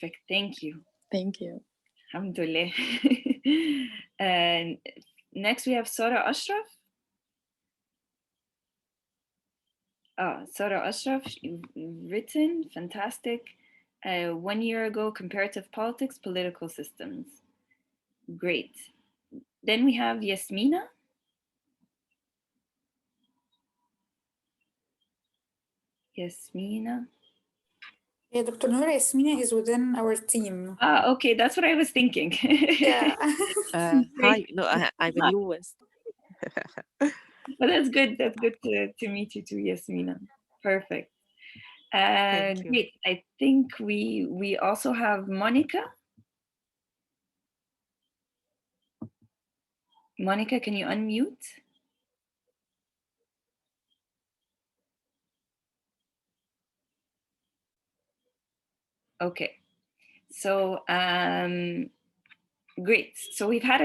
Perfect. Thank you. Thank you. Alhamdulillah. And next we have Sara Ashraf. Sara Ashraf, written, fantastic. 1 year ago, comparative politics, political systems. Great. Then we have Yasmina. Yasmina. Yeah, Dr. Noura, Yasmina is within our team. Okay, that's what I was thinking. Yeah. Hi, no, I'm a newest. Well, that's good. That's good to meet you too, Yasmina. Perfect. Thank you. Great. I think we also have Monica. Monica, can you unmute? Okay. So great. So we've had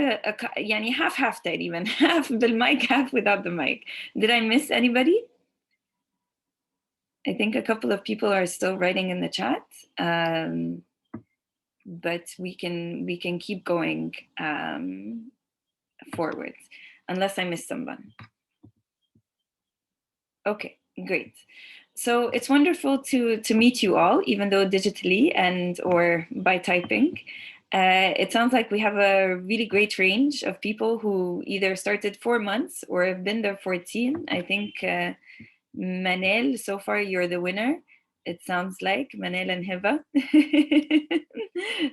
يعني half تقريبا, half بالmic, half without the mic. Did I miss anybody? I think a couple of people are still writing in the chat, but we can keep going forwards, unless I missed someone. Okay, great. So it's wonderful to meet you all, even though digitally and or by typing. It sounds like we have a really great range of people who either started 4 months or have been there 14. I think Manel, so far you're the winner. It sounds like Manel and Hiba.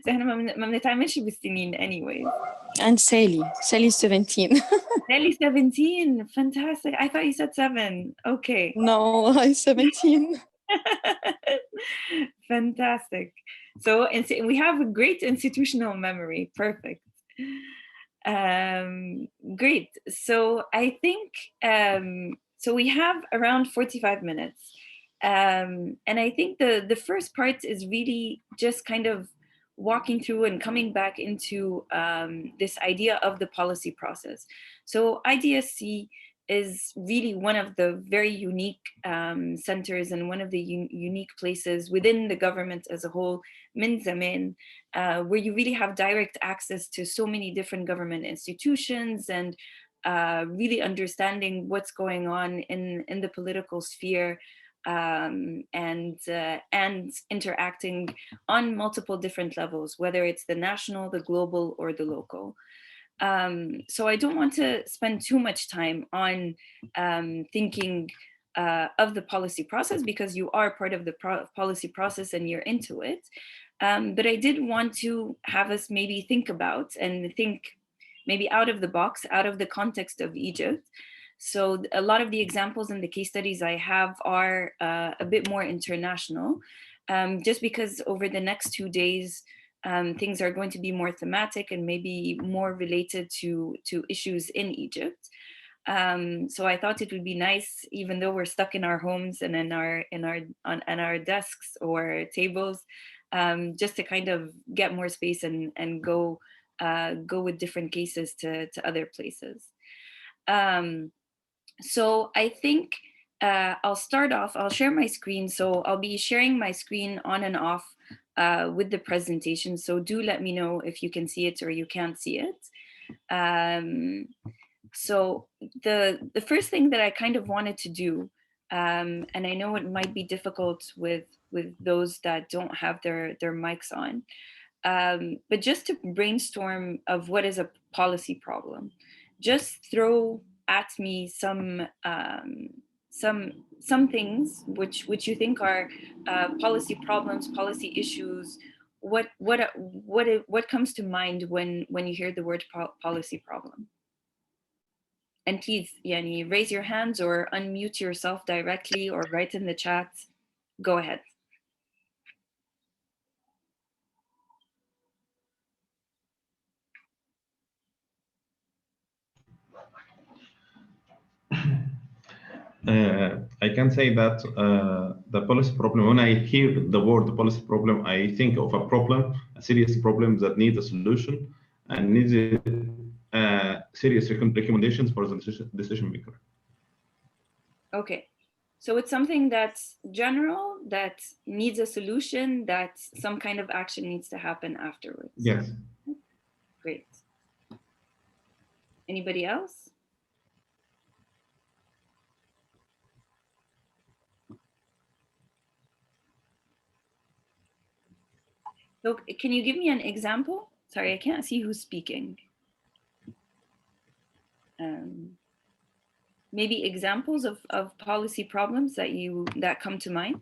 So احنا ما بنتعاملش بالسنين anyways. And Sally's 17. Sally 17, fantastic. I thought you said 7. Okay. No, I'm 17. Fantastic. So we have a great institutional memory. Perfect. Great. So I think, so we have around 45 minutes. And I think the first part is really just kind of walking through and coming back into this idea of the policy process. So IDSC is really one of the very unique centers and one of the unique places within the government as a whole, min zaman, where you really have direct access to so many different government institutions and really understanding what's going on in the political sphere, and interacting on multiple different levels, whether it's the national, the global, or the local. So I don't want to spend too much time on thinking of the policy process, because you are part of the policy process and you're into it. But I did want to have us maybe think about and think maybe out of the box, out of the context of Egypt. So a lot of the examples and the case studies I have are a bit more international, just because over the next 2 days, things are going to be more thematic and maybe more related to issues in Egypt. So I thought it would be nice, even though we're stuck in our homes and on our desks or tables, just to kind of get more space and go with different cases to other places. So I think I'll start off, I'll share my screen. So I'll be sharing my screen on and off with the presentation. So do let me know if you can see it or you can't see it. So the first thing that I kind of wanted to do, and I know it might be difficult with those that don't have their mics on, but just to brainstorm of what is a policy problem, just throw at me some things which you think are policy problems, policy issues. What comes to mind when you hear the word policy problem? And please, yani, raise your hands or unmute yourself directly or write in the chat. Go ahead. I can say that the policy problem, when I hear the word policy problem, I think of a problem, a serious problem that needs a solution and needs serious recommendations for the decision maker. Okay, So it's something that's general, that needs a solution, that some kind of action needs to happen afterwards. Yes. Great. Anybody else? So can you give me an example? Sorry, I can't see who's speaking. Maybe examples of policy problems that come to mind?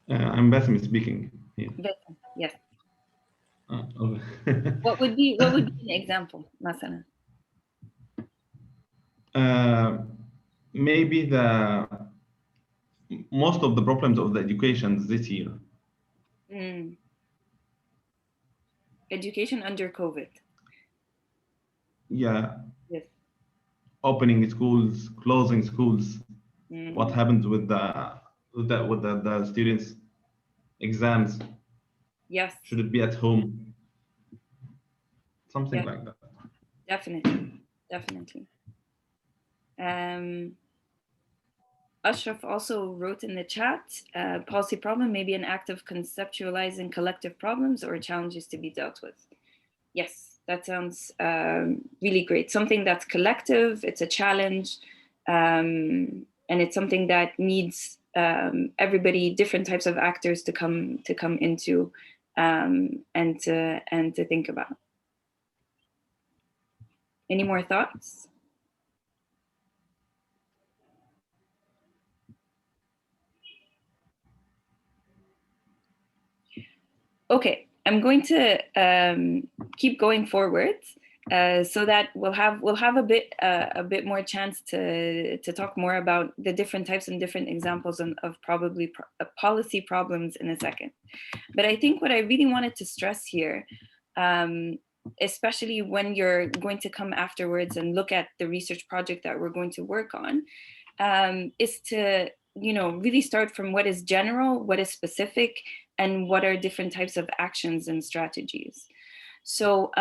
I'm Bassem speaking here. Yes. Okay. What would be an example, مثلا? Maybe most of the problems of the education this year. Education under COVID. Yeah. Yes. Opening schools, closing schools. What happened with the students' exams? Yes. Should it be at home? Something like that. Definitely. Ashraf also wrote in the chat, policy problem may be an act of conceptualizing collective problems or challenges to be dealt with. Yes, that sounds really great. Something that's collective, it's a challenge, and it's something that needs everybody, different types of actors to come into and to think about. Any more thoughts? Okay, I'm going to keep going forward so that we'll have a bit more chance to talk more about the different types and different examples of probably policy problems in a second. But I think what I really wanted to stress here, especially when you're going to come afterwards and look at the research project that we're going to work on, is to really start from what is general, what is specific, and what are different types of actions and strategies. So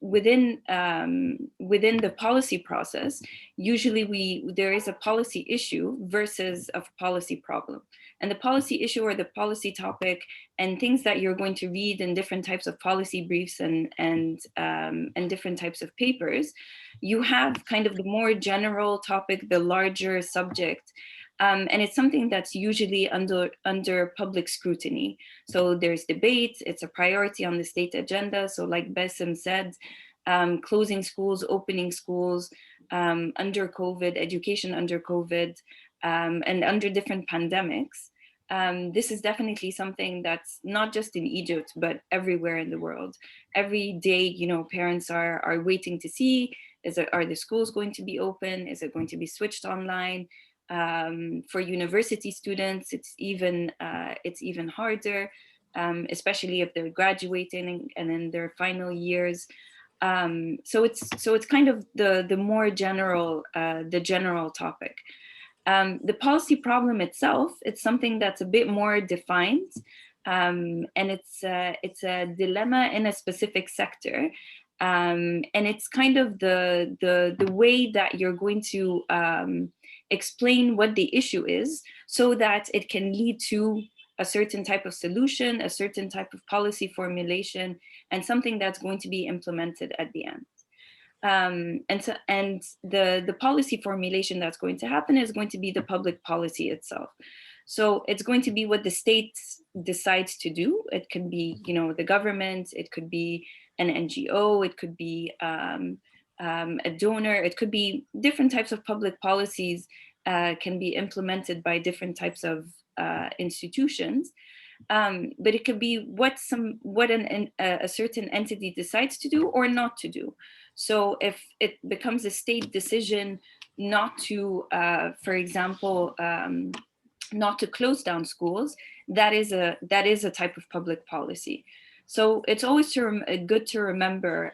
within the policy process, usually there is a policy issue versus a policy problem. And the policy issue or the policy topic and things that you're going to read in different types of policy briefs and different types of papers, you have kind of the more general topic, the larger subject. And it's something that's usually under public scrutiny. So there's debate, it's a priority on the state agenda. So like Bassem said, closing schools, opening schools, under COVID, education under COVID, and under different pandemics. This is definitely something that's not just in Egypt, but everywhere in the world. Every day, parents are waiting to see, are the schools going to be open? Is it going to be switched online? For university students, it's even harder, especially if they're graduating and in their final years. So it's kind of the more general topic. The policy problem itself, it's something that's a bit more defined, and it's a dilemma in a specific sector. And it's kind of the way that you're going to explain what the issue is so that it can lead to a certain type of solution, a certain type of policy formulation, and something that's going to be implemented at the end. And the policy formulation that's going to happen is going to be the public policy itself. So it's going to be what the state decides to do. It can be, the government, it could be an NGO, it could be a donor, it could be different types of public policies can be implemented by different types of institutions. But it could be what a certain entity decides to do or not to do. So if it becomes a state decision not to, for example, not to close down schools, that is a type of public policy. So it's always good to remember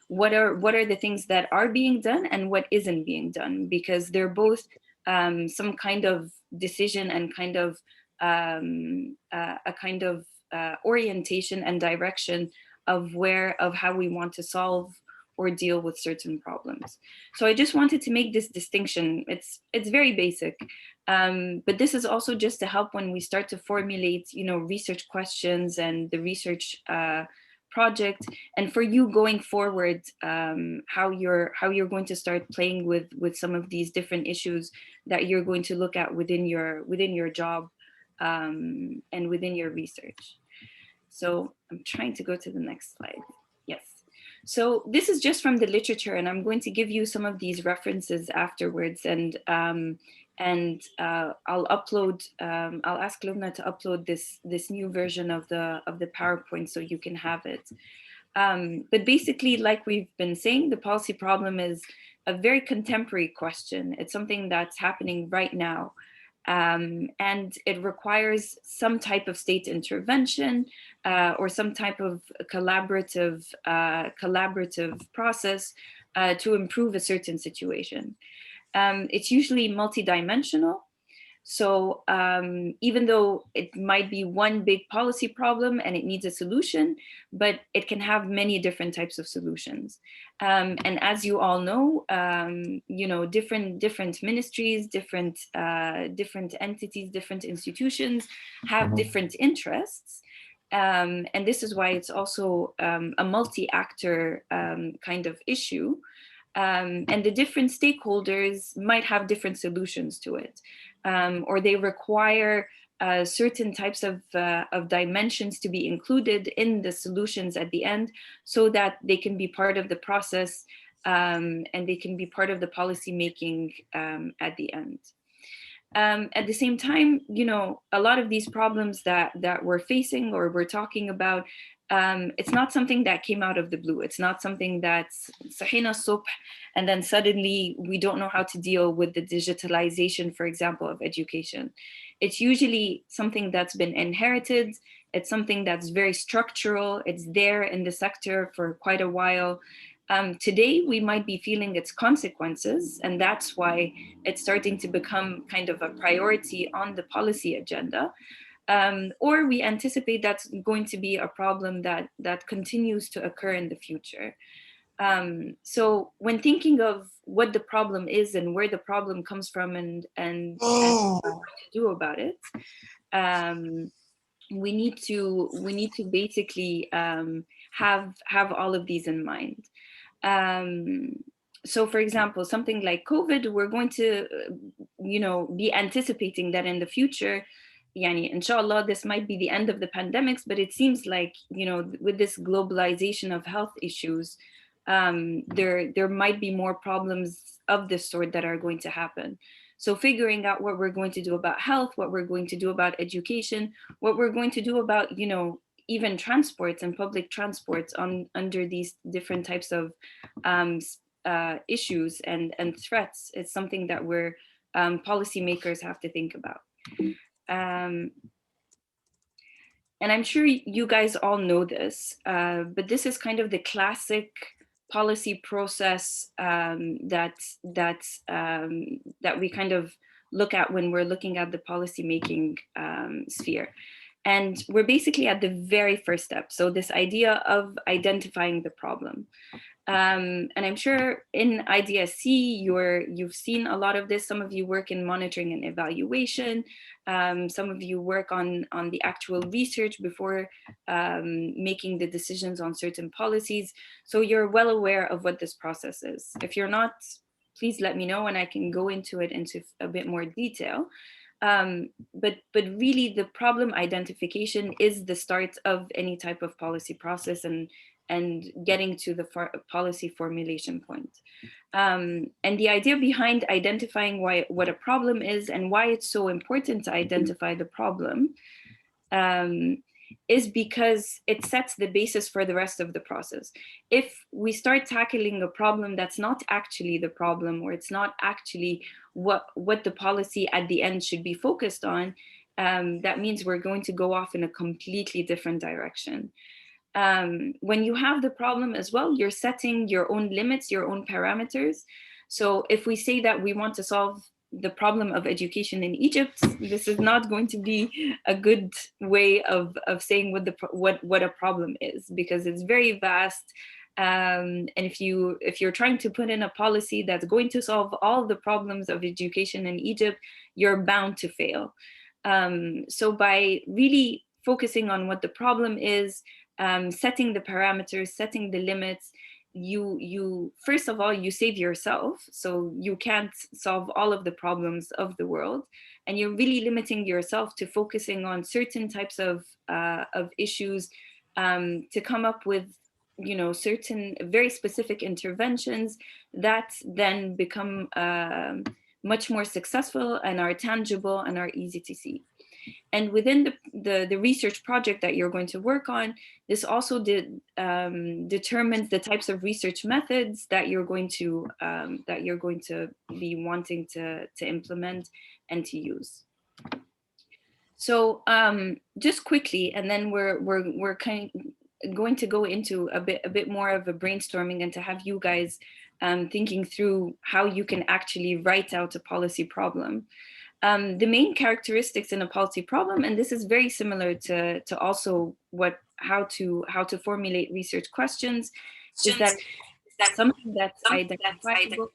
what are the things that are being done and what isn't being done, because they're both some kind of decision and kind of a kind of orientation and direction of how we want to solve or deal with certain problems. So I just wanted to make this distinction. It's very basic, but this is also just to help when we start to formulate, research questions and the research project, and for you going forward, how you're going to start playing with some of these different issues that you're going to look at within your job and within your research. So I'm trying to go to the next slide. Yes. So this is just from the literature, and I'm going to give you some of these references afterwards, and I'll upload. I'll ask Lubna to upload this new version of the PowerPoint so you can have it. But basically, like we've been saying, the policy problem is a very contemporary question. It's something that's happening right now. And it requires some type of state intervention or some type of collaborative process to improve a certain situation. It's usually multidimensional. So even though it might be one big policy problem and it needs a solution, but it can have many different types of solutions. And as you all know, different ministries, different entities, different institutions have different interests. And this is why it's also a multi-actor kind of issue. And the different stakeholders might have different solutions to it. Or they require certain types of dimensions to be included in the solutions at the end so that they can be part of the process and they can be part of the policy making at the end. At the same time, a lot of these problems that we're facing or we're talking about, it's not something that came out of the blue. It's not something that's sahina subh and then suddenly we don't know how to deal with the digitalization, for example, of education. It's usually something that's been inherited. It's something that's very structural. It's there in the sector for quite a while. Today, we might be feeling its consequences, and that's why it's starting to become kind of a priority on the policy agenda. Or we anticipate that's going to be a problem that continues to occur in the future. So when thinking of what the problem is and where the problem comes from and what to do about it, we need to basically have all of these in mind. So for example, something like COVID, we're going to, be anticipating that in the future, inshallah, this might be the end of the pandemics, but it seems like, with this globalization of health issues, there might be more problems of this sort that are going to happen. So figuring out what we're going to do about health, what we're going to do about education, what we're going to do about, even transports and public transports under these different types of issues and threats, it's something that we're policymakers have to think about. And I'm sure you guys all know this, but this is kind of the classic policy process that we kind of look at when we're looking at the policymaking sphere. And we're basically at the very first step. So this idea of identifying the problem. And I'm sure in IDSC, you've seen a lot of this. Some of you work in monitoring and evaluation. Some of you work on the actual research before making the decisions on certain policies. So you're well aware of what this process is. If you're not, please let me know and I can go into it into a bit more detail. But really the problem identification is the start of any type of policy process and getting to the policy formulation point. And the idea behind identifying what a problem is and why it's so important to identify the problem is because it sets the basis for the rest of the process. If we start tackling a problem that's not actually the problem, or it's not actually what the policy at the end should be focused on, that means we're going to go off in a completely different direction. When you have the problem as well, you're setting your own limits, your own parameters. So if we say that we want to solve the problem of education in Egypt, this is not going to be a good way of saying what a problem is, because it's very vast. And if you're trying to put in a policy that's going to solve all the problems of education in Egypt, you're bound to fail. So by really focusing on what the problem is, setting the parameters, setting the limits, you first of all, you save yourself. So you can't solve all of the problems of the world, and you're really limiting yourself to focusing on certain types of issues, to come up with, you know, certain very specific interventions that then become much more successful and are tangible and are easy to see. And within the research project that you're going to work on, this also determines the types of research methods that you're going to be wanting to implement and to use. So just quickly, and then we're going to go into a bit more of a brainstorming, and to have you guys thinking through how you can actually write out a policy problem. The main characteristics in a policy problem, and this is very similar to also how to formulate research questions, is that something that's identifiable.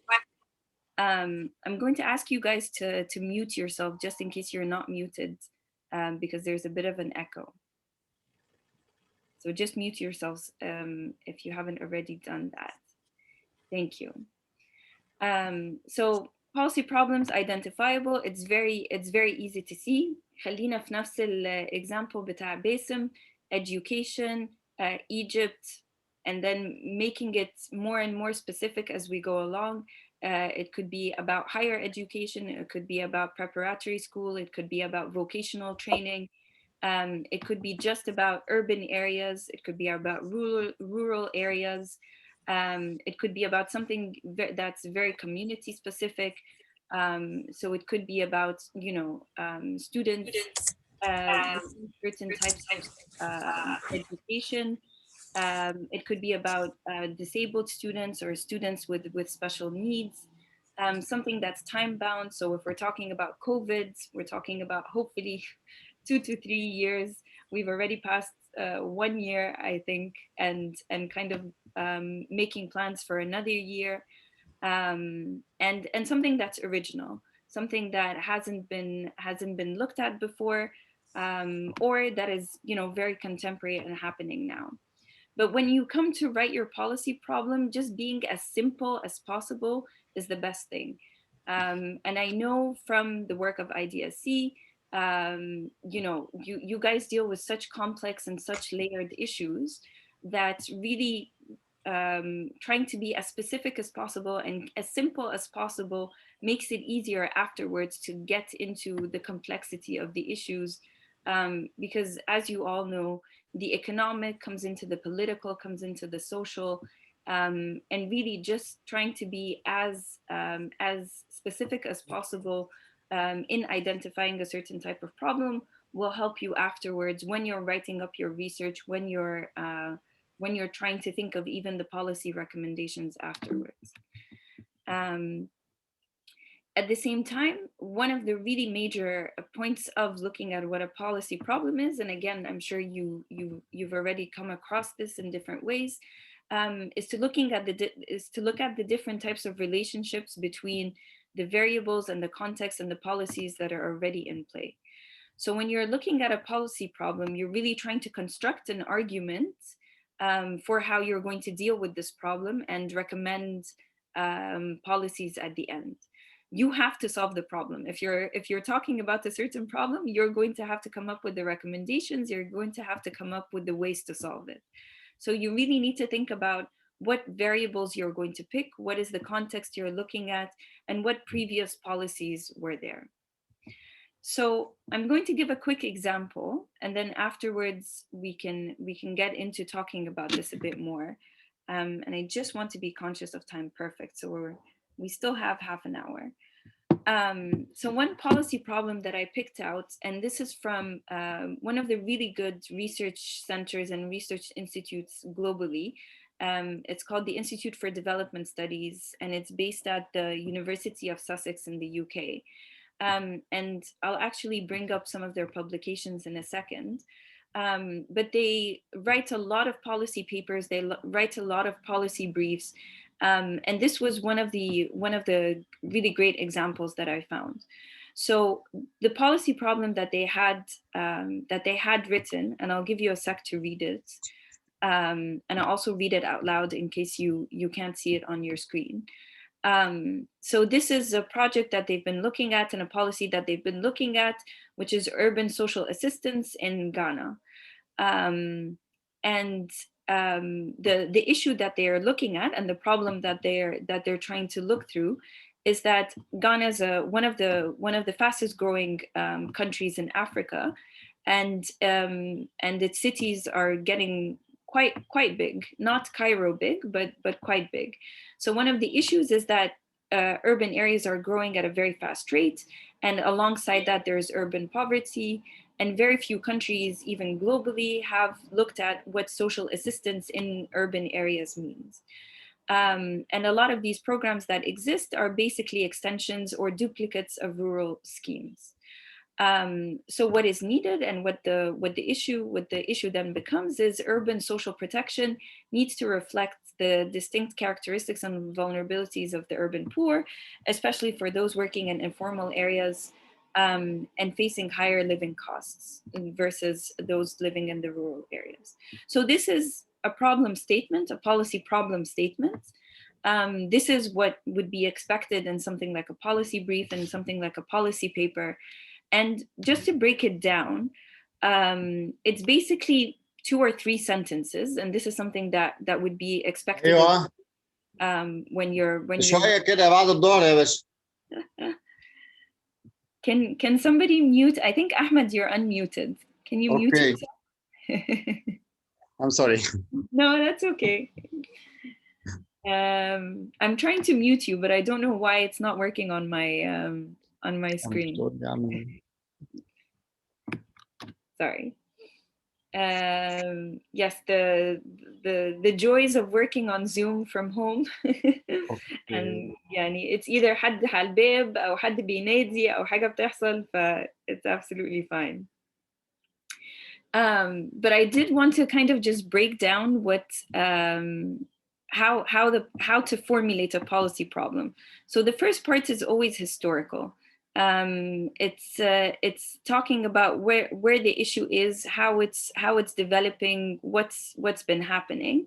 I'm going to ask you guys to mute yourself, just in case you're not muted, because there's a bit of an echo. So just mute yourselves if you haven't already done that. Thank you. So policy problems identifiable, it's very easy to see. خلينا في نفس example بتاع باسم, education, Egypt, and then making it more and more specific as we go along. It could be about higher education, it could be about preparatory school, it could be about vocational training, it could be just about urban areas, it could be about rural areas. It could be about something that's very community specific. So it could be about, you know, students certain types of education. It could be about disabled students or students with special needs. Something that's time bound. So if we're talking about COVID, we're talking about hopefully 2 to 3 years. We've already passed 1 year, I think, and kind of making plans for another year, and something that's original, something that hasn't been looked at before, or that is, you know, very contemporary and happening now. But when you come to write your policy problem, just being as simple as possible is the best thing. And I know from the work of IDSC, you know, you guys deal with such complex and such layered issues that really trying to be as specific as possible and as simple as possible makes it easier afterwards to get into the complexity of the issues. Because as you all know, the economic comes into the political, comes into the social, and really just trying to be as specific as possible in identifying a certain type of problem will help you afterwards when you're writing up your research, when you're trying to think of even the policy recommendations afterwards. At the same time, one of the really major points of looking at what a policy problem is, and again, I'm sure you've already come across this in different ways, is to look at the different types of relationships between the variables and the context and the policies that are already in play. So when you're looking at a policy problem, you're really trying to construct an argument for how you're going to deal with this problem and recommend policies at the end. You have to solve the problem. If you're talking about a certain problem, you're going to have to come up with the recommendations, you're going to have to come up with the ways to solve it. So you really need to think about what variables you're going to pick, what is the context you're looking at, and what previous policies were there. So I'm going to give a quick example, and then afterwards we can get into talking about this a bit more. And I just want to be conscious of time. Perfect. So we still have half an hour. So one policy problem that I picked out, and this is from one of the really good research centers and research institutes globally. It's called the Institute for Development Studies, and it's based at the University of Sussex in the UK. And I'll actually bring up some of their publications in a second. but they write a lot of policy papers. They write a lot of policy briefs, and this was one of the really great examples that I found. So the policy problem that they had written, and I'll give you a sec to read it, and I'll also read it out loud in case you can't see it on your screen. So this is a project that they've been looking at and a policy that they've been looking at, which is urban social assistance in Ghana. The issue that they are looking at and the problem that they're trying to look through is that Ghana is one of the fastest growing countries in Africa, and its cities are getting quite big, not Cairo big, but quite big. So one of the issues is that urban areas are growing at a very fast rate, and alongside that there's urban poverty, and very few countries, even globally, have looked at what social assistance in urban areas means. And a lot of these programs that exist are basically extensions or duplicates of rural schemes. So what is needed and what the issue then becomes is urban social protection needs to reflect the distinct characteristics and vulnerabilities of the urban poor, especially for those working in informal areas and facing higher living costs versus those living in the rural areas. So this is a problem statement, a policy problem statement. This is what would be expected in something like a policy brief and something like a policy paper. And just to break it down, it's basically 2 or 3 sentences, and this is something that would be expected when you're شوية كده بعد الظهر يا باشا. Can somebody mute? I think Ahmed, you're unmuted. Can you mute yourself? I'm sorry. No, that's okay. I'm trying to mute you, but I don't know why it's not working on my screen. Sorry. Yes, the joys of working on Zoom from home. And يعني it's either حد على الباب أو حد بينادي أو حاجة بتحصل, it's absolutely fine. But I did want to kind of just break down what how to formulate a policy problem. So the first part is always historical. It's talking about where the issue is, how it's developing, what's been happening.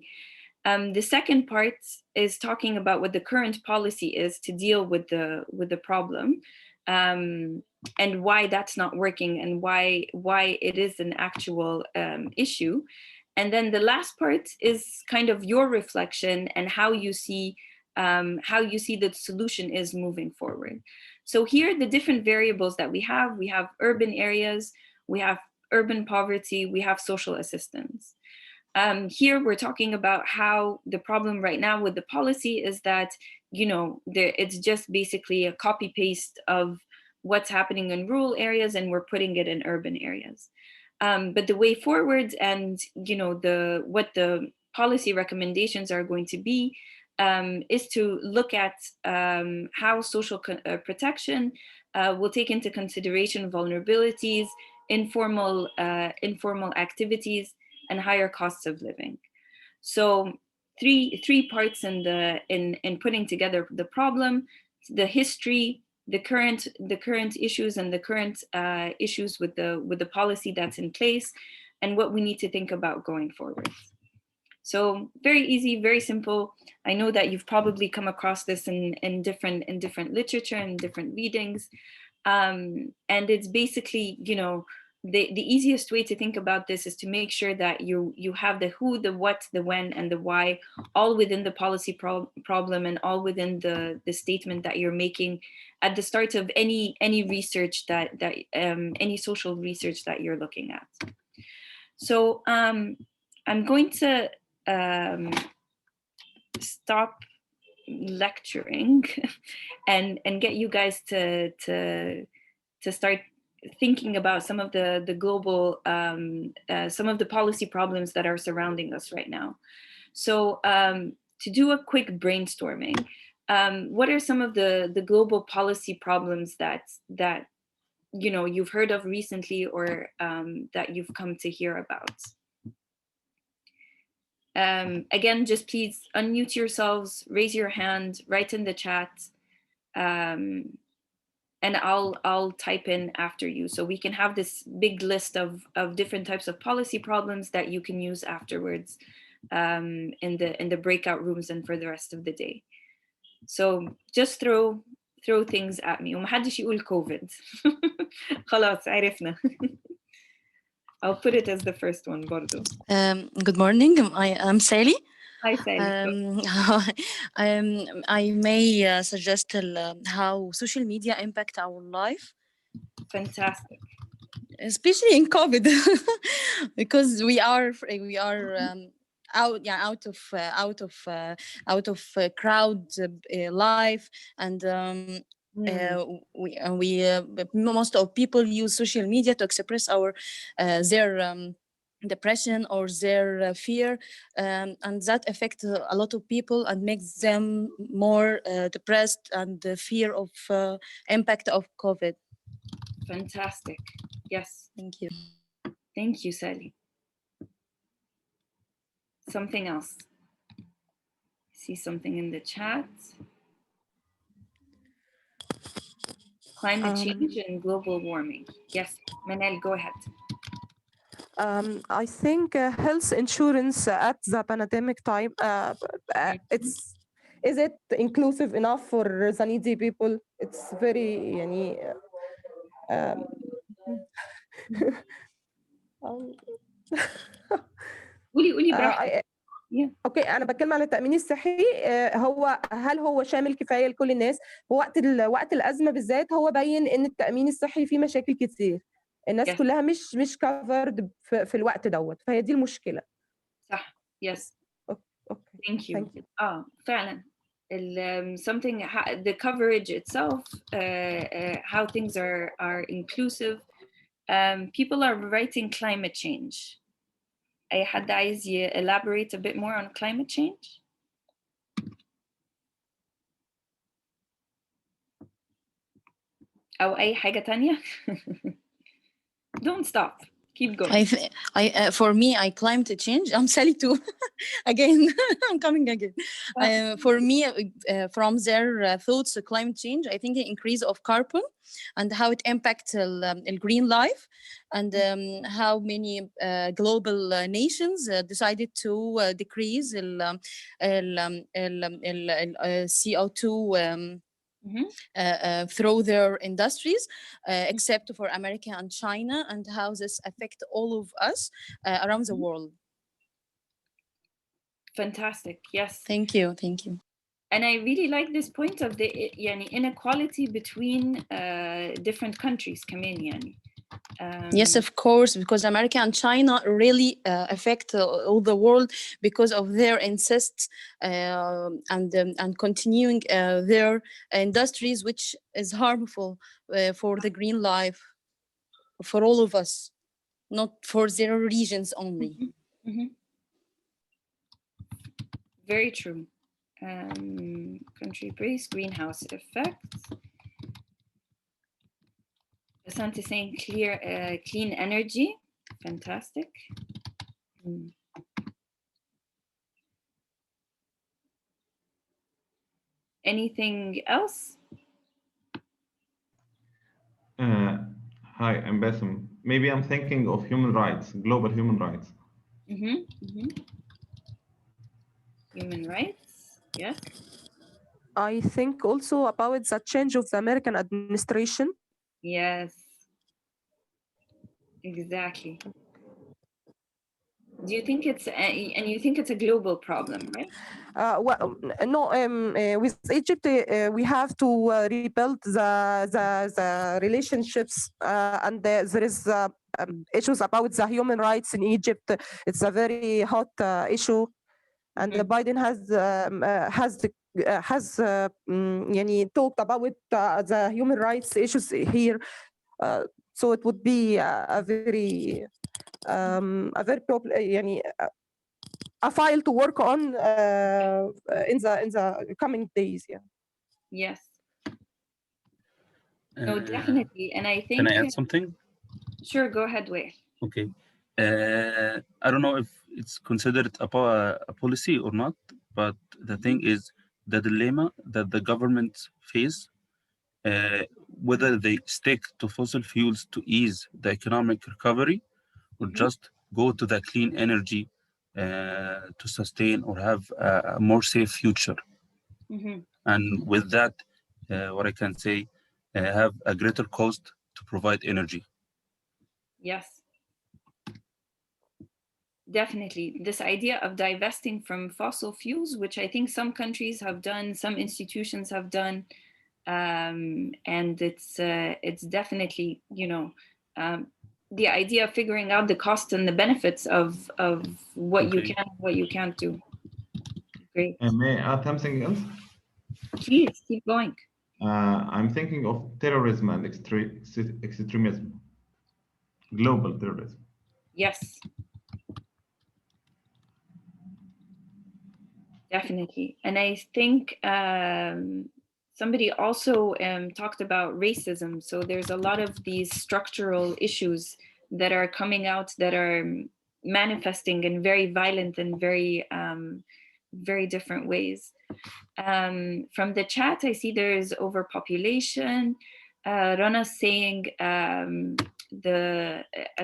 The second part is talking about what the current policy is to deal with the problem, and why that's not working and why it is an actual issue. And then the last part is kind of your reflection and how you see the solution is moving forward. So here, the different variables that we have urban areas, we have urban poverty, we have social assistance. Here we're talking about how the problem right now with the policy is that, it's just basically a copy paste of what's happening in rural areas and we're putting it in urban areas. But the way forward and, what the policy recommendations are going to be is to look at how social protection will take into consideration vulnerabilities, informal activities, and higher costs of living. So three parts in putting together the problem: the history, the current issues, and the current issues with the policy that's in place, and what we need to think about going forward. So very easy, very simple. I know that you've probably come across this in different literature and different readings. And it's basically, the easiest way to think about this is to make sure that you have the who, the what, the when, and the why, all within the policy problem and all within the statement that you're making at the start of any research that any social research that you're looking at. So I'm going to stop lecturing and get you guys to start thinking about some of the global some of the policy problems that are surrounding us right now. So to do a quick brainstorming, what are some of the global policy problems that you know, you've heard of recently or that you've come to hear about. Again, just please unmute yourselves, raise your hand, write in the chat, and I'll type in after you, so we can have this big list of different types of policy problems that you can use afterwards in the breakout rooms and for the rest of the day. So just throw things at me. ومحدش يقول COVID. خلاص عرفنا. I'll put it as the first one برضو. Good morning. I'm Sally. Hi, Sally. I may suggest how social media impact our life. Fantastic. Especially in COVID, because we are out of crowd life, and most of people use social media to express their depression or their fear, and that affects a lot of people and makes them more depressed and the fear of impact of COVID. Fantastic. Yes. Thank you. Thank you, Sally. Something else. See something in the chat. Climate change and global warming. Yes, Manel, go ahead. I think health insurance at the pandemic time, is it inclusive enough for the needy people? It's very قولي براحتك. اوكي، انا بتكلم عن التامين الصحي. هل هو شامل كفايه لكل الناس؟ وقت الازمه بالذات هو بين ان التامين الصحي فيه مشاكل كتير، الناس كلها مش كفرد في الوقت دوت، فهي دي المشكله. صح. Yes. Okay. Thank you. Thank you. فعلا. Something the coverage itself, how things are inclusive. People are writing climate change. أي حد عايز elaborate a bit more on climate change? أو أي حاجة تانية؟ Don't stop. Keep going. For me, climate change. I'm Sally too. Again, I'm coming again. For me, from their thoughts, climate change, I think the increase of carbon and how it impacts green life, and how many global nations decided to decrease CO2 through their industries, except for America and China, and how this affect all of us around the world. Fantastic. Yes. Thank you. And I really like this point of the inequality between different countries. كمان يعني. Yes, of course, because America and China really affect all the world because of their insists and continuing their industries, which is harmful for the green life, for all of us, not for their regions only. Mm-hmm. Very true. Country-based greenhouse effects. Asante saying clean energy. Fantastic. Anything else? Hi, I'm Bassem. Maybe I'm thinking of human rights, global human rights. Human rights, yes. I think also about the change of the American administration. Yes, exactly. Do you think and you think it's a global problem, right? Well, no. With Egypt, we have to rebuild the relationships, and there is issues about the human rights in Egypt. It's a very hot issue, and Biden has talked about the human rights issues here. So it would be a very problem. A file to work on in the coming days. Yeah. Yes. No, definitely. And I think. Can I add something? Sure, go ahead, Wei. Okay. I don't know if it's considered a policy or not, but the thing is the dilemma that the governments face, whether they stick to fossil fuels to ease the economic recovery or just go to the clean energy to sustain or have a more safe future. And with that, what I can say, have a greater cost to provide energy. Yes. Definitely. This idea of divesting from fossil fuels, which I think some countries have done, some institutions have done, and it's definitely, the idea of figuring out the cost and the benefits of what you can, what you can't do. Great. And may I add something else? Please keep going. I'm thinking of terrorism and extremism, global terrorism. Yes. Definitely. And I think somebody also talked about racism. So there's a lot of these structural issues that are coming out that are manifesting in very violent and very, very different ways. From the chat, I see there's overpopulation. Rana's saying as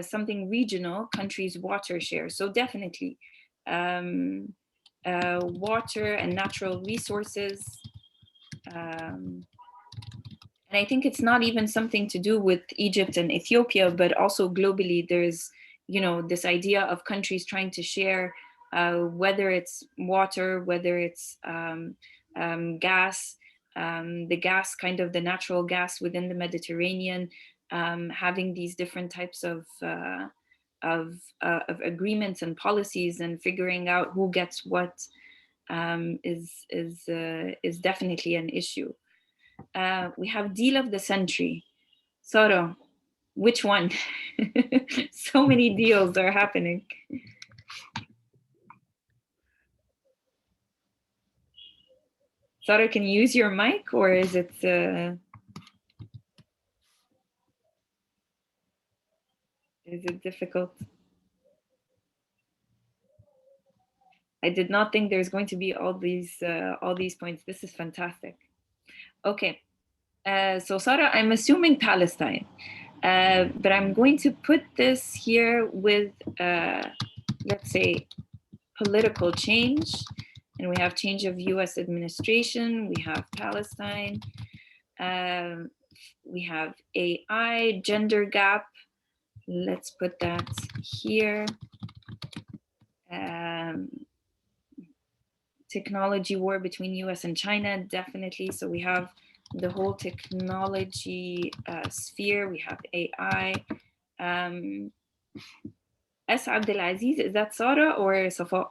something regional, countries' water share. So definitely. Water and natural resources. And I think it's not even something to do with Egypt and Ethiopia, but also globally, there's, this idea of countries trying to share, whether it's water, whether it's gas, the gas, kind of the natural gas within the Mediterranean, having these different types of agreements and policies and figuring out who gets what is definitely an issue. We have deal of the century. Soro, which one? So many deals are happening. Soro, can you use your mic, or is it? Is it difficult? I did not think there's going to be all these points. This is fantastic. Okay, so Sarah, I'm assuming Palestine, but I'm going to put this here with, let's say, political change, and we have change of U.S. administration. We have Palestine. We have AI, gender gap. Let's put that here. Technology war between US and China, definitely. So we have the whole technology sphere. We have AI. S. Abdelaziz, is that Sarah or Safa?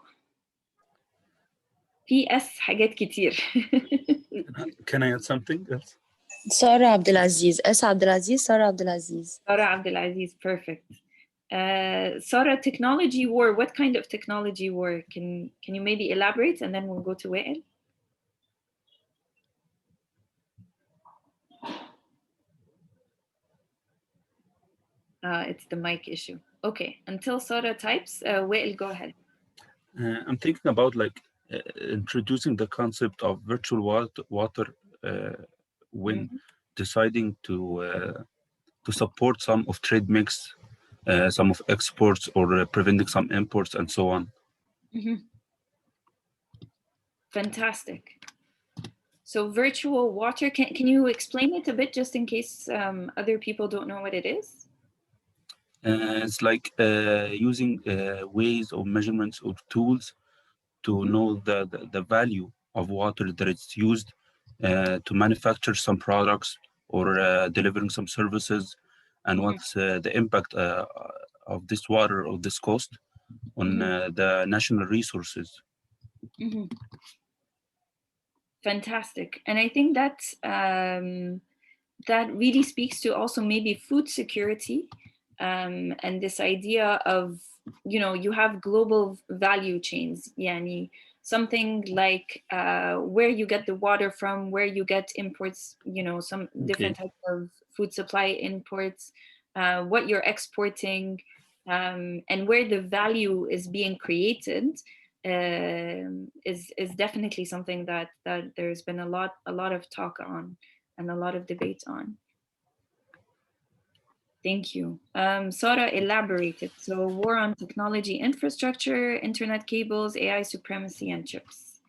في S حاجات كتير. Can I add something else? Sarah Abdelaziz. S. Abdelaziz, Sarah Abdelaziz. Sarah Abdelaziz, perfect. Sarah, technology war, what kind of technology war? Can you maybe elaborate, and then we'll go to Wael? It's the mic issue. Okay, until Sarah types, Wael, go ahead. I'm thinking about introducing the concept of virtual water when deciding to support some of trade mix, some of exports, or preventing some imports and so on. Fantastic. So virtual water, can you explain it a bit, just in case other people don't know what it is? It's like using ways or measurements or tools to know the value of water that it's used to manufacture some products or delivering some services, and what's the impact of this water or this cost on the national resources. Fantastic. And I think that that really speaks to also maybe food security, and this idea of, you have global value chains, yani something like where you get the water from, where you get imports, some different types of food supply imports, what you're exporting, and where the value is being created is definitely something that there's been a lot of talk on and a lot of debate on. Thank you. Sara elaborated. So war on technology infrastructure, internet cables, AI supremacy, and chips.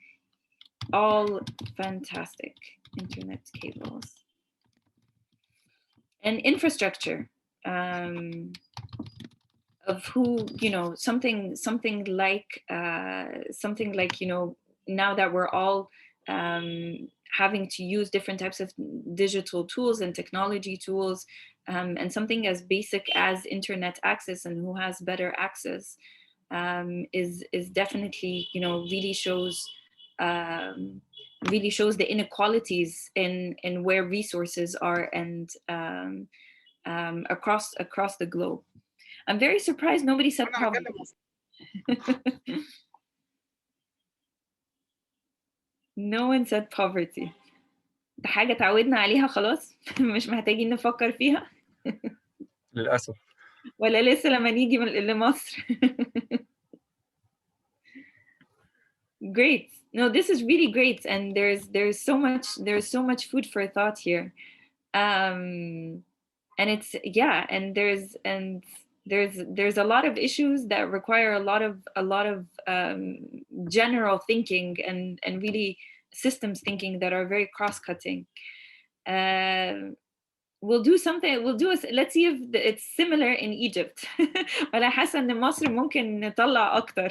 All fantastic. Internet cables. And infrastructure. Of who, you know, something like, you know, now that we're all having to use different types of digital tools and technology tools, and something as basic as internet access and who has better access is definitely, you know, really shows the inequalities in where resources are and across the globe. I'm very surprised nobody said poverty. No one said poverty. ده حاجة تعودنا عليها خلاص مش محتاجين نفكر فيها للأسف. ولا لسه لما نيجي لمصر. Great. No, this is really great, and there's so much food for thought here. And it's, yeah, and there's a lot of issues that require a lot of general thinking and really systems thinking that are very cross-cutting. We'll do something. Let's see if it's similar in Egypt. ولا حاسة إن مصر ممكن نطلع أكتر.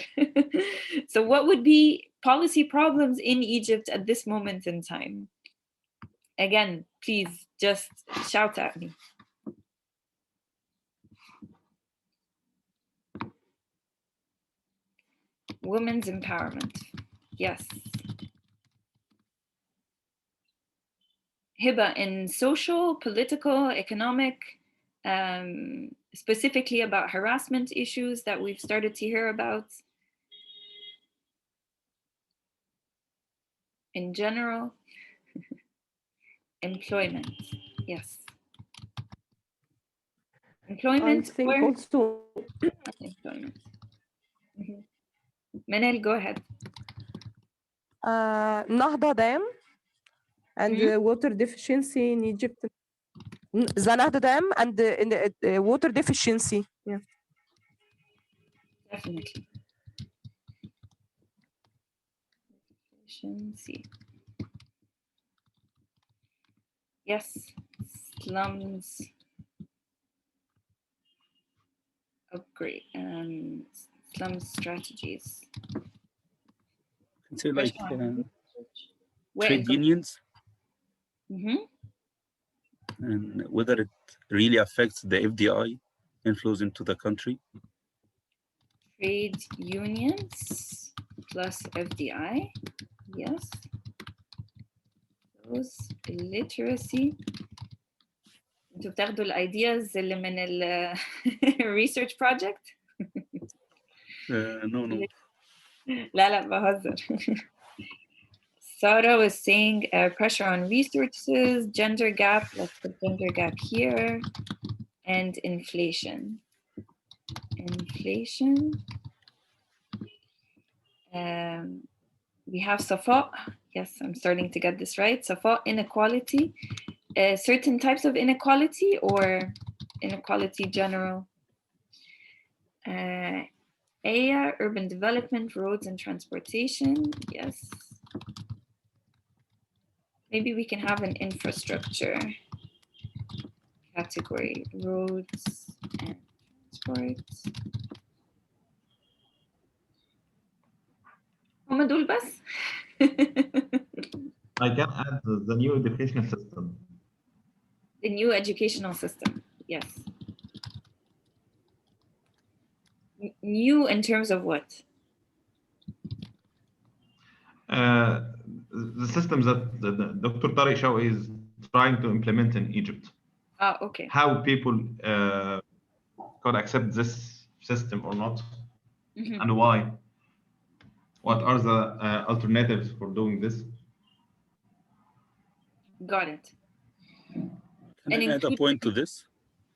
So what would be policy problems in Egypt at this moment in time? Again, please just shout at me. Women's empowerment. Yes. Hiba, in social, political, economic, specifically about harassment issues that we've started to hear about. In general, employment. Yes. Employment. I think also employment. Manel, go ahead. Nahda Dam and water deficiency in Egypt. The Nahda Dam and the water deficiency. Yeah. Definitely. Deficiency. Yes. Slums. Upgrade and slum strategies. Can say like trade unions, and whether it really affects the FDI inflows into the country. Trade unions plus FDI, yes. Those illiteracy. انتوا بتاخدوا الايدياز اللي من ال research project؟ No. لا بهزر. Sara was saying pressure on resources, gender gap, let's put gender gap here, and inflation. We have Safa, yes, I'm starting to get this right. Safa, inequality, certain types of inequality or inequality general. Aya, urban development, roads and transportation, yes. Maybe we can have an infrastructure category, roads and transport. هم دول بس. I can add the new educational system. The new educational system, yes. New in terms of what? The systems that Dr. Tariq Shawqi is trying to implement in Egypt. Okay. How people could accept this system or not, and why? What are the alternatives for doing this? Got it. Can I add a point to this?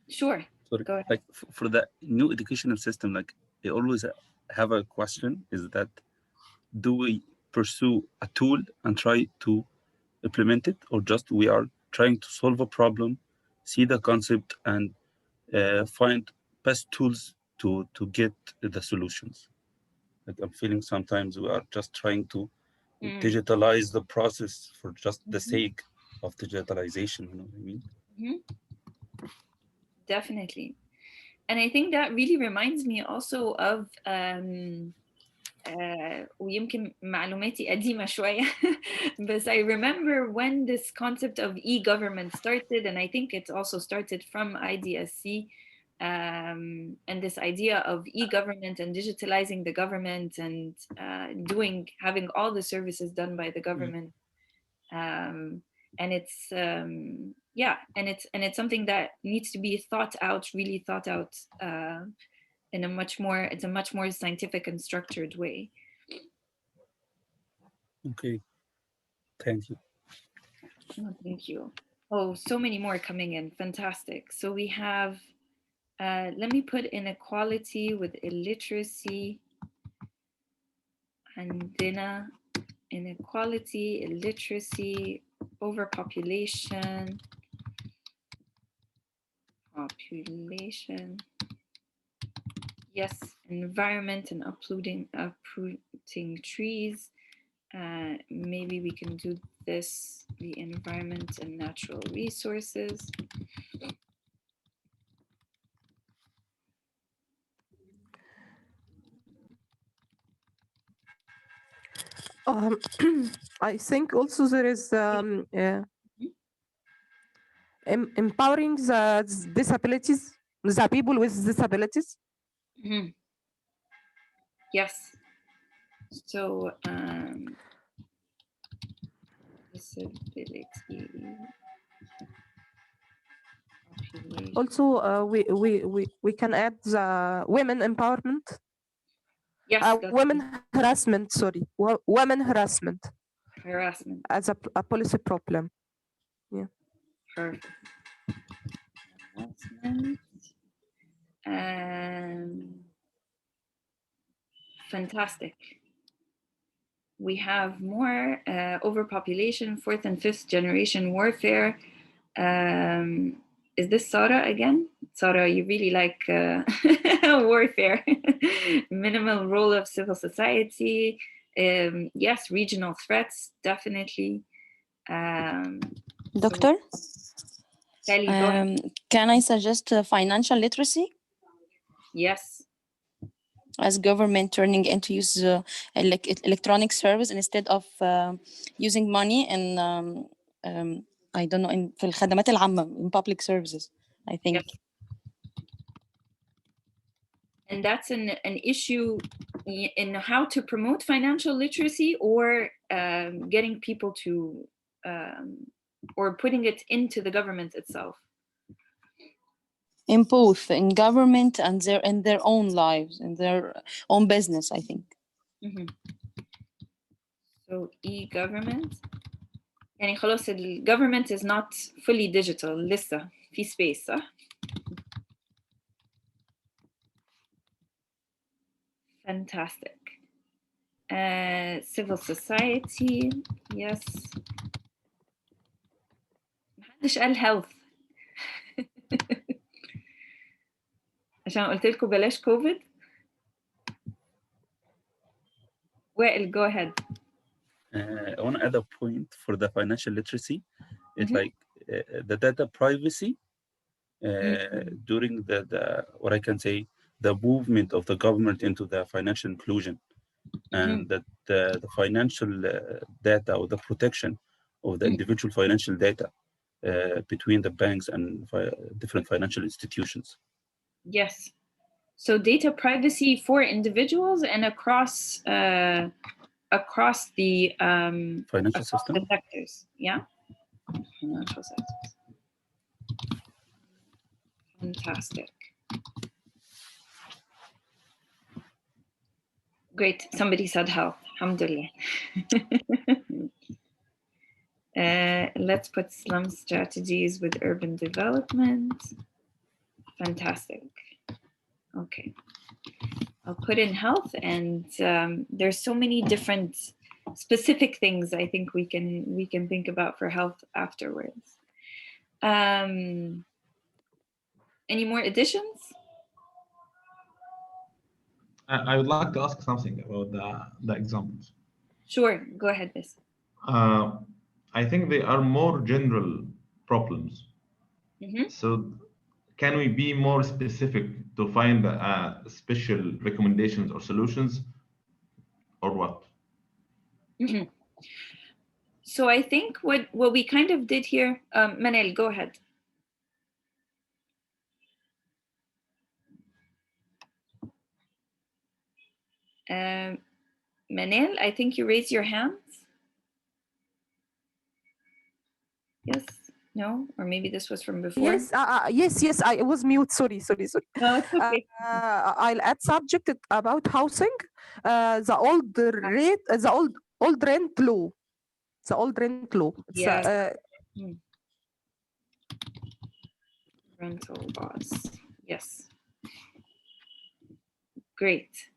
Sure. Sorry. Go ahead. Like for the new educational system, like I always have a question: is that do we pursue a tool and try to implement it, or just we are trying to solve a problem, see the concept, and find best tools to get the solutions? Like I'm feeling sometimes we are just trying to digitalize the process for just the sake of digitalization. You know what I mean? Definitely. And I think that really reminds me also of ويمكن معلوماتي قديمة شوية but I remember when this concept of e-government started, and I think it also started from IDSC, and this idea of e-government and digitalizing the government and having all the services done by the government. And it's and it's something that needs to be really thought out in a much more scientific and structured way. Okay, thank you. Oh, thank you. Oh, so many more coming in. Fantastic. So we have, let me put inequality with illiteracy. عندنا inequality, illiteracy, overpopulation, yes, environment and uprooting trees. Maybe we can do this, the environment and natural resources. I think also there is empowering the disabilities, the people with disabilities. Yes. So disability. Also, we can add the women empowerment. Yes, women harassment. Sorry, women harassment. Harassment as a policy problem. Yeah. Perfect. Harassment. Fantastic. We have more overpopulation, fourth and fifth generation warfare. Is this Sarah again? Sarah, you really like warfare. Minimal role of civil society. Yes, regional threats, definitely. Doctor? Kelly, can I suggest financial literacy? Yes. As government turning into use electronic service instead of using money in I don't know in في الخدمات العامة in public services, I think. Yes. And that's an issue in how to promote financial literacy, or getting people to or putting it into the government itself. In both, in government and in their own lives, in their own business, I think. So e-government. يعني خلاص government is not fully digital لسه في space صح؟ Fantastic. Civil society, yes. محدش قال health. عشان قلت لكم بلاش كوفيد. وائل, go ahead. I want to add a point for the financial literacy. It's like the data privacy during the what I can say, the movement of the government into the financial inclusion, and that the financial data, or the protection of the individual financial data between the banks and different financial institutions. Yes. So data privacy for individuals and across the financial system, the sectors. Yeah. Financial sectors. Fantastic. Great. Somebody said health. Alhamdulillah. Let's put slum strategies with urban development. Fantastic. Okay. I'll put in health, and there's so many different specific things I think we can think about for health afterwards. Any more additions? I would like to ask something about the examples. Sure, go ahead, Miss. I think they are more general problems. So can we be more specific to find special recommendations or solutions, or what? So I think what we kind of did here, Manel, go ahead. Manel, I think you raised your hands. Yes, no, or maybe this was from before. Yes, yes, I was mute. Sorry. No, it's okay. I'll add subject about housing. The old rate, the old rent law. The old rent law. It's, Yeah. Rental laws. Yes. Great.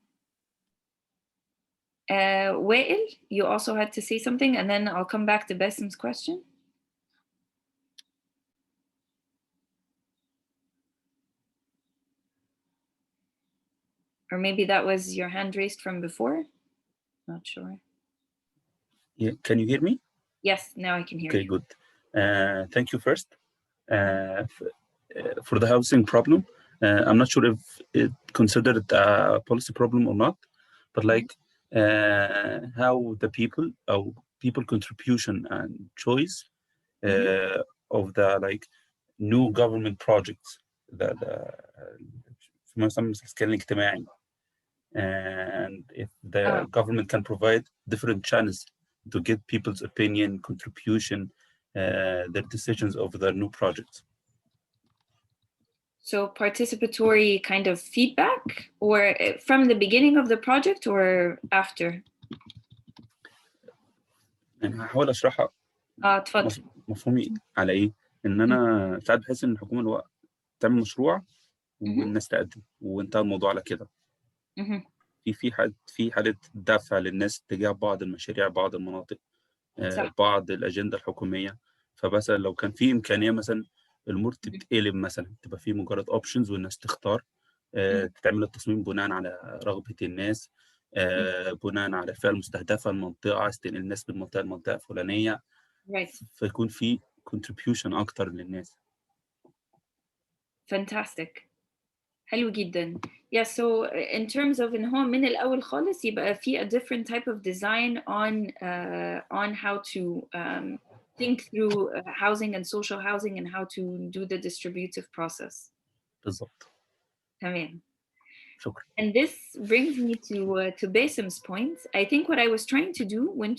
Wael, you also had to say something, and then I'll come back to Bessem's question. Or maybe that was your hand raised from before. Not sure. Yeah, can you hear me? Yes, now I can hear you. Okay, good. Thank you first. For the housing problem, I'm not sure if it considered a policy problem or not, but like how the people contribution and choice of the like new government projects that في مثلا السكان الاجتماعي, and if the government can provide different channels to get people's opinion, contribution, their decisions over their new projects. So participatory kind of feedback, or from the beginning of the project or after? يعني هحاول اشرحها. اتفضل. مفهومي على ايه؟ ان انا ساعات بحس ان الحكومه الوقت تعمل مشروع والناس تقدم وانتهى الموضوع على كده. في حاله دفع للناس تجاه بعض المشاريع، بعض المناطق، بعض الاجنده الحكوميه. فمثلا لو كان في امكانيه مثلا الامور تتقلب، مثلا تبقى في مجرد اوبشنز والناس تختار، تتعمل التصميم بناء على رغبه الناس، بناء على الفئه المستهدفه، المنطقه، عايز تنقل الناس من منطقه لمنطقه فلانيه، فيكون في contribution اكتر للناس. Fantastic. حلو جدا. Yeah, so in terms of إن هو من الأول خالص يبقى في a different type of design on how to think through housing and social housing and how to do the distributive process. بالضبط. تمام. شكرا. And this brings me to Bessem's point. I think what I was trying to do when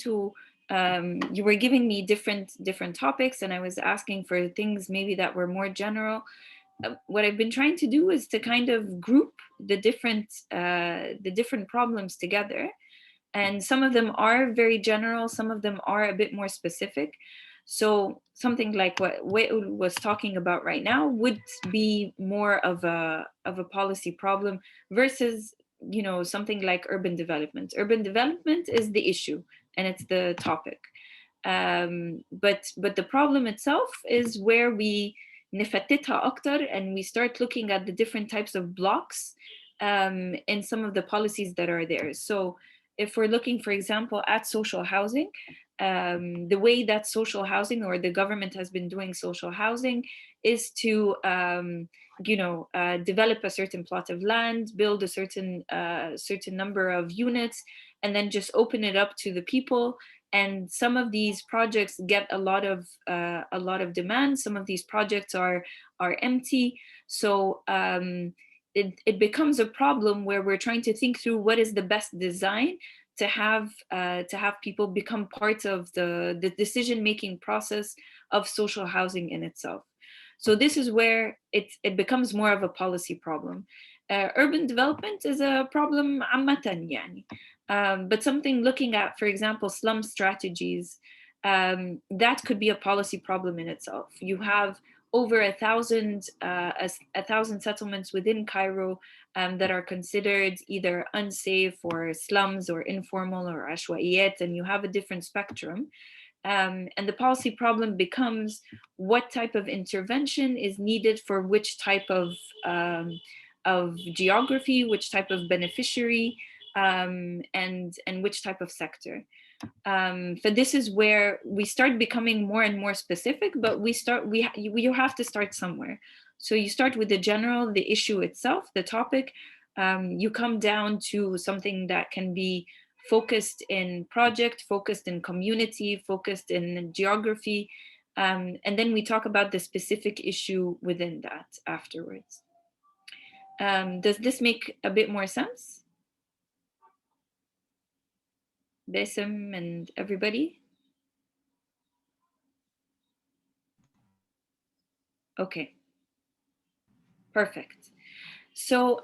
you were giving me different topics, and I was asking for things maybe that were more general. What I've been trying to do is to kind of group the different problems together, and some of them are very general, some of them are a bit more specific. So something like what Wael was talking about right now would be more of a policy problem versus, you know, something like urban development. Urban development is the issue and it's the topic, but the problem itself is where we نفتتها أكتر and we start looking at the different types of blocks in some of the policies that are there. So if we're looking, for example, at social housing, the way that social housing or the government has been doing social housing is to develop a certain plot of land, build a certain number of units, and then just open it up to the people. And some of these projects get a lot of demand. Some of these projects are empty. So it becomes a problem where we're trying to think through what is the best design to have people become part of the decision-making process of social housing in itself. So this is where it becomes more of a policy problem. Urban development is a problem عامة يعني. But something looking at, for example, slum strategies, that could be a policy problem in itself. You have over 1,000 settlements within Cairo that are considered either unsafe or slums or informal or ashwaiyat, and you have a different spectrum. And the policy problem becomes what type of intervention is needed for which type of geography, which type of beneficiary, and which type of sector. So this is where we start becoming more and more specific, but you have to start somewhere. So you start with the general, the issue itself, the topic. You come down to something that can be focused in project, focused in community, focused in geography. And then we talk about the specific issue within that afterwards. Does this make a bit more sense? Basim and everybody? Okay, perfect. So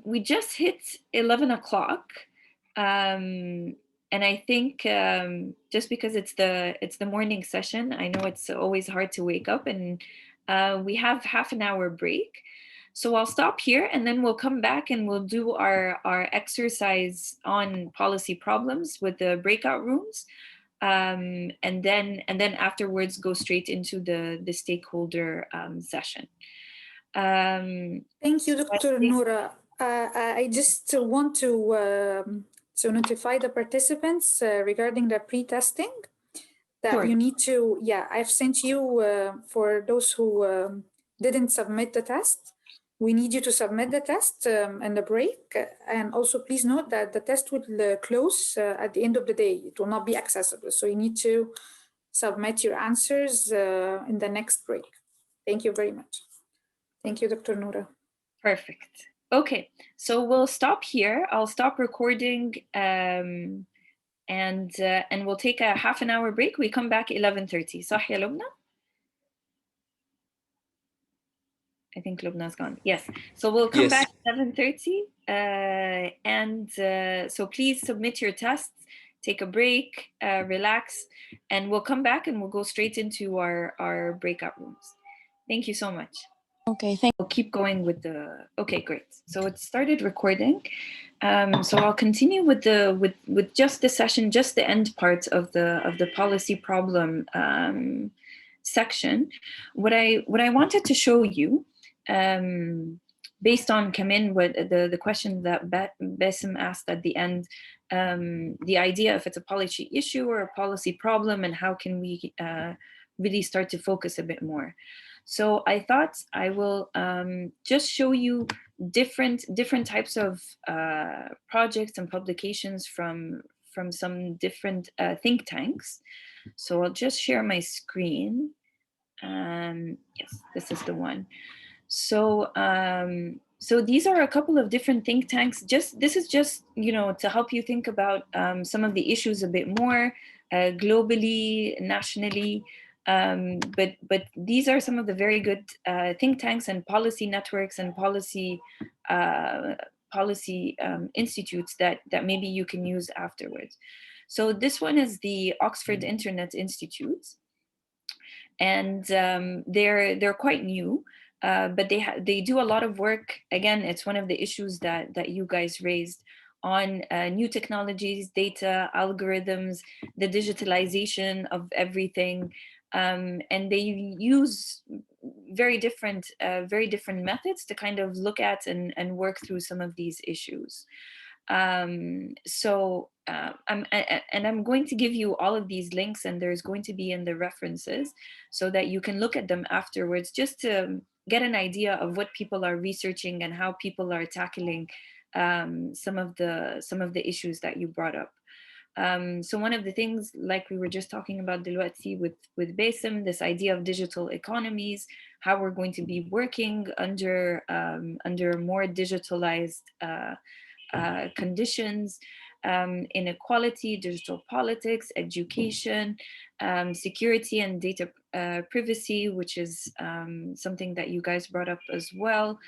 we just hit 11 o'clock. And I think just because it's the morning session, I know it's always hard to wake up, and we have half an hour break. So I'll stop here and then we'll come back and we'll do our exercise on policy problems with the breakout rooms. And then afterwards go straight into the stakeholder session. Thank you, Dr. Noura. I just want to notify the participants regarding the pre-testing that Sure. you need to, I've sent you for those who didn't submit the test. We need you to submit the test and the break. And also please note that the test will close at the end of the day. It will not be accessible. So you need to submit your answers in the next break. Thank you very much. Thank you, Dr. Noura. Perfect. Okay, so we'll stop here. I'll stop recording and we'll take a half an hour break. We come back 11:30. صح يا لبنى? I think Lubna's gone. Yes. So we'll come back 11:30. So please submit your tests, take a break, relax, and we'll come back and we'll go straight into our breakout rooms. Thank you so much. Okay, We'll keep going with the, okay, great. So it started recording. So I'll continue with with just the session, just the end part of the policy problem section. What I wanted to show you, based on Kamin, what the question that Basim asked at the end, the idea if it's a policy issue or a policy problem, and how can we really start to focus a bit more. So I thought I will just show you different types of projects and publications from some different think tanks. So I'll just share my screen. Yes, this is the one. So so these are a couple of different think tanks. This is just, you know, to help you think about some of the issues a bit more globally, nationally. But these are some of the very good think tanks and policy networks and policy institutes that maybe you can use afterwards. So this one is the Oxford Internet Institute, and they're quite new, but they do a lot of work. Again, it's one of the issues that you guys raised on new technologies, data, algorithms, the digitalization of everything. And they use very different methods to kind of look at and work through some of these issues. I'm going to give you all of these links, and there's going to be in the references so that you can look at them afterwards, just to get an idea of what people are researching and how people are tackling some of the issues that you brought up. So one of the things, like we were just talking about دلوقتي with Basim, this idea of digital economies, how we're going to be working under more digitalized conditions, inequality, digital politics, education, security and data privacy, which is something that you guys brought up as well.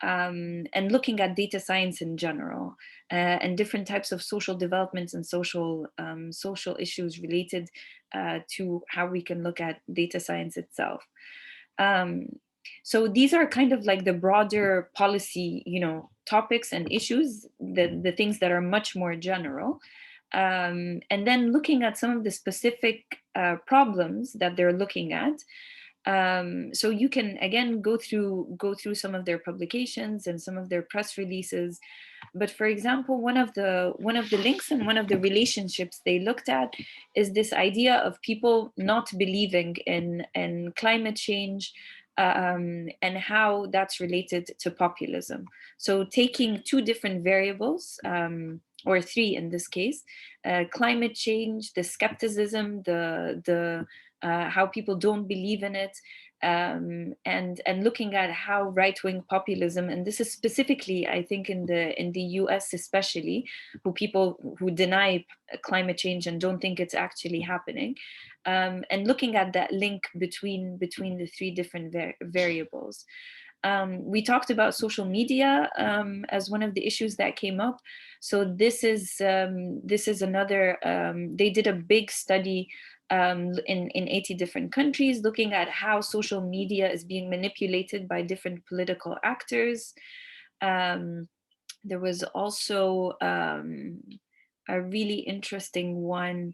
and looking at data science in general, and different types of social developments and social issues related to how we can look at data science itself. So these are kind of like the broader policy, topics and issues, the things that are much more general. And then looking at some of the specific problems that they're looking at. So you can again go through some of their publications and some of their press releases. But for example, one of the links and one of the relationships they looked at is this idea of people not believing in climate change, and how that's related to populism. So taking two different variables, or three in this case, climate change, the skepticism, the how people don't believe in it, and looking at how right-wing populism, and this is specifically, I think, in the US especially, people who deny climate change and don't think it's actually happening, and looking at that link between the three different variables. We talked about social media as one of the issues that came up. So this is another. They did a big study in 80 different countries, looking at how social media is being manipulated by different political actors. There was also a really interesting one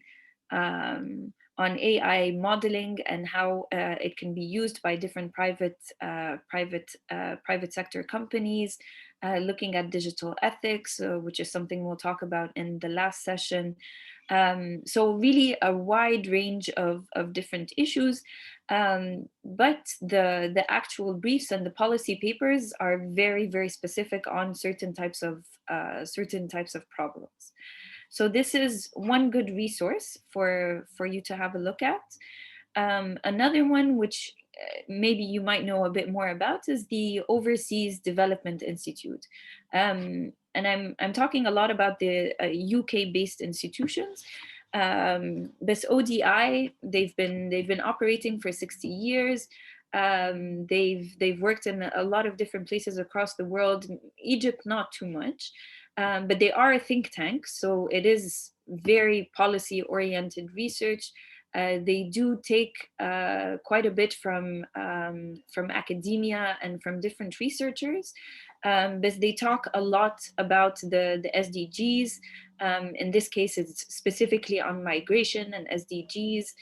on AI modeling and how it can be used by different private sector companies, looking at digital ethics, which is something we'll talk about in the last session. So really a wide range of different issues, but the actual briefs and the policy papers are very, very specific on certain types of problems. So this is one good resource for you to have a look at. Another one, which maybe you might know a bit more about, is the Overseas Development Institute. And I'm talking a lot about the UK-based institutions. This ODI, they've been operating for 60 years. They've worked in a lot of different places across the world. Egypt, not too much. But they are a think tank, so it is very policy-oriented research. They do take quite a bit from academia and from different researchers, but they talk a lot about the SDGs. In this case, it's specifically on migration and SDGs.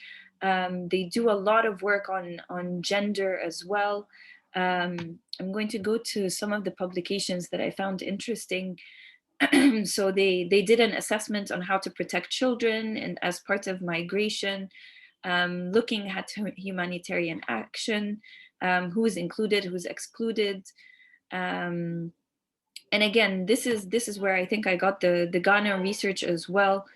They do a lot of work on gender as well. I'm going to go to some of the publications that I found interesting. So they did an assessment on how to protect children and as part of migration, looking at humanitarian action, who is included, who's excluded. And again, this is where I think I got the Ghana research as well.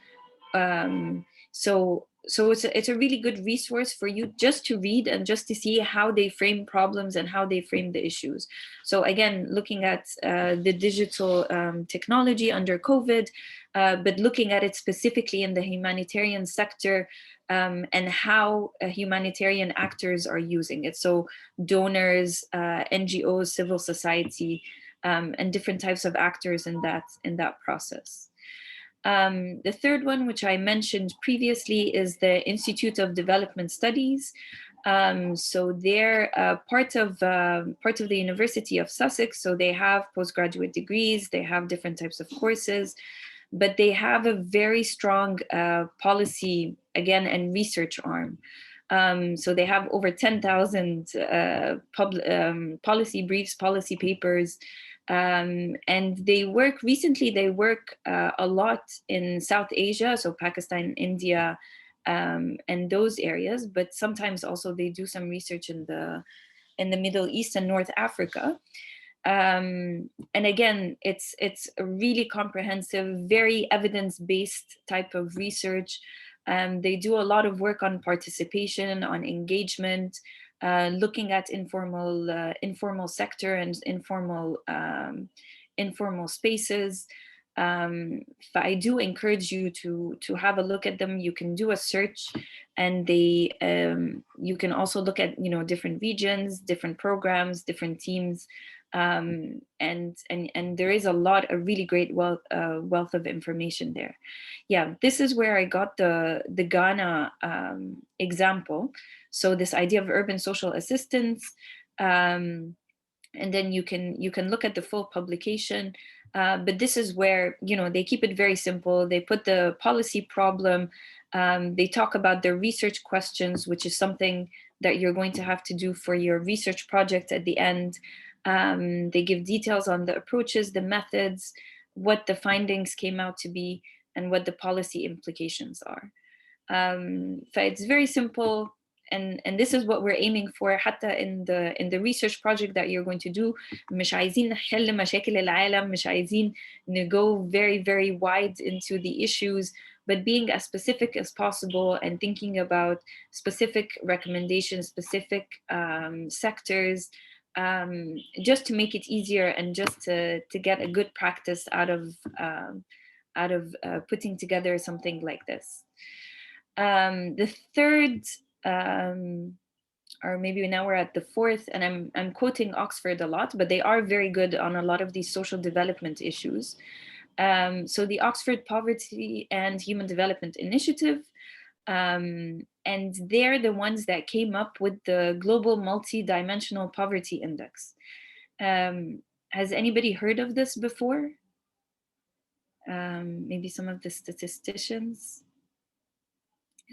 So it's a really good resource for you just to read and just to see how they frame problems and how they frame the issues. So again, looking at the digital technology under COVID, but looking at it specifically in the humanitarian sector, and how humanitarian actors are using it. So donors, NGOs, civil society, and different types of actors in that process. The third one, which I mentioned previously, is the Institute of Development Studies. So they're part of the University of Sussex. So they have postgraduate degrees, they have different types of courses, but they have a very strong policy, again, and research arm. So they have over 10,000 policy briefs, policy papers, and they work a lot in South Asia, so Pakistan, India, and those areas, but sometimes also they do some research in the Middle East and North Africa. And again, it's a really comprehensive, very evidence-based type of research. They do a lot of work on participation, on engagement, looking at informal sector and informal spaces. I do encourage you to have a look at them. You can do a search, and you can also look at different regions, different programs, different teams. And there is a really great wealth of information there. Yeah, this is where I got the Ghana example. So this idea of urban social assistance, and then you can look at the full publication. But this is where, they keep it very simple. They put the policy problem. They talk about the research questions, which is something that you're going to have to do for your research project at the end. They give details on the approaches, the methods, what the findings came out to be, and what the policy implications are. So it's very simple. And this is what we're aiming for حتى in the research project that you're going to do. مش عايزين نحل مشاكل العالم, مش عايزين go very, very wide into the issues, but being as specific as possible and thinking about specific recommendations, specific sectors, just to make it easier and just to get a good practice out of putting together something like this. The third, or maybe now we're at the fourth, and I'm quoting Oxford a lot, but they are very good on a lot of these social development issues. So the Oxford Poverty and Human Development Initiative, and they're the ones that came up with the Global Multidimensional Poverty Index. Has anybody heard of this before? Maybe some of the statisticians.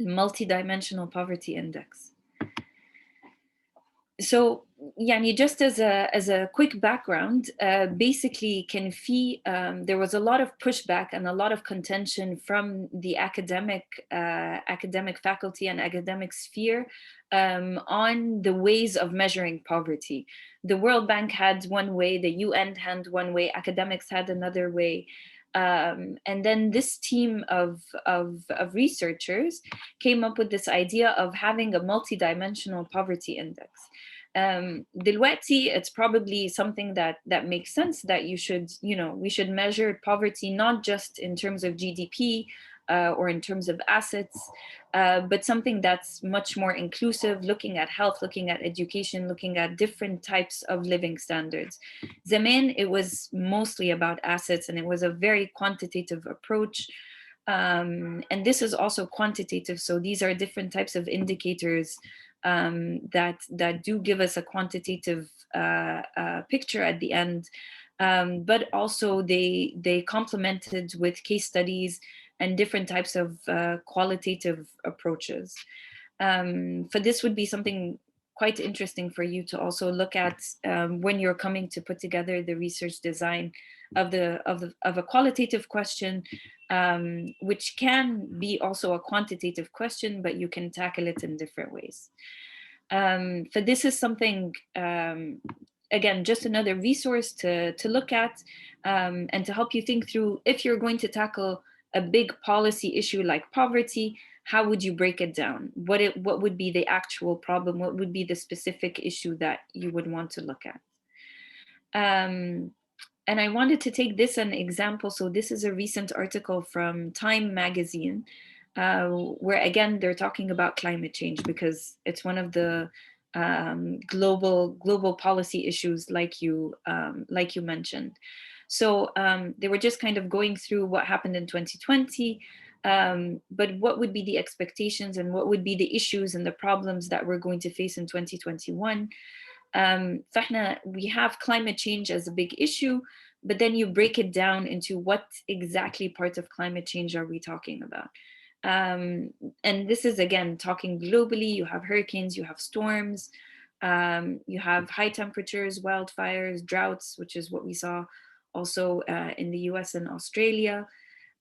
Multidimensional Poverty Index. So, yani, just as a quick background, basically, there was a lot of pushback and a lot of contention from the academic faculty and academic sphere on the ways of measuring poverty. The World Bank had one way, the UN had one way, academics had another way. And then this team of researchers came up with this idea of having a multidimensional poverty index. Dilwati, it's probably something that makes sense, that we should measure poverty not just in terms of GDP or in terms of assets, but something that's much more inclusive, looking at health, looking at education, looking at different types of living standards. Zaman, it was mostly about assets, and it was a very quantitative approach. And this is also quantitative, so these are different types of indicators that do give us a quantitative picture at the end, but also they complemented with case studies and different types of qualitative approaches. For this would be something quite interesting for you to also look at when you're coming to put together the research design of a qualitative question, which can be also a quantitative question, but you can tackle it in different ways. For this is something, again, just another resource to look at and to help you think through, if you're going to tackle a big policy issue like poverty, how would you break it down? What would be the actual problem? What would be the specific issue that you would want to look at? And I wanted to take this an example. So this is a recent article from Time magazine, where again, they're talking about climate change because it's one of the global policy issues like you mentioned. So they were just kind of going through what happened in 2020, but what would be the expectations and what would be the issues and the problems that we're going to face in 2021. We have climate change as a big issue, but then you break it down into what exactly parts of climate change are we talking about. And this is, again, talking globally. You have hurricanes, you have storms, you have high temperatures, wildfires, droughts, which is what we saw also in the US and Australia.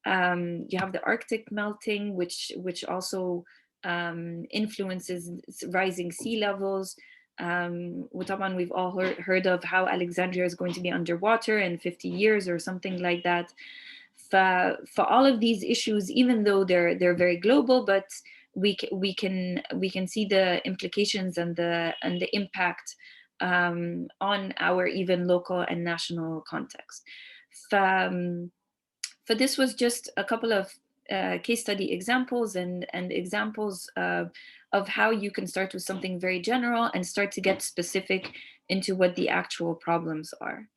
You have the Arctic melting, which also influences rising sea levels. We've all heard of how Alexandria is going to be underwater in 50 years or something like that. For all of these issues, even though they're very global, but we can see the implications and the impact on our even local and national context. For this was just a couple of case study examples and examples of how you can start with something very general and start to get specific into what the actual problems are.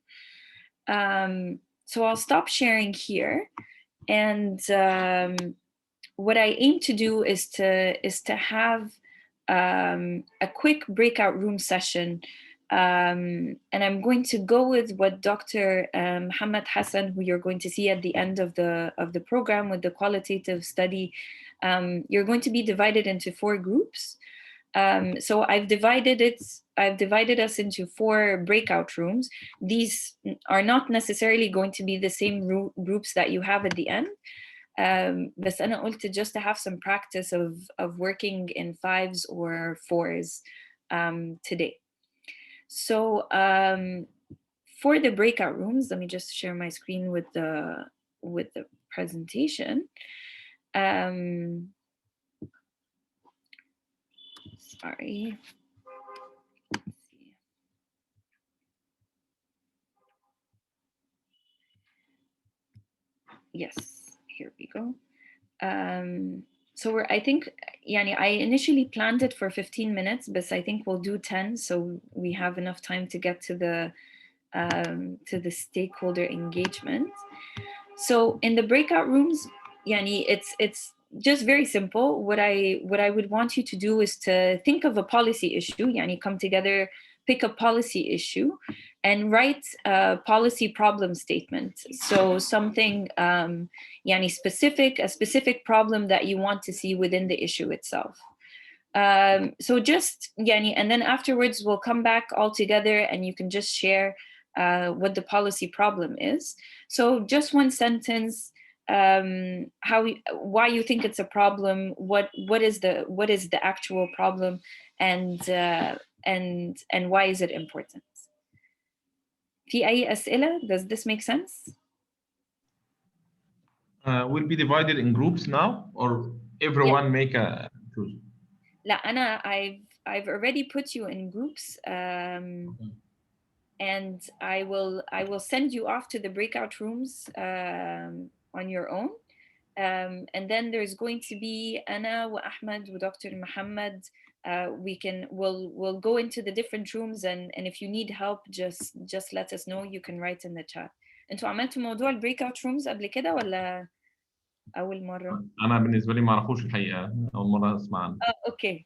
So I'll stop sharing here, and what I aim to do is to have a quick breakout room session, and I'm going to go with what Dr. Mohammed Hassan, who you're going to see at the end of the program with the qualitative study. You're going to be divided into 4 groups. So I've divided us into 4 breakout rooms. These are not necessarily going to be the same groups that you have at the end. بس أنا قلت just to have some practice of working in 5s or 4s today. So for the breakout rooms, let me just share my screen with the presentation. Sorry. Yes, here we go. So I think, I initially planned it for 15 minutes, but I think we'll do 10, so we have enough time to get to the stakeholder engagement. So in the breakout rooms, it's just very simple. What I would want you to do is to think of a policy issue, come together, pick a policy issue, and write a policy problem statement. So something a specific problem that you want to see within the issue itself. So just and then afterwards we'll come back all together and you can just share what the policy problem is. So just one sentence, why you think it's a problem, what is the actual problem, and why is it important. في أي أسئلة? Does this make sense? We'll be divided in groups now, or everyone make a choose? لا, أنا I've already put you in groups, and I will send you off to the breakout rooms on your own. And then there's going to be Anna, Ahmed, Dr. Mohammed. We'll go into the different rooms, and if you need help, just let us know. You can write in the chat. انتوا عملتوا موضوع البريك رومز قبل كده ولا أول مرة؟ أنا بالنسبة لي ما أعرفوش الحقيقة، أول مرة أسمع عنه. Okay.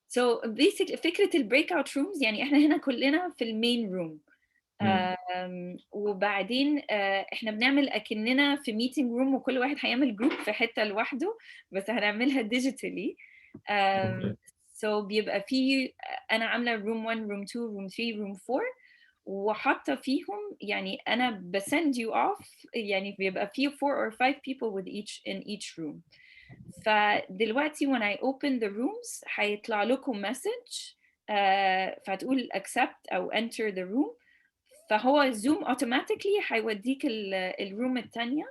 So basically فكرة البريك رومز احنا هنا كلنا في المين روم. وبعدين احنا بنعمل اكننا في ميتنج روم، وكل واحد هيعمل جروب في حته لوحده، بس هنعملها ديجيتالي. So بيبقى في انا عامله روم 1 روم 2 روم 3 روم 4، وحاطه فيهم انا بسند يو اوف، بيبقى في 4 or 5 people with each room. فدلوقتي when I open the rooms هيطلع لكم مسج، فتقول accept او enter the room، فهو الزوم اوتوماتيكلي هيوديك الروم الثانيه،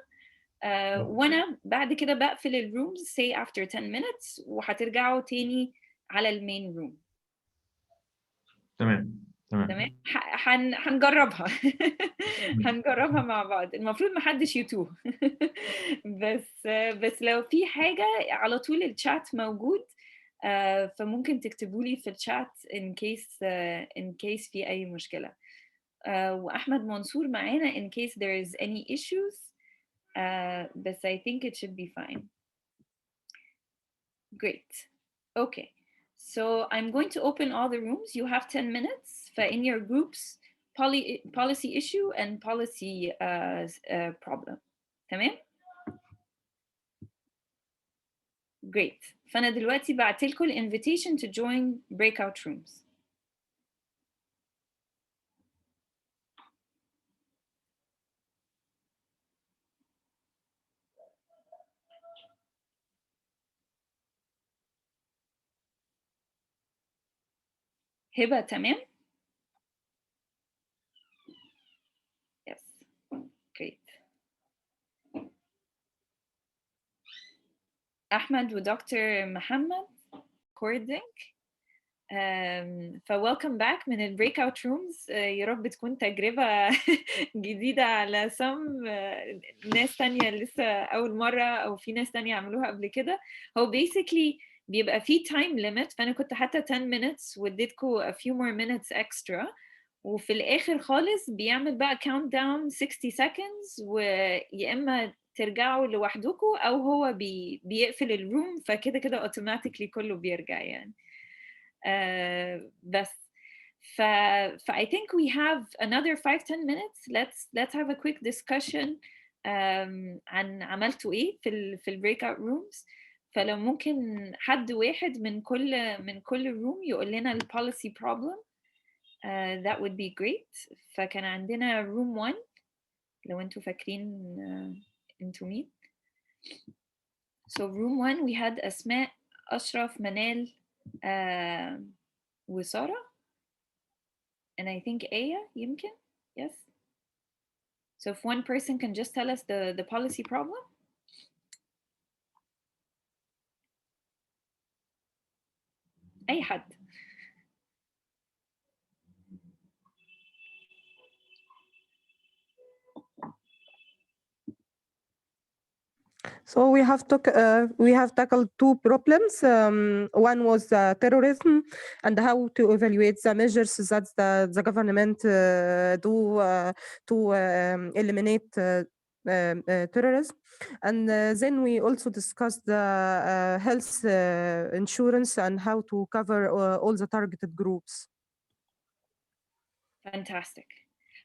وانا بعد كده بقفل الرومز say after 10 minutes، وهترجعوا تاني على المين روم. تمام. هنجربها هنجربها مع بعض. المفروض ما حدش يتوه بس لو في حاجه على طول الشات موجود، فممكن تكتبوا لي في الشات in case في اي مشكله. وأحمد منصور معانا in case there is any issues, but I think it should be fine. Great. Okay. So I'm going to open all the rooms. You have 10 minutes for in your groups, policy issue and policy problem. تمام؟ Great. فأنا دلوقتي بعتلكوا invitation to join breakout rooms. هبة تمام؟ Yes. Great. أحمد ودكتور محمد recording. فwelcome back من البريك rooms. يا رب تكون تجربة جديدة على some ناس تانية لسه أول مرة، أو في ناس تانية عملوها قبل كده. هو basically بيبقى في time limit، فأنا كنت حتى 10 minutes واديتكم a few more minutes extra، وفي الآخر خالص بيعمل بقى count down 60 seconds، ويا إما ترجعوا لوحدكم أو هو بيقفل الروم، فكده كده automatically كله بيرجع يعني. بس I think we have another 5-10 minutes. Let's have a quick discussion عن عملتوا ايه في ال breakout rooms. فلو ممكن حد واحد من كل room يقول لنا ال policy problem, that would be great. فكان عندنا room 1 لو انتوا فاكرين انتوا مين. So room 1 we had أسماء، أشرف، منال وسارة, and I think Aya يمكن. Yes. So if one person can just tell us the policy problem. أي حد. So we have tackled two problems. One was terrorism and how to evaluate the measures that the government do to eliminate terrorism. And then we also discussed the health insurance and how to cover all the targeted groups. Fantastic.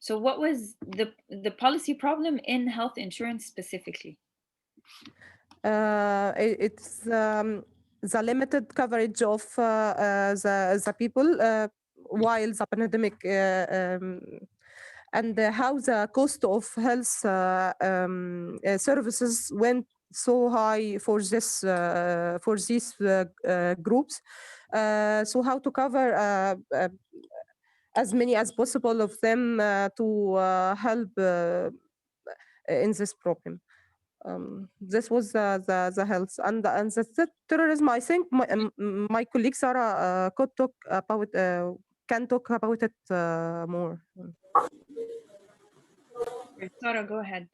So what was the policy problem in health insurance specifically? It's the limited coverage of the people while the pandemic, and how the cost of health services went so high for these groups. So how to cover as many as possible of them to help in this problem. This was the health and the terrorism. I think my colleague Sarah could talk about can talk about it more. Sarah, go ahead.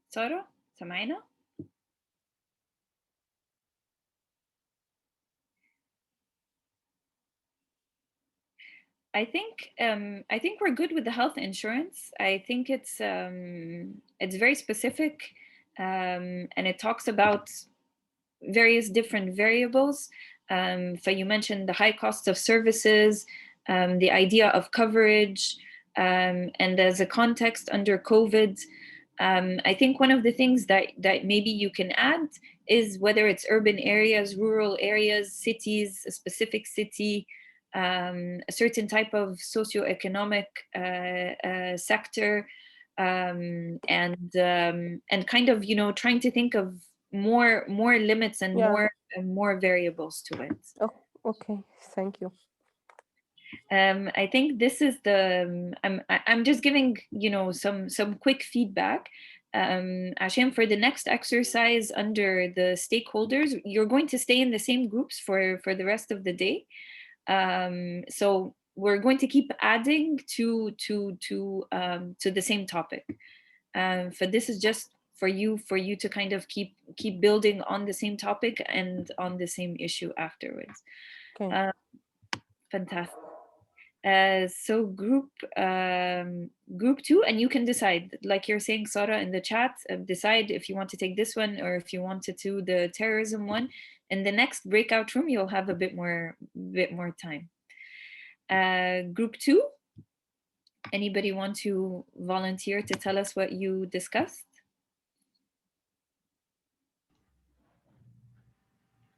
سارة سمعينا؟ I think we're good with the health insurance. I think it's very specific, and it talks about various different variables. So you mentioned the high cost of services, the idea of coverage, and as a context under COVID. I think one of the things that maybe you can add is whether it's urban areas, rural areas, cities, a specific city, a certain type of socioeconomic sector, and kind of, you know, trying to think of more limits and more variables to it. Oh, okay, thank you. I think this is the I'm just giving, you know, some quick feedback. عشان for the next exercise under the stakeholders, you're going to stay in the same groups for the rest of the day. So we're going to keep adding to the same topic. For this is just for you to kind of keep building on the same topic and on the same issue afterwards. Okay. Fantastic. So group 2, and you can decide, like you're saying, Sarah, in the chat, decide if you want to take this one or if you want to do the terrorism one. In the next breakout room, you'll have a bit more time. Group 2, anybody want to volunteer to tell us what you discussed?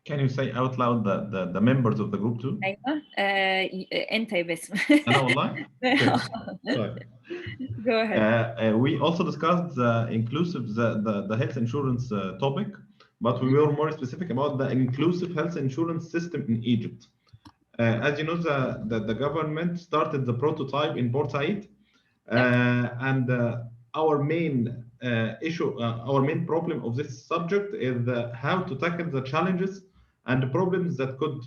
Can you say out loud the members of the group 2? أيوة. أنت بس. أنا والله. Okay. Go ahead. We also discussed the health insurance topic, but we were more specific about the inclusive health insurance system in Egypt. As you know, the government started the prototype in Port Said, and our main issue, our main problem of this subject is how to tackle the challenges and problems that could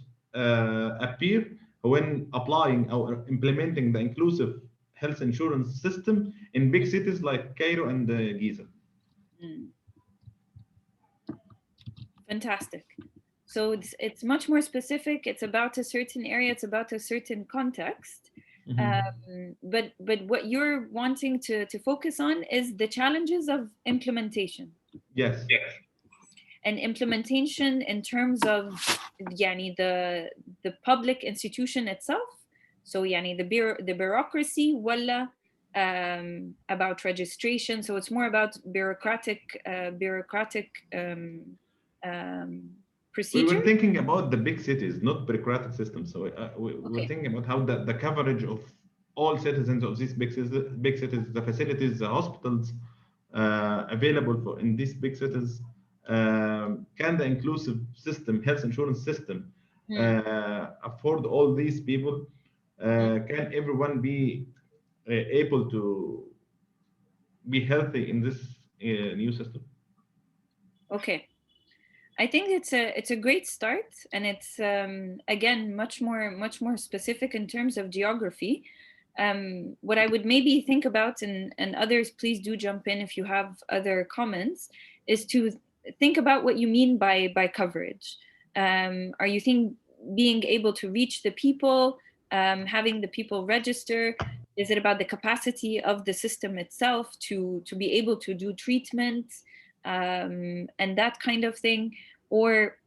appear when applying or implementing the inclusive health insurance system in big cities like Cairo and Giza. Fantastic. So it's much more specific. It's about a certain area. It's about a certain context. But what you're wanting to focus on is the challenges of implementation. Yes. And implementation in terms of the public institution itself. So the bureaucracy wala about registration. So it's more about bureaucratic procedure. We were thinking about the big cities, not bureaucratic systems. So we were thinking about how the coverage of all citizens of these big cities, the facilities, the hospitals available in these big cities, can the inclusive system, health insurance system, afford all these people? Can everyone be able to be healthy in this new system? Okay. I think it's a great start, and it's again much more specific in terms of geography. What I would maybe think about, and others please do jump in if you have other comments, is to think about what you mean by coverage. Are you being able to reach the people, having the people register? Is it about the capacity of the system itself to be able to do treatment? And that kind of thing, or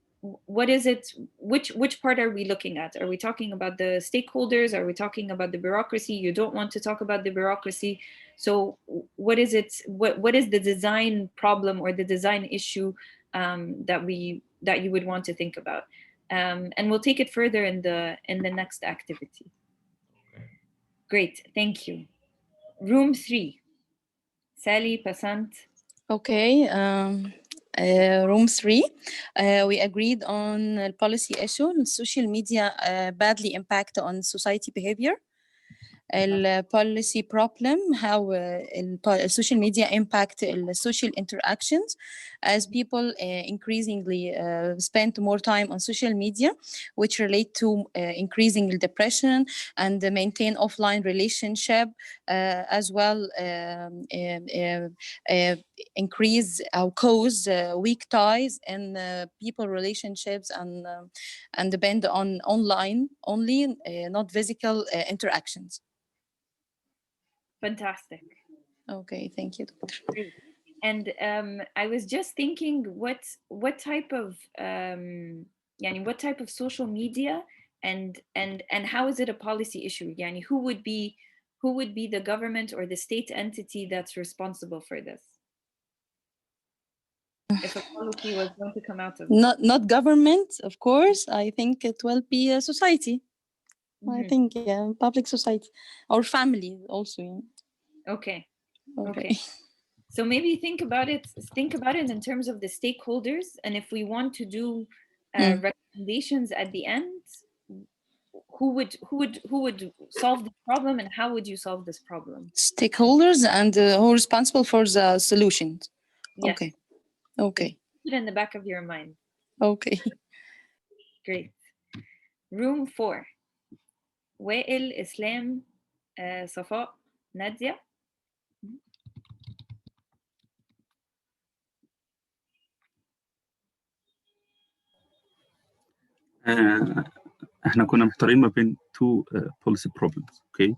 what is it? Which part are we looking at? Are we talking about the stakeholders? Are we talking about the bureaucracy? You don't want to talk about the bureaucracy. So what is it? What is the design problem or the design issue that you would want to think about? And we'll take it further in the next activity. Great, thank you. Room 3. Sally, Passant. Okay. Room 3, we agreed on the policy issue. Social media badly impact on society behavior. Policy problem, how social media impact social interactions, as people increasingly spend more time on social media, which relate to increasing depression and maintain offline relationship, as well increase or cause weak ties in people relationships and depend on online only, not physical interactions. Fantastic. Okay, thank you, Doctor. And I was just thinking, what type of what type of social media and how is it a policy issue? Who would be the government or the state entity that's responsible for this? If a policy was going to come out of not government, of course. I think it will be a society. I think public society or family also. Okay. So maybe think about it in terms of the stakeholders, and if we want to do recommendations at the end, who would solve the problem, and how would you solve this problem? Stakeholders and who are responsible for the solutions. Yes. Okay. Put it in the back of your mind. Okay. Great. Room 4. Wael, Islam, Safa, Nadia. احنا كنا محتارين ما بين two policy problems. Okay.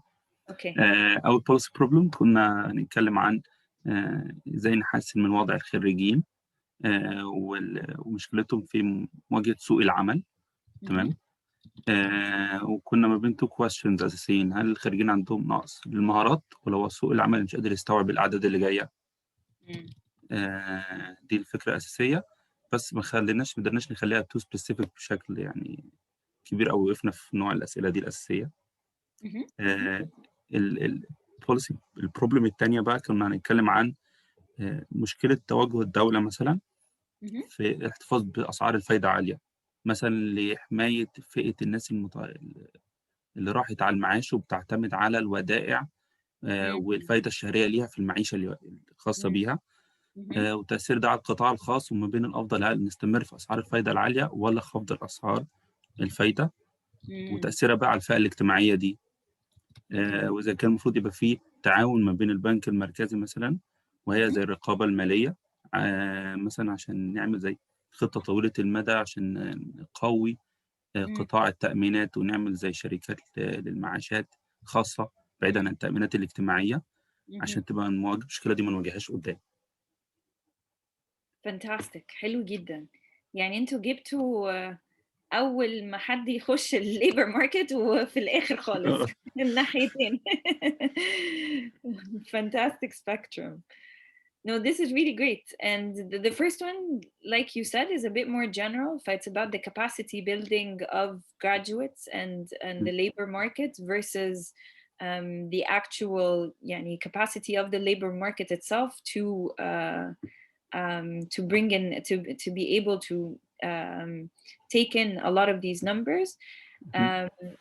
أول policy problem كنا هنتكلم عن ازاي نحسن من وضع الخريجين ومشكلتهم في مواجهة سوق العمل. تمام. وكنا ما بين two questions أساسيين: هل الخريجين عندهم نقص للمهارات، ولا هو سوق العمل مش قادر يستوعب الأعداد اللي جاية؟ دي الفكرة الأساسية، بس ما قدرناش نخليها too specific بشكل يعني كبير أوي. وقفنا في نوع الأسئلة دي الأساسية. البوليسي البروبلم الثانية بقى كنا هنتكلم عن مشكلة توجه الدولة مثلا في الاحتفاظ بأسعار الفايدة عالية، مثلا لحماية فئة الناس اللي راحت على المعاش وبتعتمد على الودائع والفايدة الشهرية ليها في المعيشة الخاصة بيها. والتأثير ده على القطاع الخاص، وما بين الأفضل هل نستمر في أسعار الفايدة العالية ولا خفض الأسعار الفايدة، وتأثيرها بقى على الفئة الاجتماعية دي. وإذا كان المفروض يبقى فيه تعاون ما بين البنك المركزي مثلا وهي زي الرقابة المالية مثلا، عشان نعمل زي خطة طويلة المدى عشان نقوي قطاع التأمينات، ونعمل زي شركات للمعاشات خاصة بعيدا عن التأمينات الاجتماعية، عشان تبقى المشكلة دي ما نواجههاش قدام. فانتاستيك، حلو جدا. يعني انتوا جبتوا اول ما حد يخش الليبر ماركت وفي الاخر خالص الناحيتين. Fantastic spectrum. No, this is really great. And the first one, like you said, is a bit more general. It's about the capacity building of graduates and the labor market versus the actual capacity of the labor market itself to bring in, to be able to take in a lot of these numbers.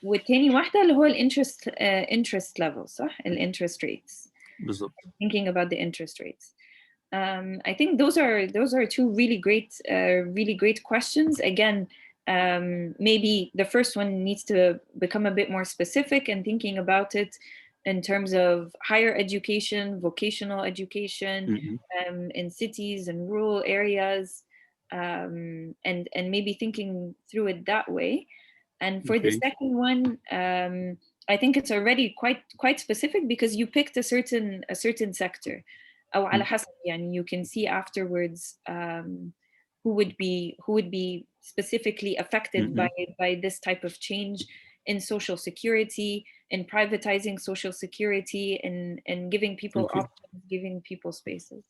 والتاني واحدة اللي هو interest levels، صح؟ interest rates. بالظبط. Thinking about the interest rates. I think those are two really great questions. Again, maybe the first one needs to become a bit more specific and thinking about it in terms of higher education, vocational education, in cities and rural areas, and maybe thinking through it that way. And for the second one, I think it's already quite specific because you picked a certain sector. أو على حسب يعني you can see afterwards who would be specifically affected by this type of change in social security, in privatizing social security, in giving people options, giving people spaces.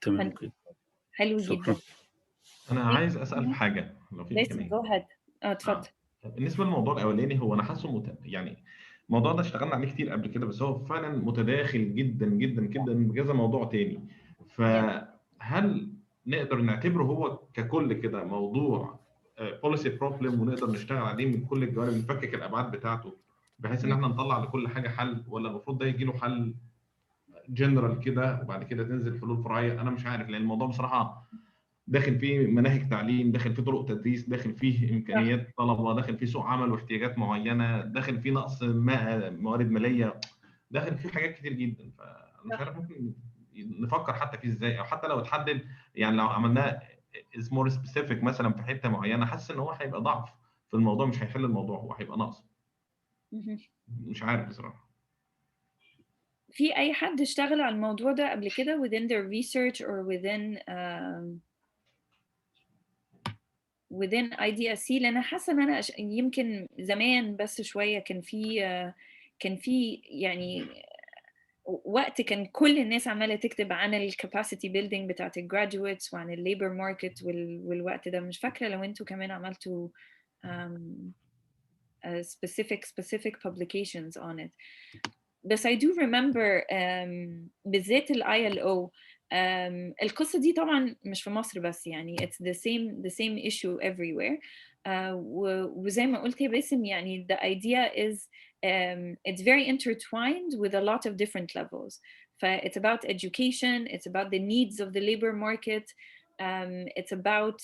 تمام. حلو جدا. أنا عايز أسأل في حاجة لو في بس إمكانية. go ahead. اتفضل. بالنسبة للموضوع الأولاني، هو أنا حاسه يعني الموضوع ده اشتغلنا عليه كتير قبل كده، بس هو فعلا متداخل جدا جدا جدا بكذا موضوع تاني. فهل نقدر نعتبره هو ككل كده موضوع بوليسي بروبلم ونقدر نشتغل عليه من كل الجوانب، نفكك الابعاد بتاعته بحيث ان احنا نطلع لكل حاجه حل، ولا المفروض ده يجي له حل جنرال كده وبعد كده تنزل حلول فرعيه؟ انا مش عارف، لان الموضوع بصراحه داخل فيه مناهج تعليم، داخل فيه طرق تدريس، داخل فيه امكانيات طلبه، داخل فيه سوق عمل واحتياجات معينه، داخل فيه نقص موارد ماليه، داخل فيه حاجات كتير جدا. فانا مش عارف ممكن نفكر حتى فيه ازاي، او حتى لو اتحدد، يعني لو عملناه از مور سبيسيفيك مثلا في حته معينه، حاسس ان هو هيبقى ضعف في الموضوع، مش هيحل الموضوع، هو هيبقى نقص. مش عارف بصراحه. في اي حد اشتغل على الموضوع ده قبل كده within their research or within IDSC؟ لأن حاسة إن أنا يمكن زمان بس شوية كان في يعني وقت كان كل الناس عمالة تكتب عن الكاباسيتي بيلدينج بتاعت الجراديويتس وعن الليبر ماركت، والوقت ده مش فاكرة لو انتوا كمان عملتوا specific publications on it. بس I do remember بالذات ال ILO القصة دي طبعا مش في مصر بس، يعني it's the same issue everywhere. وزي ما قلت يا باسم، يعني the idea is it's very intertwined with a lot of different levels. It's about education, it's about the needs of the labor market, it's about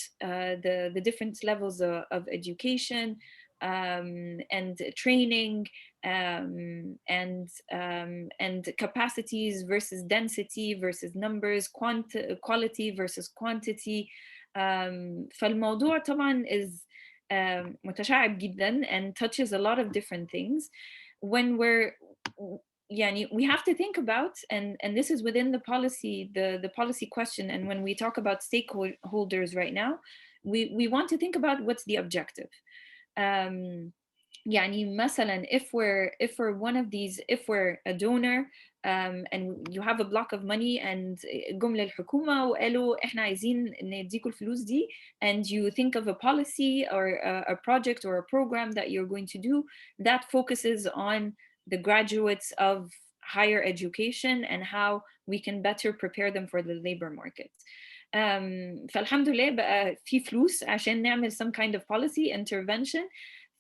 the different levels of education and training and capacities versus density versus numbers, quality versus quantity. فالموضوع طبعا is متشعب جدا and touches a lot of different things. When we have to think about, and this is within the policy question, and when we talk about stakeholders right now, we want to think about what's the objective. يعني مثلا if we're one of these, if we're a donor and you have a block of money and جم للحكومة وقالوا احنا عايزين نديكوا الفلوس دي, and you think of a policy or a project or a program that you're going to do that focuses on the graduates of higher education and how we can better prepare them for the labor market. فالحمد لله بقى في فلوس عشان نعمل some kind of policy intervention.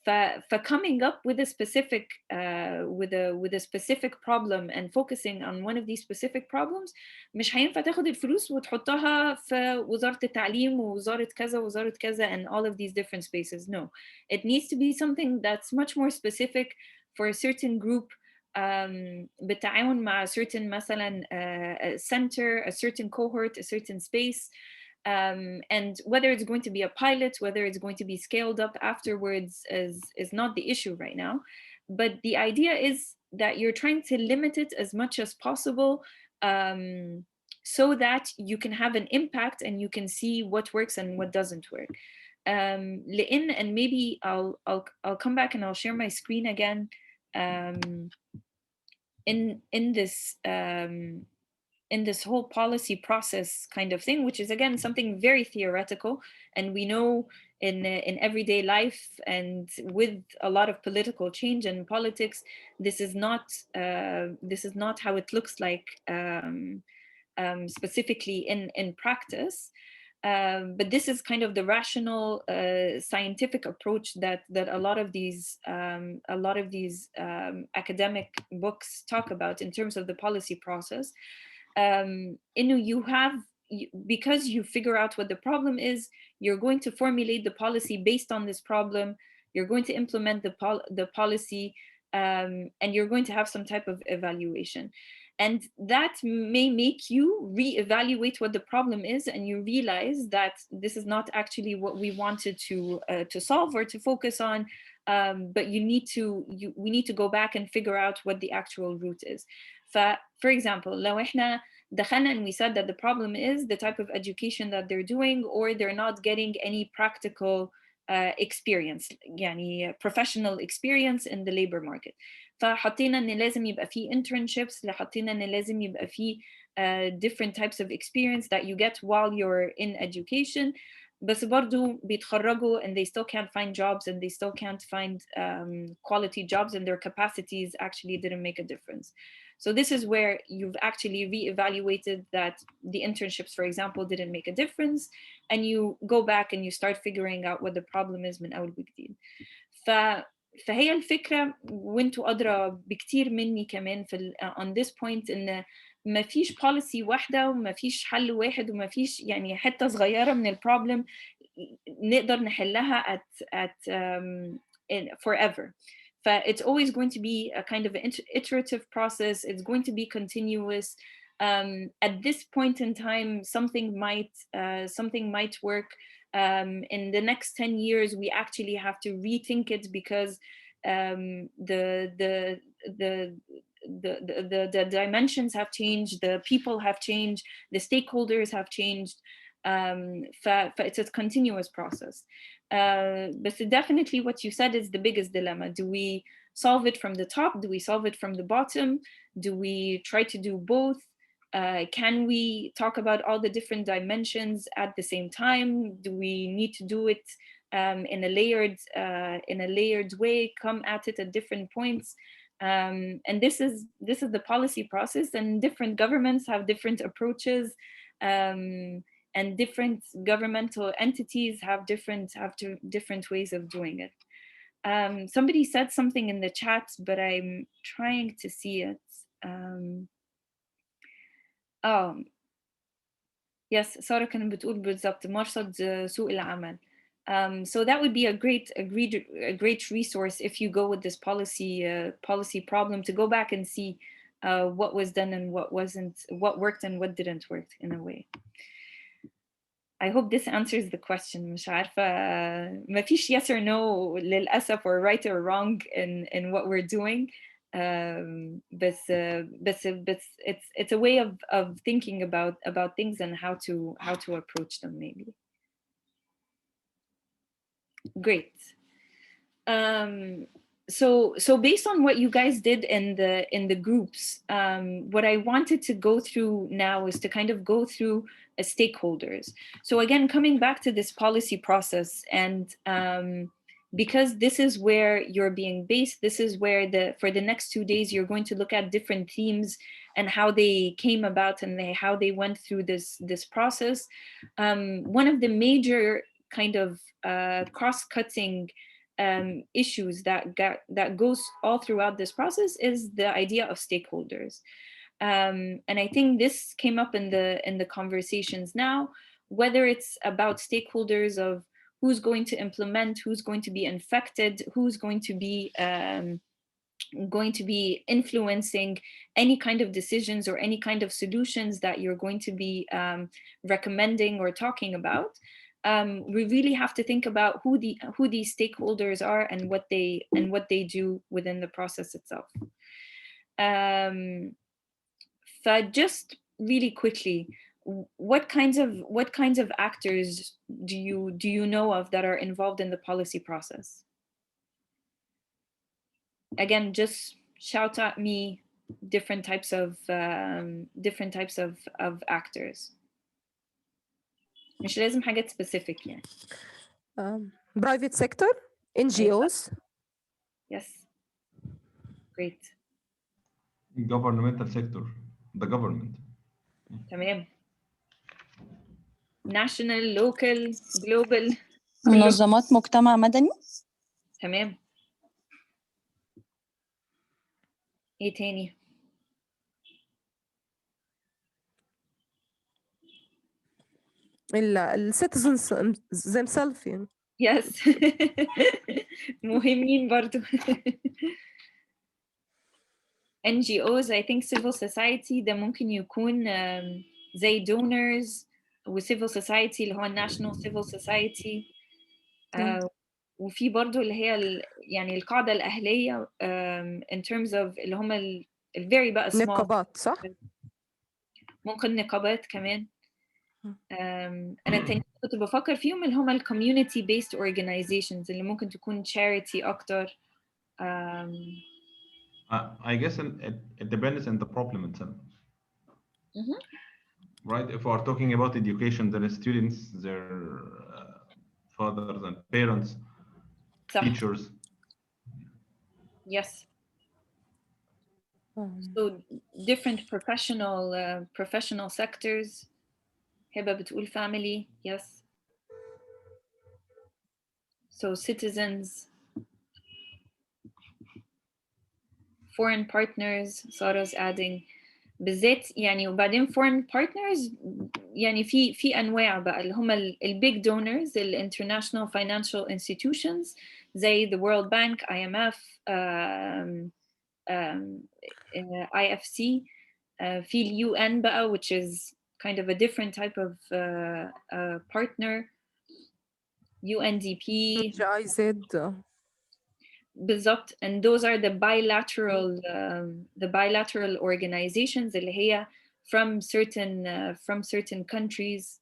For coming up with a specific with a specific problem and focusing on one of these specific problems مش هينفع تاخد الفلوس وتحطها في وزارة التعليم ووزارة كذا ووزارة كذا and all of these different spaces. No, it needs to be something that's much more specific for a certain group, بالتعاون مع certain مثلا a center, a certain cohort, a certain space. And whether it's going to be a pilot, whether it's going to be scaled up afterwards is not the issue right now. But the idea is that you're trying to limit it as much as possible, so that you can have an impact and you can see what works and what doesn't work. And maybe I'll come back and I'll share my screen again in this whole policy process kind of thing, which is again something very theoretical, and we know in everyday life and with a lot of political change and politics, this is not how it looks like specifically in practice. But this is kind of the rational, scientific approach that a lot of these academic books talk about in terms of the policy process. Because you figure out what the problem is, you're going to formulate the policy based on this problem. You're going to implement the policy, and you're going to have some type of evaluation. And that may make you reevaluate what the problem is, and you realize that this is not actually what we wanted to solve or to focus on. But we need to go back and figure out what the actual root is. For example, لو احنا دخلنا and we said that the problem is the type of education that they're doing, or they're not getting any practical experience, يعني professional experience in the labor market. فحطينا ان لازم يبقى فيه internships، حطينا ان لازم يبقى فيه different types of experience that you get while you're in education. بس برضو بيتخرجوا and they still can't find jobs, and they still can't find quality jobs, and their capacities actually didn't make a difference. So this is where you've actually reevaluated that the internships, for example, didn't make a difference, and you go back and you start figuring out what the problem is من أول وجديد. فهي الفكرة، وانتوا أدرى بكتير مني كمان في on this point، إن ما فيش policy واحدة وما فيش حل واحد وما فيش يعني حتة صغيرة من البروبلم نقدر نحلها at forever. It's always going to be a kind of an iterative process. It's going to be continuous. At this point in time, something might work. In the next 10 years, we actually have to rethink it because the dimensions have changed, the people have changed, the stakeholders have changed. It's a continuous process. But definitely what you said is the biggest dilemma. Do we solve it from the top? Do we solve it from the bottom? Do we try to do both? Can we talk about all the different dimensions at the same time? Do we need to do it in a layered way, come at it at different points? And this is the policy process, and different governments have different approaches. And different governmental entities have different ways of doing it. Somebody said something in the chat, but I'm trying to see it. Yes, Sarah كانت بتقول بالضبط مرصد سوق العمل. So that would be a great resource if you go with this policy problem, to go back and see what was done and what wasn't, what worked and what didn't work in a way. I hope this answers the question. مش عارفة ما فيش yes or no للأسف, or right or wrong in what we're doing. But it's a way of thinking about things and how to approach them maybe. Great. So based on what you guys did in the groups, what I wanted to go through now is to kind of go through stakeholders. So again, coming back to this policy process, and because this is where you're being based, this is where for the next 2 days you're going to look at different themes and how they came about and how they went through this process. One of the major kind of cross-cutting issues that goes all throughout this process is the idea of stakeholders. And I think this came up in the conversations now, whether it's about stakeholders of who's going to implement, who's going to be infected, who's going to be influencing any kind of decisions or any kind of solutions that you're going to be recommending or talking about. We really have to think about who these stakeholders are and what they do within the process itself. So just really quickly, what kinds of actors do you know of that are involved in the policy process? Again, just shout at me different types of actors. مش لازم حاجات specific يعني. Private sector, NGOs. Yes. Great. Governmental sector, the government. تمام. National, local, global. منظمات مجتمع مدني. تمام. ايه تاني؟ الcitizens themselves يعني. Yes. مهمين برضو. NGOs, I think civil society ده ممكن يكون زي donors و civil society اللي هو national civil society. وفي برضو اللي هي يعني القاعدة الأهلية in terms of اللي هم very بقى small. نقابات صح؟ ممكن نقابات كمان. أنا التاني كنت بفكر فيهم اللي هم community based organizations اللي ممكن تكون charity أكتر. I guess it depends on the problem itself. Right? If we are talking about education, there are students, their fathers and parents, teachers. Yes. So different professional sectors. هبة بتقول family. Yes. So citizens, foreign partners. Sarah's adding بالذات يعني. وبعدين foreign partners يعني في انواع بقى اللي هم big donors, international financial institutions زي the World Bank, IMF, IFC. في UN بقى, which is kind of a different type of partner. UNDP. GIZ. بالضبط. And those are the bilateral organizations اللي هي from certain countries.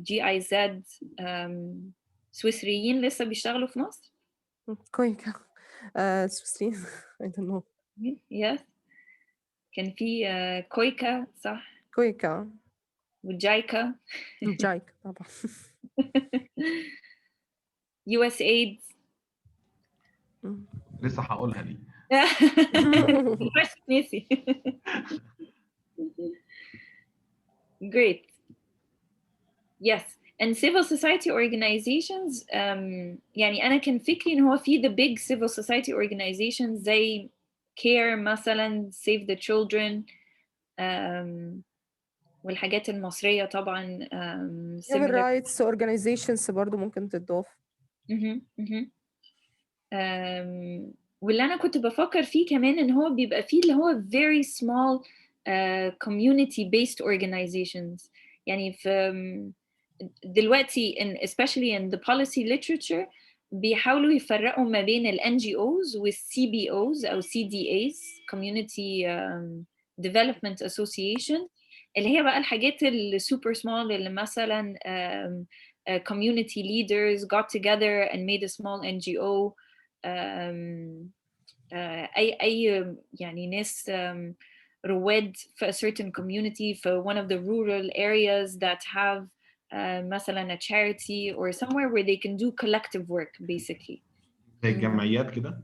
GIZ. سويسريين لسه بيشتغلوا في مصر؟ كويكا. سويسريين. I don't know. Yes. كان في كويكا صح؟ كويكا. وجايكا. جايكا طبعا. USAID. لسه هقولها دي. نسي. Great. Yes. And civil society organizations, يعني أنا كان فكري إن هو في the big civil society organizations زي CARE مثلا, Save the Children, والحاجات المصرية طبعا. Human rights organizations برضو ممكن تضاف. واللي أنا كنت بفكر فيه كمان إن هو بيبقى فيه اللي هو very small community based organizations. يعني في دلوقتي especially in the policy literature بيحاولوا يفرقوا ما بين ال NGOs وال CBOs أو CDAs, Community Development Association, اللي هي بقى الحاجات super small اللي مثلا community leaders got together and made a small NGO. أي يعني ناس رواد في a certain community for one of the rural areas that have مثلا a charity or somewhere where they can do collective work basically. زي الجمعيات كده.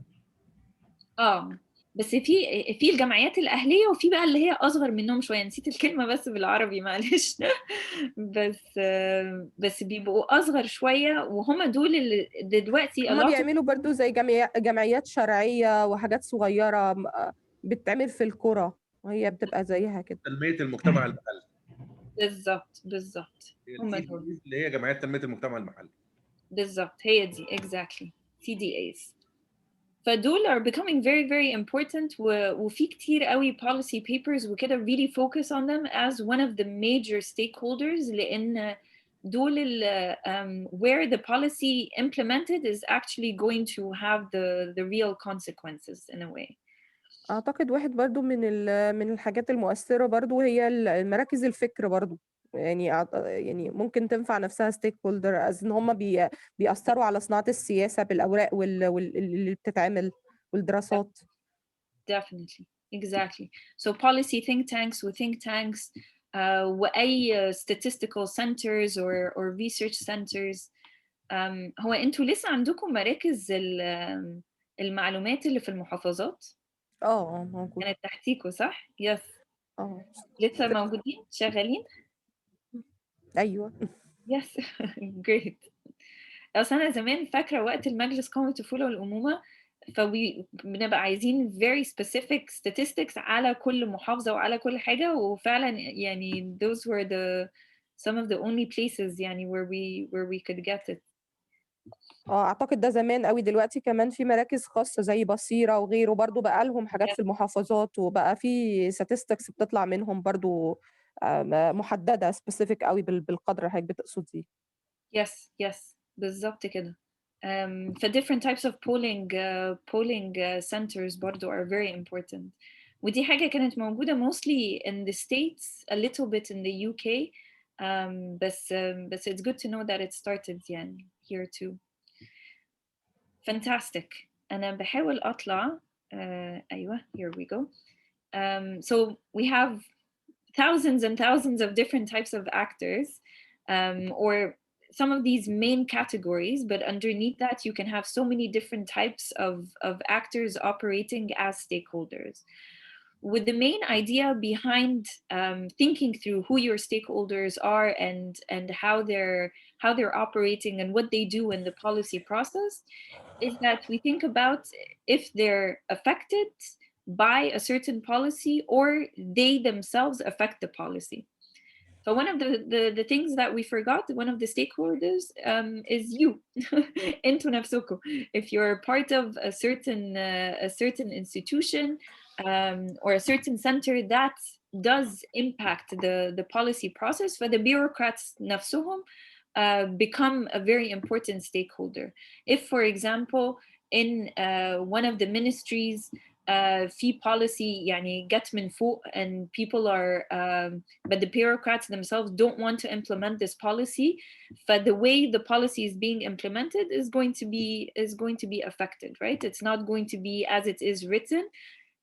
بس في الجمعيات الأهلية، وفي بقى اللي هي أصغر منهم شوية، نسيت الكلمة بس بالعربي معلش. بس بيبقوا أصغر شوية، وهم دول اللي دلوقتي هما بيعملوا برضو زي جمعيات شرعية وحاجات صغيرة بتتعمل في القرى، وهي بتبقى زيها كده. تنمية المجتمع المحلي. بالظبط بالظبط، هم دول اللي هي جمعيات تنمية المجتمع المحلي. بالظبط، هي دي exactly CDAs. فدول are becoming very very important، وفي كتير قوي policy papers وكده really focus on them as one of the major stakeholders، لأن دول where the policy implemented is actually going to have the real consequences in a way. أعتقد واحد برضو من الحاجات المؤثرة برضو هي المراكز الفكر برضو، يعني ممكن تنفع نفسها ستيك هولدر، از ان هم بيأثروا على صناعة السياسة بالأوراق اللي بتتعمل والدراسات. Definitely, exactly. So policy think tanks وأي statistical centers or research centers. هو انتوا لسه عندكم مراكز المعلومات اللي في المحافظات؟ موجود. كانت تحتيكوا صح؟ يس. لسه في موجودين شغالين؟ ايوه. يس جريت. اصل انا زمان فاكره وقت المجلس قومي الطفوله والامومه، فبنبقى عايزين very specific statistics على كل محافظه وعلى كل حاجه، وفعلا يعني those were some of the only places يعني where we could get it. اعتقد ده زمان قوي. دلوقتي كمان في مراكز خاصه زي بصيره وغيره برضو، بقى لهم حاجات في المحافظات، وبقى في statistics بتطلع منهم برضو محدده specific قوي بالقدر اللي حضرتك بتقصد دي. Yes بالظبط كده. ف different types of polling centers برضو are very important. ودي حاجة كانت موجودة mostly in the States, a little bit in the UK. بس it's good to know that it started يعني here too. Fantastic. أنا بحاول أطلع. أيوة, here we go. So we have thousands and thousands of different types of actors, or some of these main categories, but underneath that you can have so many different types of actors operating as stakeholders, with the main idea behind thinking through who your stakeholders are and how they're operating and what they do in the policy process, is that we think about if they're affected by a certain policy or they themselves affect the policy. So one of the things that we forgot, one of the stakeholders is you. انتوا نفسكم. If you're part of a certain institution or a certain center that does impact the policy process, for the bureaucrats نفسهم become a very important stakeholder. If, for example, in one of the ministries في policy يعني get من فوق and people are but the bureaucrats themselves don't want to implement this policy, but the way the policy is being implemented is going to be affected, right? It's not going to be as it is written.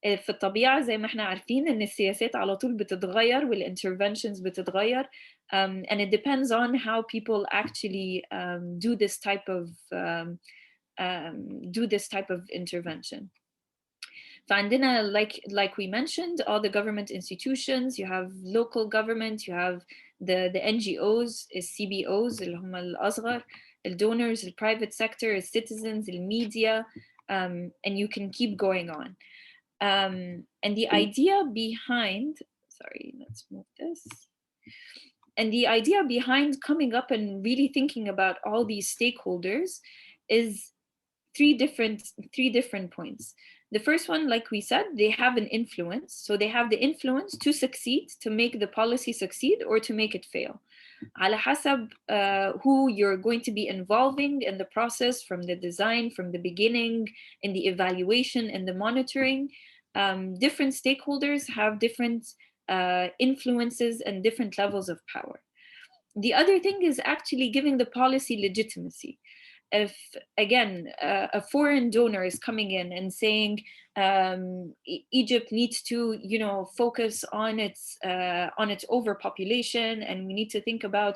في الطبيعة زي ما احنا عارفين ان السياسات على طول بتتغير والinterventions بتتغير, and it depends on how people actually do this type of intervention. فعندنا like we mentioned, all the government institutions, you have local government, you have the NGOs, CBOs اللي هم الأصغر, donors, the private sector, citizens, the media, and you can keep going on. And the idea behind, sorry, let's move this. And the idea behind coming up and really thinking about all these stakeholders is three different points. The first one, like we said, they have an influence. So they have the influence to succeed, to make the policy succeed or to make it fail. على حسب who you're going to be involving in the process, from the design, from the beginning, in the evaluation and the monitoring. Different stakeholders have different influences and different levels of power. The other thing is actually giving the policy legitimacy. If again a foreign donor is coming in and saying Egypt needs to focus on its overpopulation, and we need to think about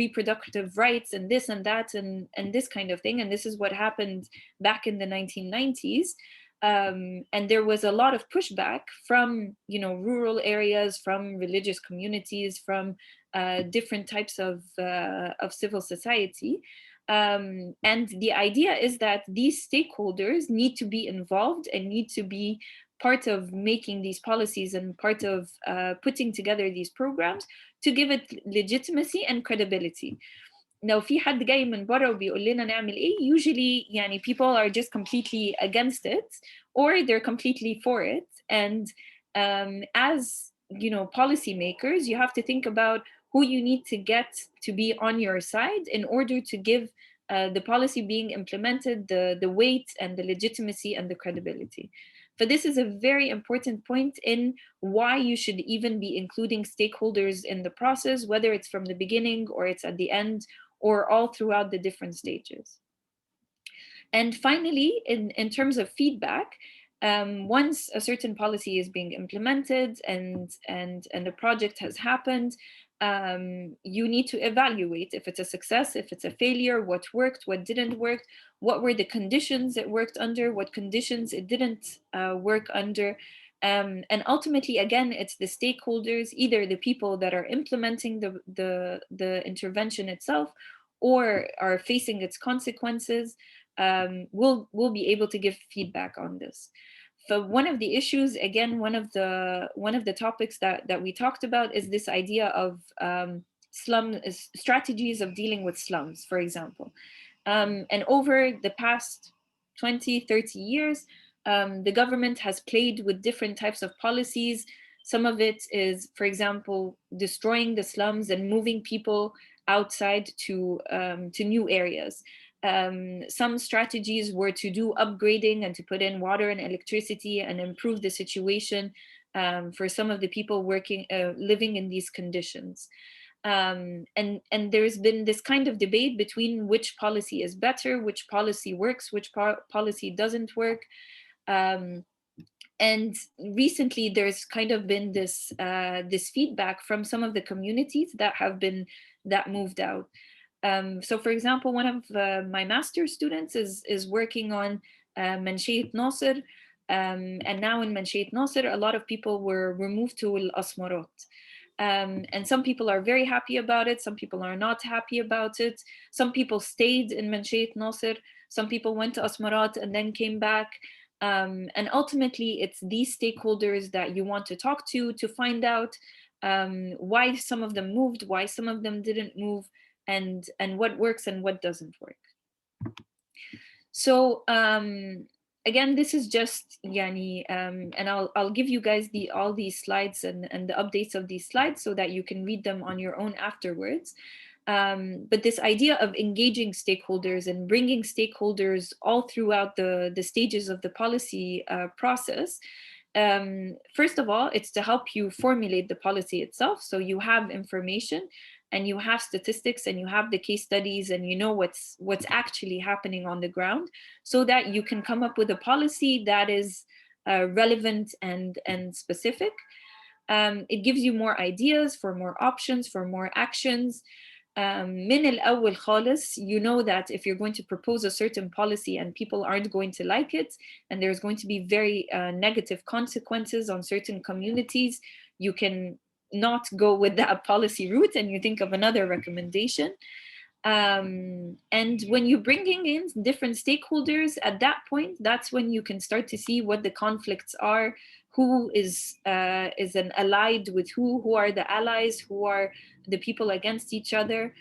reproductive rights and this and that and this kind of thing, and this is what happened back in the 1990s, And there was a lot of pushback from, rural areas, from religious communities, from different types of civil society. And the idea is that these stakeholders need to be involved and need to be part of making these policies and part of putting together these programs to give it legitimacy and credibility. لو في حد جاي من بره وبيقول لنا نعمل ايه, usually يعني people are just completely against it or they're completely for it. And as policymakers, you have to think about who you need to get to be on your side in order to give the policy being implemented the weight and the legitimacy and the credibility. So this is a very important point in why you should even be including stakeholders in the process, whether it's from the beginning or it's at the end or all throughout the different stages. And finally, in terms of feedback, once a certain policy is being implemented and the project has happened, you need to evaluate if it's a success, if it's a failure, what worked, what didn't work, what were the conditions it worked under, what conditions it didn't work under. And ultimately, again, it's the stakeholders, either the people that are implementing the intervention itself or are facing its consequences, will be able to give feedback on this. So one of the issues, again, one of the topics that we talked about is this idea of strategies of dealing with slums, for example. And over the past 20, 30 years, the government has played with different types of policies. Some of it is, for example, destroying the slums and moving people outside to new areas. Some strategies were to do upgrading and to put in water and electricity and improve the situation for some of the people living in these conditions. And there's been this kind of debate between which policy is better, which policy works, which policy doesn't work. And recently, there's kind of been this feedback from some of the communities that moved out. So, for example, one of my master's students is working on Manshiyat Nasr, and now in Manshiyat Nasr, a lot of people were moved to Al Asmarat. And some people are very happy about it. Some people are not happy about it. Some people stayed in Manshiyat Nasr. Some people went to Asmarat and then came back. And ultimately, it's these stakeholders that you want to talk to find out why some of them moved, why some of them didn't move, and what works and what doesn't work. So again, this is just and I'll give you guys all these slides and the updates of these slides so that you can read them on your own afterwards. But this idea of engaging stakeholders and bringing stakeholders all throughout the stages of the policy process, first of all, it's to help you formulate the policy itself. So you have information and you have statistics and you have the case studies and you know what's actually happening on the ground, so that you can come up with a policy that is relevant and specific. It gives you more ideas, for more options, for more actions. من الأول خالص, you know that if you're going to propose a certain policy and people aren't going to like it, and there's going to be very negative consequences on certain communities, you can not go with that policy route and you think of another recommendation. And when you're bringing in different stakeholders at that point, that's when you can start to see what the conflicts are, who is an allied with who are the allies, who are the people against each other,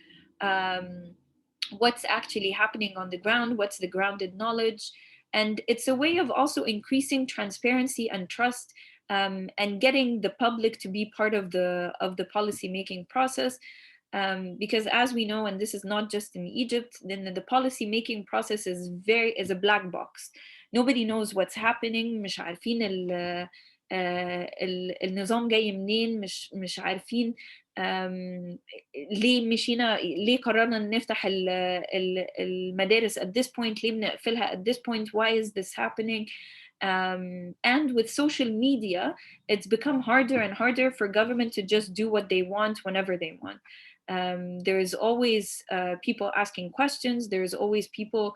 what's actually happening on the ground, what's the grounded knowledge. And it's a way of also increasing transparency and trust, and getting the public to be part of the policy making process. Because as we know, and this is not just in Egypt, then the policy making process is a black box. Nobody knows what's happening. مش عارفين النظام جاي منين، مش عارفين ليه قررنا نفتح المدارس at this point، ليه بنقفلها at this point, why is this happening. And with social media, it's become harder and harder for government to just do what they want whenever they want. There is always people asking questions. There's always people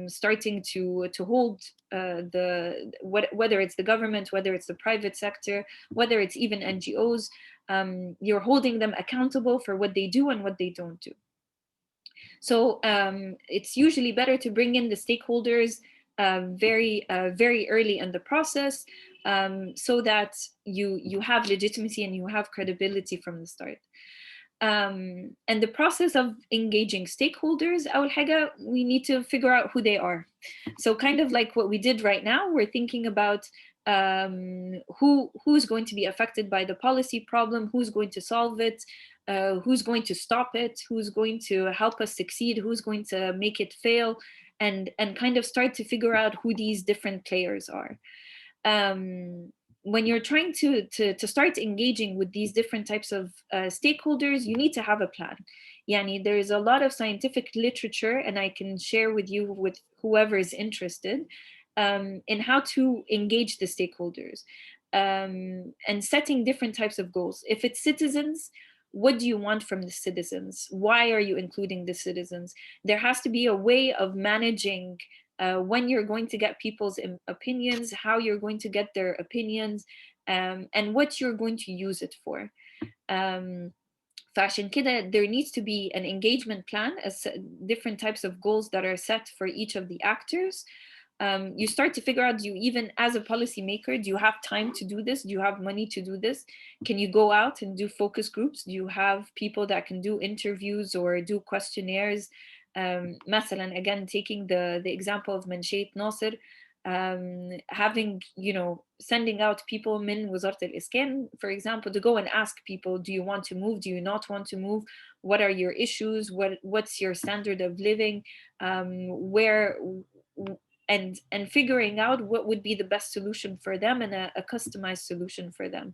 starting to hold whether it's the government, whether it's the private sector, whether it's even NGOs. You're holding them accountable for what they do and what they don't do. So it's usually better to bring in the stakeholders very early in the process, so that you have legitimacy and you have credibility from the start. And the process of engaging stakeholders, أول حاجة, we need to figure out who they are. So kind of like what we did right now, we're thinking about who's going to be affected by the policy problem, who's going to solve it, who's going to stop it, who's going to help us succeed, who's going to make it fail, and kind of start to figure out who these different players are. When you're trying to start engaging with these different types of stakeholders, you need to have a plan. Yani, there is a lot of scientific literature, and I can share with you, with whoever is interested, in how to engage the stakeholders, and setting different types of goals. If it's citizens, what do you want from the citizens? Why are you including the citizens? There has to be a way of managing when you're going to get people's opinions, how you're going to get their opinions, and what you're going to use it for. فعشان كده there needs to be an engagement plan, as different types of goals that are set for each of the actors. You start to figure out, do you even, as a policymaker, do you have time to do this? Do you have money to do this? Can you go out and do focus groups? Do you have people that can do interviews or do questionnaires? مثلا, again, taking the example of منشية ناصر, having, sending out people من وزارة الإسكان, for example, to go and ask people, do you want to move? Do you not want to move? What are your issues? What's your standard of living? And figuring out what would be the best solution for them, and a customized solution for them.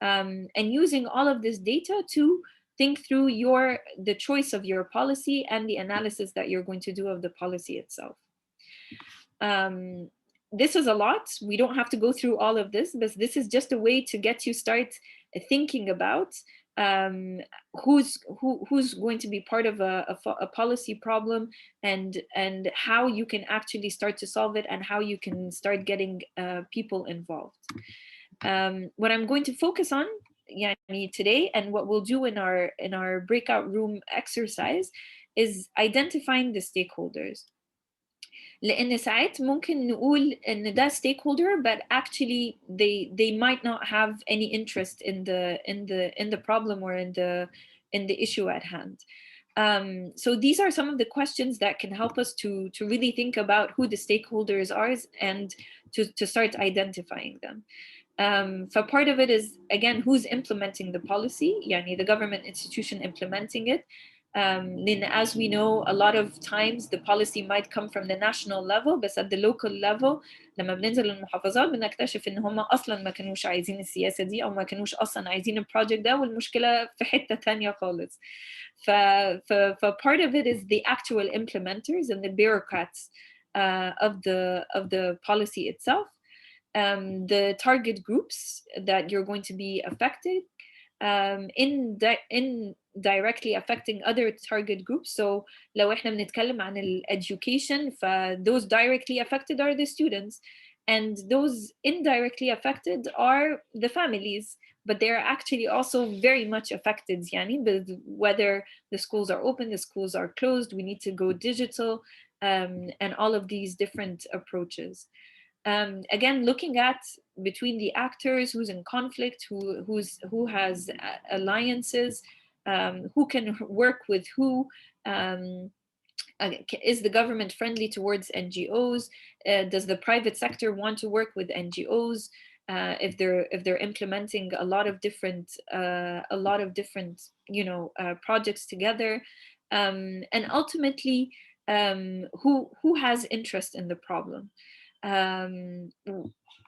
And using all of this data to think through the choice of your policy and the analysis that you're going to do of the policy itself. This is a lot. We don't have to go through all of this, but this is just a way to get you start thinking about who's going to be part of a policy problem, and how you can actually start to solve it, and how you can start getting people involved. What I'm going to focus on today, and what we'll do in our breakout room exercise, is identifying the stakeholders. لأن ساعات ممكن نقول إن ده stakeholder, but actually they might not have any interest in the problem or in the issue at hand. So these are some of the questions that can help us to really think about who the stakeholders are, and to start identifying them. For part of it is, again, who's implementing the policy, يعني the government institution implementing it. Then, as we know, a lot of times the policy might come from the national level, but at the local level لما بننزل المحافظات بنكتشف ان هم اصلا ما كانوش عايزين السياسة دي، او ما كانوش اصلا عايزين البروجكت ده، والمشكلة في حتة تانية خالص. part of it is the actual implementers and the bureaucrats of the policy itself. The target groups that you're going to be affected, in directly affecting other target groups. So لو احنا بنتكلم عن education, those directly affected are the students, and those indirectly affected are the families, but they're actually also very much affected, يعني, whether the schools are open, the schools are closed, we need to go digital, and all of these different approaches. Again, looking at between the actors, who's in conflict, who has alliances, who can work with who. Is the government friendly towards NGOs? Does the private sector want to work with NGOs? If they're implementing a lot of different projects together, and ultimately, who has interest in the problem.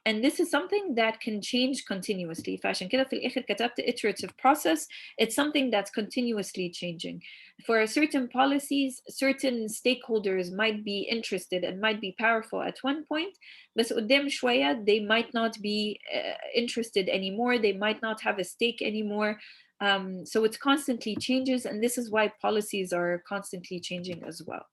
And this is something that can change continuously. فعشان كده في الآخر كتبت iterative process. It's something that's continuously changing. For certain policies, certain stakeholders might be interested and might be powerful at one point, بس قدام شوية they might not be interested anymore. They might not have a stake anymore. So it's constantly changes, and this is why policies are constantly changing as well.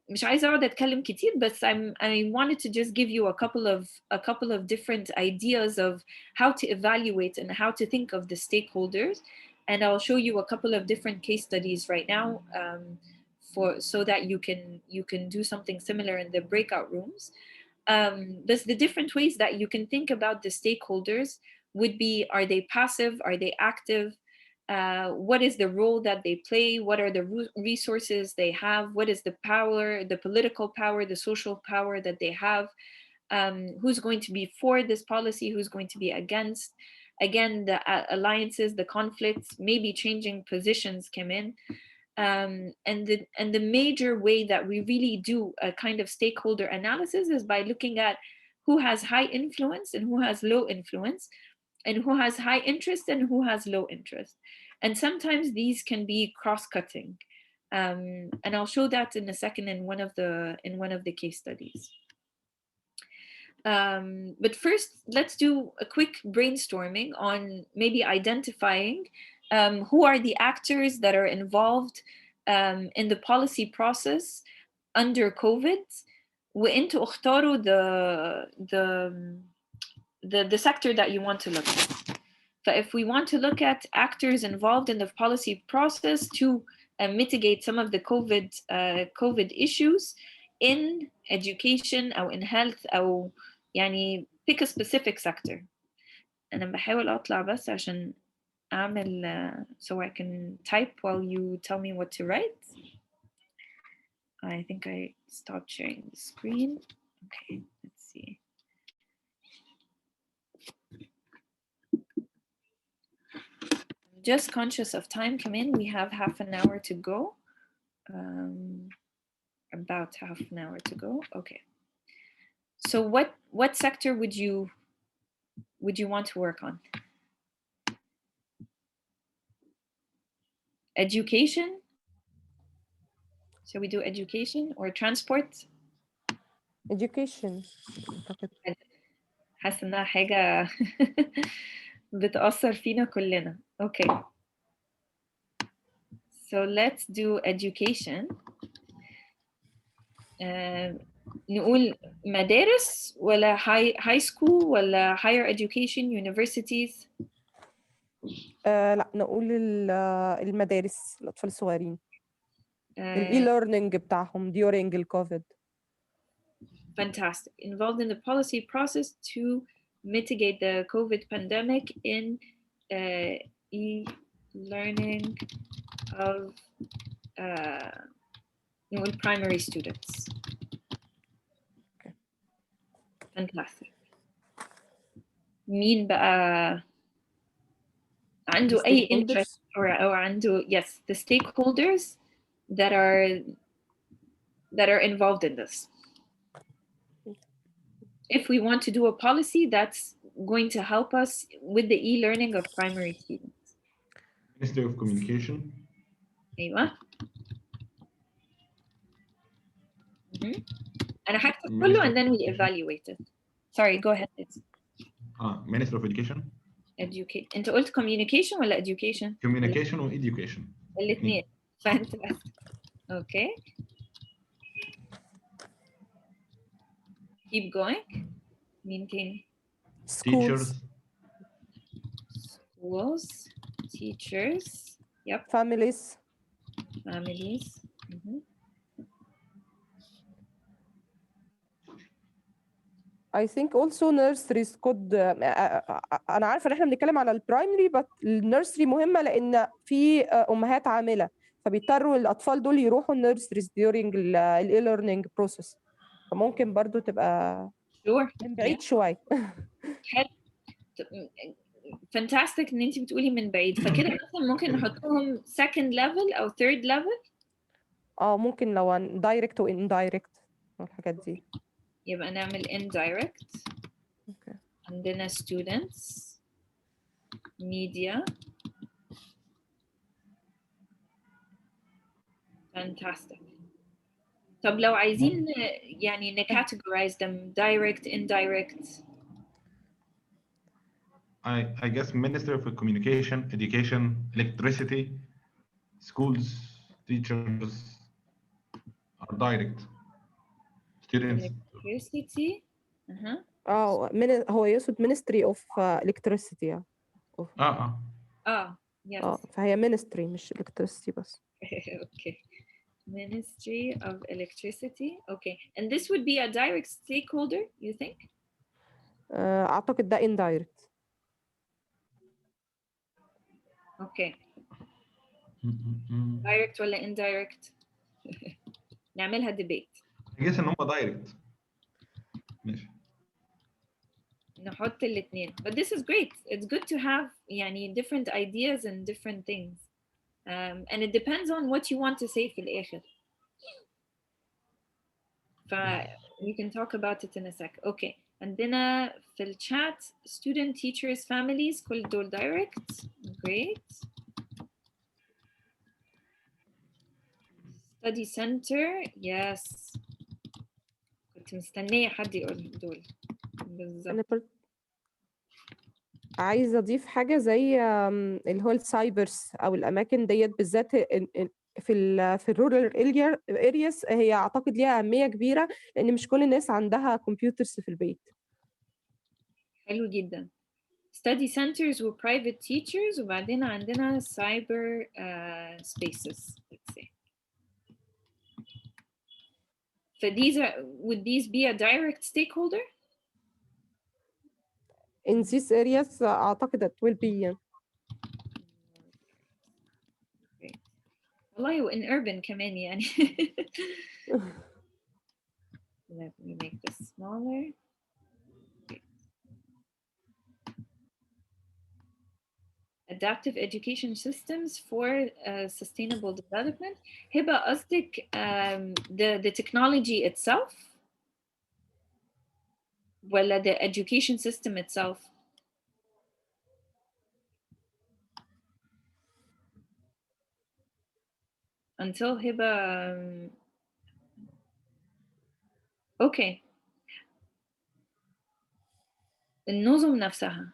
مش عايزة أقعد أتكلم كتير, بس I wanted to just give you a couple of different ideas of how to evaluate and how to think of the stakeholders, and I'll show you a couple of different case studies right now, so that you can do something similar in the breakout rooms. But the different ways that you can think about the stakeholders would be: are they passive? Are they active? What is the role that they play? What are the resources they have? What is the power, the political power, the social power that they have? Who's going to be for this policy? Who's going to be against? Again, the alliances, the conflicts, maybe changing positions come in. And the major way that we really do a kind of stakeholder analysis is by looking at who has high influence and who has low influence, and who has high interest and who has low interest. And sometimes these can be cross-cutting. And I'll show that in a second in one of the case studies. But first, let's do a quick brainstorming on maybe identifying who are the actors that are involved in the policy process under COVID, وانتوا اختاروا the sector that you want to look at. But if we want to look at actors involved in the policy process to mitigate some of the COVID issues in education or in health, or يعني pick a specific sector. أنا بحاول أطلع بس عشان أعمل so I can type while you tell me what to write. I think I stopped sharing the screen. Okay, let's see. Just conscious of time, come in. We have half an hour to go. About half an hour to go. Okay. So what sector would you want to work on? Education? So we do education or transport? education. حاسة إنها حاجة بتأثر فينا كلنا. Okay. So let's do education. نقول مدارس ولا high school ولا higher education universities؟ لا نقول المدارس الأطفال الصغيرين. e-learning بتاعهم during الكوفيد. Fantastic. Involved in the policy process to mitigate the COVID pandemic in e-learning of primary students. Okay. Fantastic. مين بقى عنده أي interest or عنده, yes, the stakeholders that are involved in this. If we want to do a policy that's going to help us with the e-learning of primary students. Ministry of Communication. أيوة. أنا هكتب كله and then we evaluate it. Sorry, go ahead. Ministry of Education. Educate. أنت قلت communication ولا education? Communication و education. الاثنين. Fantastic. Okay. Keep going. Maintain. Teachers. Schools. Teachers. Yep. Families. Families. I think also nurseries could أنا عارفة إن إحنا بنتكلم على البرايمري but النيرسري مهمة لأن في أمهات عاملة فبيضطروا الأطفال دول يروحوا النيرسريز during ال e-learning process فممكن برضو تبقى من بعيد شوية. Fantastic إن أنتي بتقولي من بعيد فكده مثلا ممكن نحطهم second level أو third level. ممكن لو direct و indirect والحاجات دي. يبقى نعمل indirect. Okay. عندنا students, media. Fantastic. طب لو عايزين يعني categorize them direct, indirect. I guess Ministry of Communication, Education, Electricity, schools, teachers are direct. Students. Electricity. هو يقصد Ministry of Electricity. Yes. فهي Ministry مش Electricity بس. Okay. Ministry of Electricity. Okay. And this would be a direct stakeholder, you think? أعتقد ده indirect. Okay. Direct ولا indirect؟ نعملها debate. I guess إن هم direct. ماشي. نحط الاثنين. But this is great. It's good to have يعني different ideas and different things. And it depends on what you want to say في الآخر. We can talk about it in a sec. Okay. عندنا في الchat student, teachers, families كل دول direct. Great. Study center. Yes. كنت مستنية حد يقول دول. بالظبط. عايزة أضيف حاجة زي اللي هو السايبرز أو الأماكن ديت بالذات في الرورال ارياس هي أعتقد ليها أهمية كبيرة لأن مش كل الناس عندها كمبيوترز في البيت. حلو جدا. Study centers و private teachers وبعدين عندنا cyber spaces. Let's say. So would these be a direct stakeholder? In these areas أعتقد it will be. والله in urban كمان يعني. Let me make this smaller. Adaptive education systems for sustainable development. هبة قصدك the technology itself ولا the education system itself? Until هبة okay. النظم نفسها.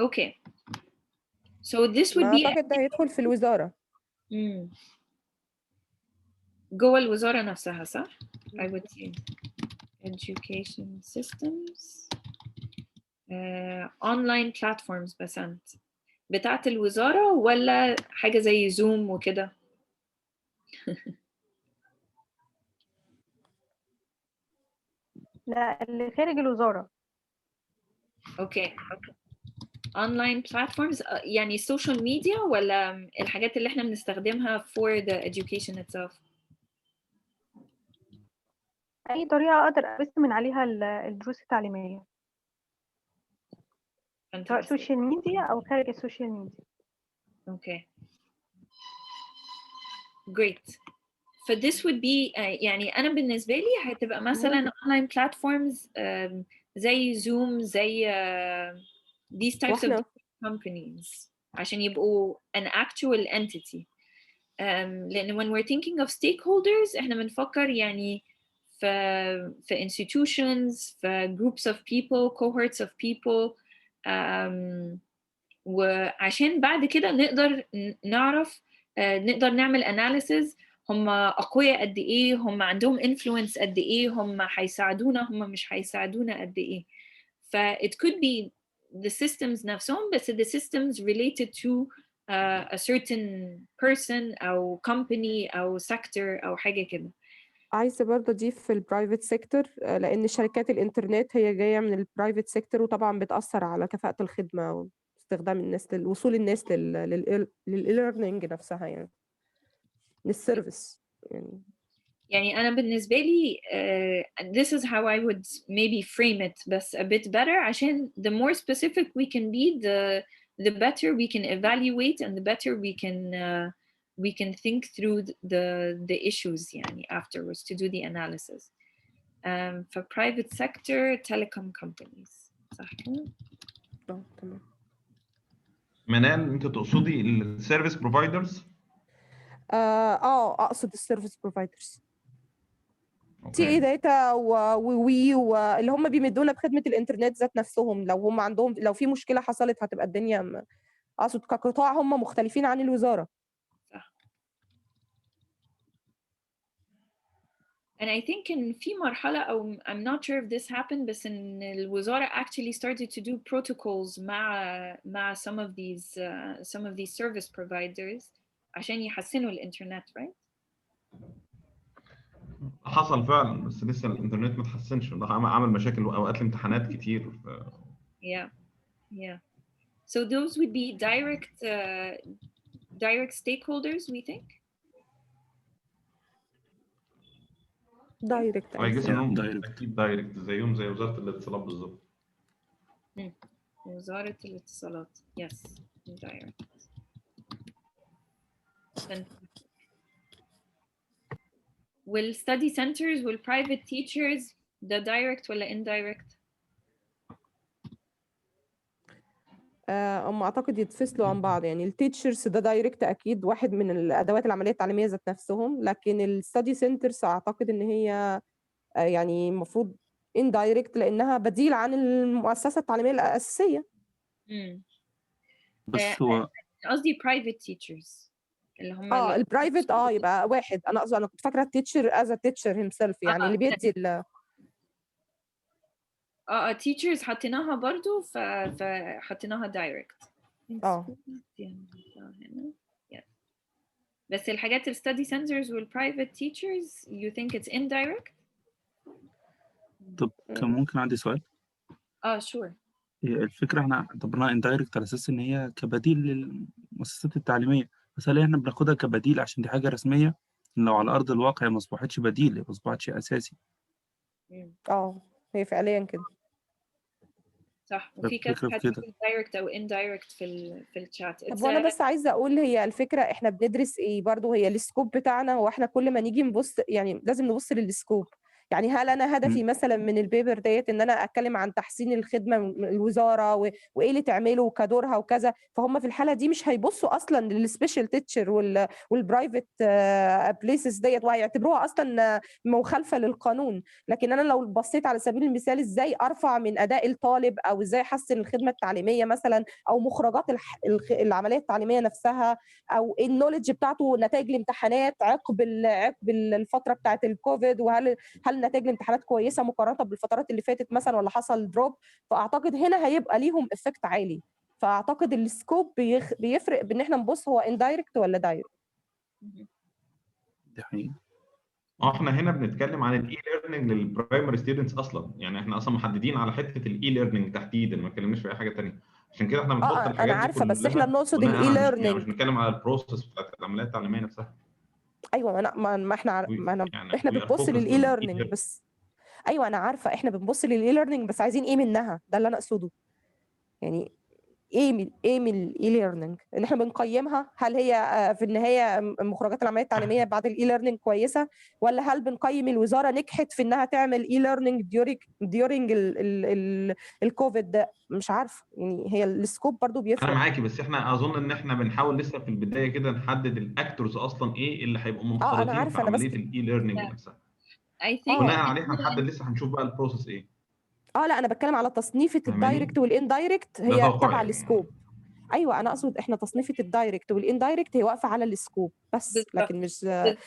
Okay. So this would be. أعتقد ده هيدخل في الوزارة. جوه الوزارة نفسها صح؟ I would say education systems online platforms بسنت بتاعت الوزارة ولا حاجة زي زوم وكده؟ لا اللي خارج الوزارة. اوكي. online platforms يعني social media ولا الحاجات اللي احنا بنستخدمها for the education itself؟ أي طريقة أقدر أبث من عليها الدروس التعليمية سواء سوشيال ميديا أو خارج السوشيال ميديا. Okay. Great. So this would be يعني أنا بالنسبة لي هتبقى مثلا online platforms زي Zoom زي these types of companies عشان يبقوا an actual entity. لأن when we're thinking of stakeholders إحنا بنفكر يعني في institutions في groups of people cohorts of people وعشان بعد كده نقدر نعرف نقدر نعمل analysis هم أقوياء قد إيه هم عندهم influence قد إيه هم هيساعدونا هم مش هيساعدونا قد إيه it could be the systems نفسهم بس the systems related to a certain person أو company أو sector أو حاجة كده. عايزة برضه أضيف في البرايفت سيكتور لأن شركات الإنترنت هي جاية من البرايفت سيكتور وطبعا بتأثر على كفاءة الخدمة واستخدام الناس وصول الناس للإيرنينج نفسها يعني للسيرفيس يعني أنا بالنسبة لي this is how I would maybe frame it بس a bit better عشان the more specific we can be the better we can evaluate and the better we can think through the issues يعني afterwards to do the analysis. For private sector telecom companies صح كده؟ تمام. منال انت تقصدي السيرفيس بروفايدرز؟ اقصد السيرفيس بروفايدرز. تي اي داتا ووي واللي هم بيمدونا بخدمه الانترنت ذات نفسهم، لو هم عندهم، لو في مشكله حصلت هتبقى الدنيا اقصد كقطاع هم مختلفين عن الوزاره. صح. And I think in في مرحلة أو I'm not sure if this happened بس إن الوزارة actually started to do protocols مع some of these service providers عشان يحسنوا الإنترنت right؟ حصل فعلا بس لسه الانترنت ما اتحسنش، ده عمل مشاكل واوقات الامتحانات كتير Yeah. So those would be direct stakeholders we think. دايركت I guess انهم اكيد دايركت زيهم زي وزارة الاتصالات بالظبط. وزارة الاتصالات yes direct. Will study centers will private teachers the direct ولا indirect؟ هم اعتقد يتفصلوا عن بعض، يعني التيتشرز ده دايركت اكيد واحد من الادوات العمليه التعليميه ذات نفسهم، لكن الستادي سنترز اعتقد ان هي يعني المفروض اندايركت لانها بديل عن المؤسسه التعليميه الاساسيه. بس هو قصدي private teachers اللي هم البرايفت يبقى واحد. انا كنت فاكره التيتشر از تيتشر هيم سيلف، يعني اللي بيدي teachers حطيناها برضو فحطيناها direct. بس الحاجات study centers والprivate teachers you think it's indirect؟ طب كان ممكن عندي سؤال؟ sure. الفكرة احنا اعتبرناها indirect على اساس ان هي كبديل للمؤسسات التعليمية، بس هل احنا بناخدها كبديل عشان دي حاجة رسمية؟ لو على ارض الواقع ما اصبحتش بديل، ما اصبحتش شيء اساسي. هي فعليا كده صح. وفي كذا دايركت او اندايركت في الشات. طب وانا بس عايزه اقول هي الفكره احنا بندرس ايه برضو، هي السكوب بتاعنا، هو احنا كل ما نيجي نبص يعني لازم نبص للسكوب. يعني هل انا هدفي مثلا من البيبر ديت ان انا اتكلم عن تحسين الخدمه من الوزاره وايه اللي تعمله كدورها وكذا، فهم في الحاله دي مش هيبصوا اصلا للسبيشال تيتشر والبرايفت بليسز ديت، وهيعتبروها اصلا مخالفه للقانون. لكن انا لو بصيت على سبيل المثال ازاي ارفع من اداء الطالب او ازاي احسن الخدمه التعليميه مثلا، او مخرجات العمليه التعليميه نفسها، او النولج بتاعته، نتائج الامتحانات عقب الفتره بتاعه الكوفيد، وهل نتائج الامتحانات كويسه مقارنه بالفترات اللي فاتت مثلا ولا حصل دروب، فاعتقد هنا هيبقى ليهم افكت عالي. فاعتقد السكوب بيفرق بان احنا نبص هو اندايركت ولا دايركت. دي حقيقة. احنا هنا بنتكلم عن الاي ليرنينج للبرايمري ستودنتس اصلا، يعني احنا اصلا محددين على حته الاي ليرنينج تحديدا، ما اتكلمناش في اي حاجه ثانيه، عشان كده احنا بنحط الحاجات انا دي عارفه كلها بس احنا بنقصد الاي ليرنينج، يعني مش بنتكلم على البروسيس بتاعت العمليه التعليميه نفسها. ايوه ما احنا يعني احنا بنبص للاي ليرنينج بس. ايوه انا عارفه احنا بنبص للاي ليرنينج بس عايزين ايه منها، ده اللي انا اقصده. يعني ايه من الاي ليرنينج ان احنا بنقيمها، هل هي في النهايه مخرجات العمليه التعليميه بعد الاي ليرنينج كويسه، ولا هل بنقيم الوزاره نجحت في انها تعمل اي ليرنينج ديورنج الكوفيد ده؟ مش عارفه، يعني هي السكوب برضو بيفرق. انا معاكي، بس احنا اظن ان احنا بنحاول لسه في البدايه كده نحدد الاكتورز اصلا ايه اللي هيبقوا منخرطين في عمليه الاي ليرنينج نفسها، بناء عليه هنحدد لسه هنشوف بقى البروسيس ايه. لا انا بتكلم على تصنيفه الدايركت والاندايركت، هي تبع السكوب. ايوه انا اقصد احنا تصنيفه الدايركت والاندايركت هي واقفه على السكوب بس بالضبط. لكن مش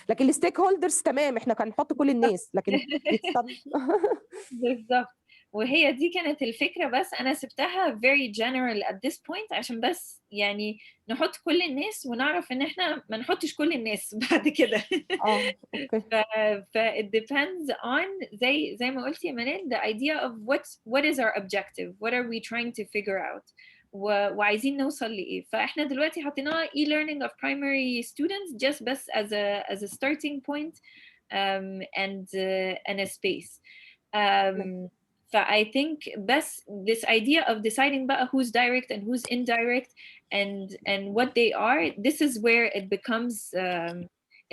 لكن الستيك هولدرز تمام احنا كان نحط كل الناس، لكن بالظبط. وهي دي كانت الفكره، بس انا سبتها very general at this point عشان بس يعني نحط كل الناس ونعرف ان احنا ما نحطش كل الناس بعد كده. اوكي. ف it depends on زي ما قلتي يا منال the idea of what is our objective, what are we trying to figure out وعايزين نوصل لإيه. فإحنا دلوقتي حطيناها e-learning of primary students just بس as a starting point and a space. I think بس this idea of deciding بقى who's direct and who's indirect and what they are, this is where it becomes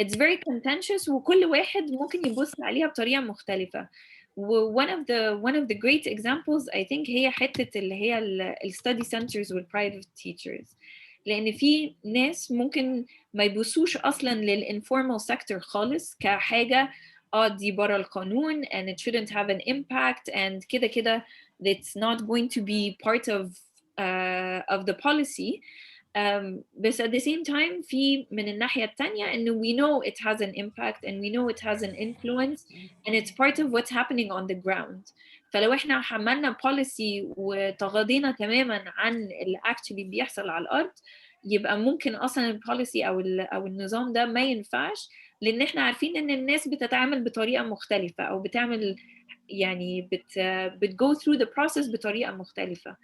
it's very contentious وكل واحد ممكن يبص عليها بطريقة مختلفة. one of the great examples I think هي حتة اللي هي ال study centers وال private teachers، لأن في ناس ممكن ما يبصوش أصلا لل informal sector خالص كحاجة دي برا القانون and it shouldn't have an impact and كده it's not going to be part of the policy. But at the same time في من الناحية التانية إنه we know it has an impact and we know it has an influence and it's part of what's happening on the ground. فلو احنا حملنا policy وتغاضينا تماما عن اللي actually بيحصل على الأرض يبقى ممكن أصلا البوليسي أو النظام ده ما ينفعش، لأن احنا عارفين إن الناس بتتعامل بطريقة مختلفة أو بتعمل يعني بتgo through the process بطريقة مختلفة.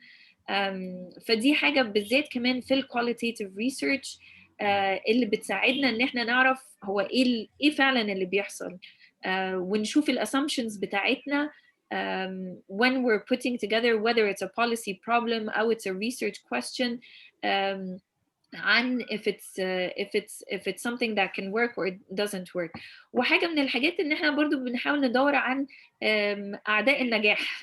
فدي حاجة بالذات كمان في qualitative research اللي بتساعدنا إن احنا نعرف هو إيه فعلا اللي بيحصل ونشوف الassumptions بتاعتنا when we're putting together whether it's a policy problem أو it's a research question عن if it's something that can work or it doesn't work. وحاجة من الحاجات إن إحنا برضو بنحاول ندور عن أعداء النجاح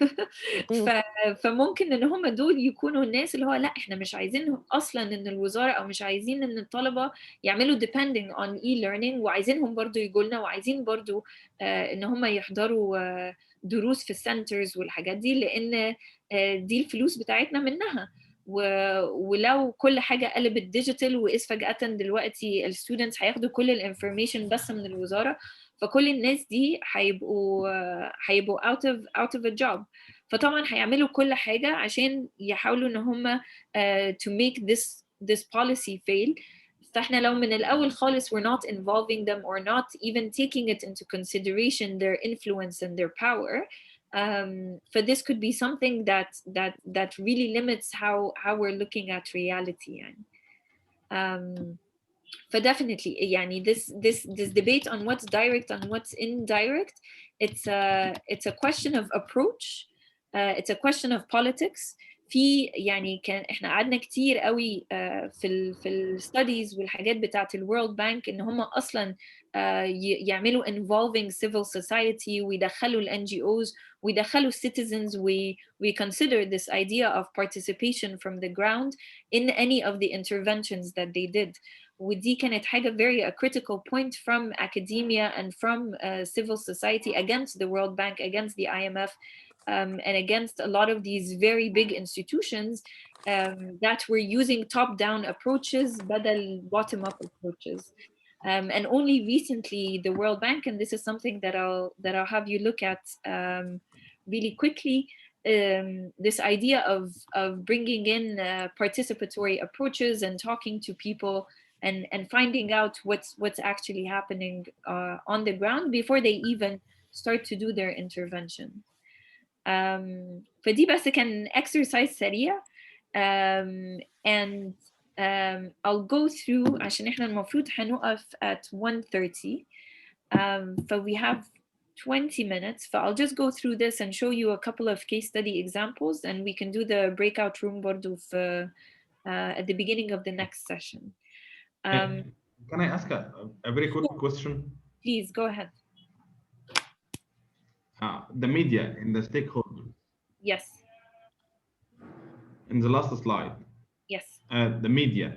فممكن إن هم دول يكونوا الناس اللي هو لا إحنا مش عايزينهم أصلا إن الوزارة أو مش عايزين إن الطلبة يعملوا depending on e-learning وعايزينهم برضو يجولنا وعايزين برضو إن هم يحضروا دروس في السنترز والحاجات دي لأن دي الفلوس بتاعتنا منها. ولو كل حاجة قلبت ديجيتال وإذ فجأة دلوقتي الستودنتس هياخدوا كل الانفورميشن بس من الوزارة فكل الناس دي هيبقوا out of a job. فطبعا هيعملوا كل حاجة عشان يحاولوا إن هم to make this policy fail. فاحنا لو من الأول خالص we're not involving them or not even taking it into consideration their influence and their power, but this could be something that really limits how we're looking at reality. But definitely, يعني this debate on what's direct and what's indirect, it's a question of approach, it's a question of politics. في يعني كان احنا قعدنا كتير قوي في الستاديز والحاجات بتاعه الورلد بانك ان هم اصلا يعملوا involving civil society ويدخلوا ال NGOs ويدخلوا citizens we consider this idea of participation from the ground in any of the interventions that they did. ودي كانت حاجة very a critical point from academia and from civil society against the World Bank, against the IMF, and against a lot of these very big institutions that were using top-down approaches بدل bottom-up approaches. And only recently the World Bank, and this is something that I'll have you look at really quickly, this idea of bringing in participatory approaches and talking to people and finding out what's actually happening on the ground before they even start to do their intervention. فدي بس كان exercise سريع and I'll go through عشان احنا المفروض هنقف at 1:30 so we have 20 minutes so I'll just go through this and show you a couple of case study examples and we can do the breakout room برضو at the beginning of the next session. Can I ask a very quick question? Please go ahead. The media and the stakeholders. Yes. In the last slide. Yes. The media.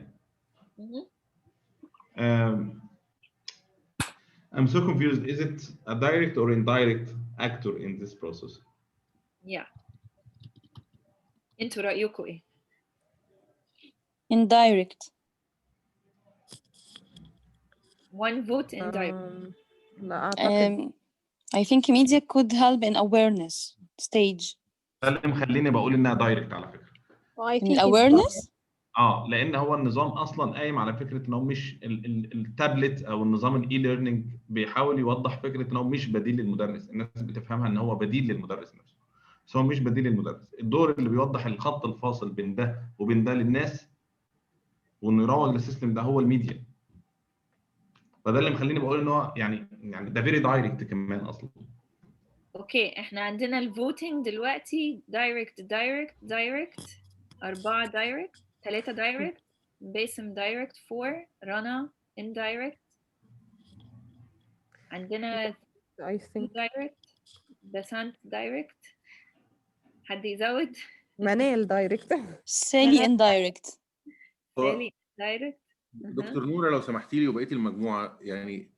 I'm so confused. Is it a direct or indirect actor in this process? Yeah. انتوا رأيكم ايه؟ Indirect. One vote indirect. I think media could help in awareness stage. ده اللي مخليني بقول انها دايركت على فكره. awareness؟ لان هو النظام اصلا قايم على فكره ان هو مش التابلت او النظام الاي ليرنينج بيحاول يوضح فكره ان هو مش بديل للمدرس، الناس بتفهمها ان هو بديل للمدرس نفسه. بس هو مش بديل للمدرس، الدور اللي بيوضح الخط الفاصل بين ده وبين ده للناس وانه يروج للسيستم ده هو الميديا. فده اللي مخليني بقول ان هو يعني ده فيري دايركت كمان اصلا. اوكي احنا عندنا الفوتنج دلوقتي دايركت 4 دايركت 3 دايركت باسم دايركت 4 رنا اندايركت عندنا دايركت بسنت دايركت حد يزود منال دايركت سالي اندايركت سالي دايركت دكتور نورة لو سمحتي لي وبقيه المجموعه يعني